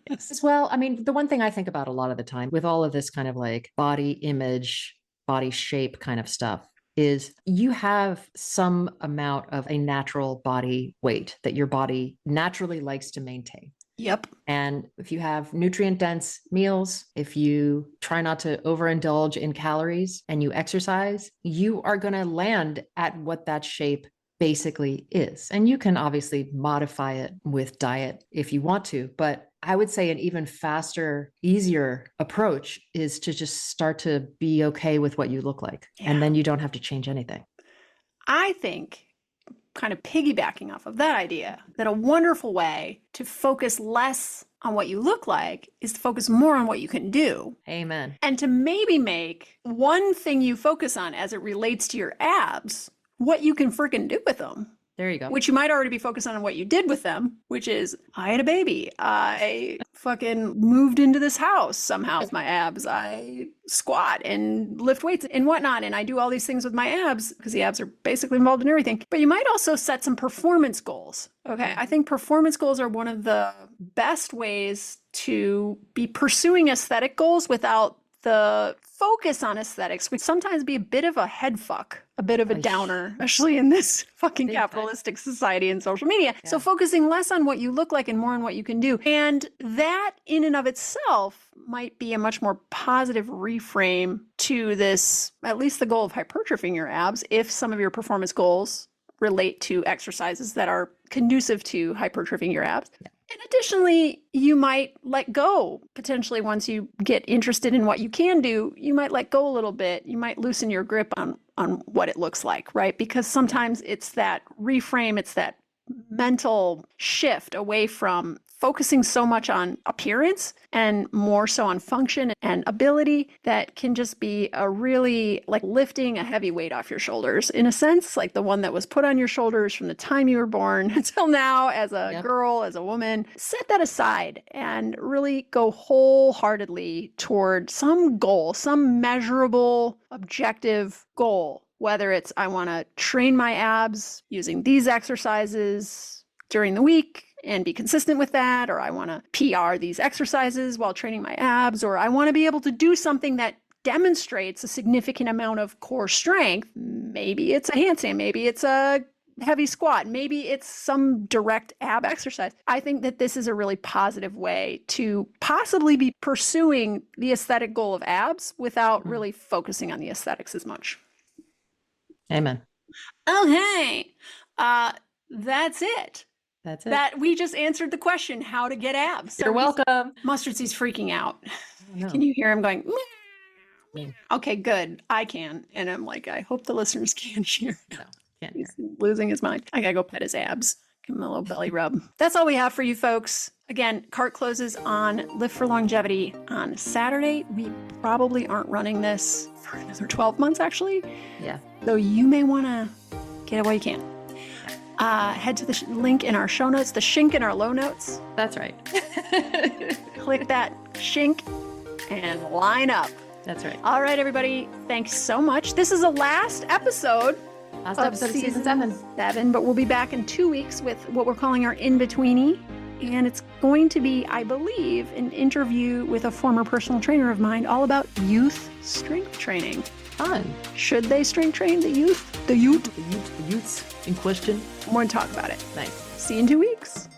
B: Yes. Well, I mean, the one thing I think about a lot of the time with all of this kind of like body image, body shape kind of stuff is you have some amount of a natural body weight that your body naturally likes to maintain.
A: Yep.
B: And if you have nutrient dense meals, if you try not to overindulge in calories and you exercise, you are going to land at what that shape basically is. And you can obviously modify it with diet if you want to, but I would say an even faster, easier approach is to just start to be okay with what you look like. Yeah. And then you don't have to change anything.
A: I think, kind of piggybacking off of that idea, that a wonderful way to focus less on what you look like is to focus more on what you can do.
B: Amen.
A: And to maybe make one thing you focus on as it relates to your abs, what you can freaking do with them.
B: There you go.
A: Which you might already be focused on what you did with them, which is I had a baby. I fucking moved into this house somehow with my abs. I squat and lift weights and whatnot. And I do all these things with my abs because the abs are basically involved in everything. But you might also set some performance goals. Okay. I think performance goals are one of the best ways to be pursuing aesthetic goals without the focus on aesthetics, which sometimes be a bit of a head fuck, a bit of a downer, especially in this fucking capitalistic society and social media. Yeah. So focusing less on what you look like and more on what you can do. And that in and of itself might be a much more positive reframe to this, at least the goal of hypertrophying your abs, if some of your performance goals relate to exercises that are conducive to hypertrophying your abs. Yeah. And additionally, you might let go potentially once you get interested in what you can do, you might let go a little bit. You might loosen your grip on what it looks like, right? Because sometimes it's that reframe, it's that mental shift away from focusing so much on appearance and more so on function and ability that can just be a really like lifting a heavy weight off your shoulders in a sense, like the one that was put on your shoulders from the time you were born until now as a girl, as a woman. Set that aside and really go wholeheartedly toward some goal, some measurable, objective goal. Whether it's I want to train my abs using these exercises during the week and be consistent with that, or I want to PR these exercises while training my abs, or I want to be able to do something that demonstrates a significant amount of core strength. Maybe it's a handstand, maybe it's a heavy squat, maybe it's some direct ab exercise. I think that this is a really positive way to possibly be pursuing the aesthetic goal of abs without really focusing on the aesthetics as much.
B: Amen.
A: Okay. That's it.
B: That's it.
A: That we just answered the question, how to get abs.
B: You're welcome.
A: Mustard Seed's freaking out. Can you hear him going? Okay, good. I can. And I'm like, I hope the listeners can hear.
B: No, can't
A: hear. He's losing his mind. I gotta go pet his abs. Give him a little belly rub. That's all we have for you folks. Again, cart closes on Live for Longevity on Saturday. We probably aren't running this for another 12 months, actually.
B: Yeah.
A: So you may want to get it while you can. Head to the link in our show notes, the shink in our low notes.
B: That's right.
A: Click that shink and line up.
B: That's right.
A: All right, everybody. Thanks so much. This is the last episode.
B: Last episode of season 7.
A: But we'll be back in 2 weeks with what we're calling our in-betweenie. And it's going to be, I believe, an interview with a former personal trainer of mine all about youth strength training.
B: Fun.
A: Should they strength train the youth? The youth?
B: The youths in question.
A: More to talk about it.
B: Nice.
A: See you in 2 weeks.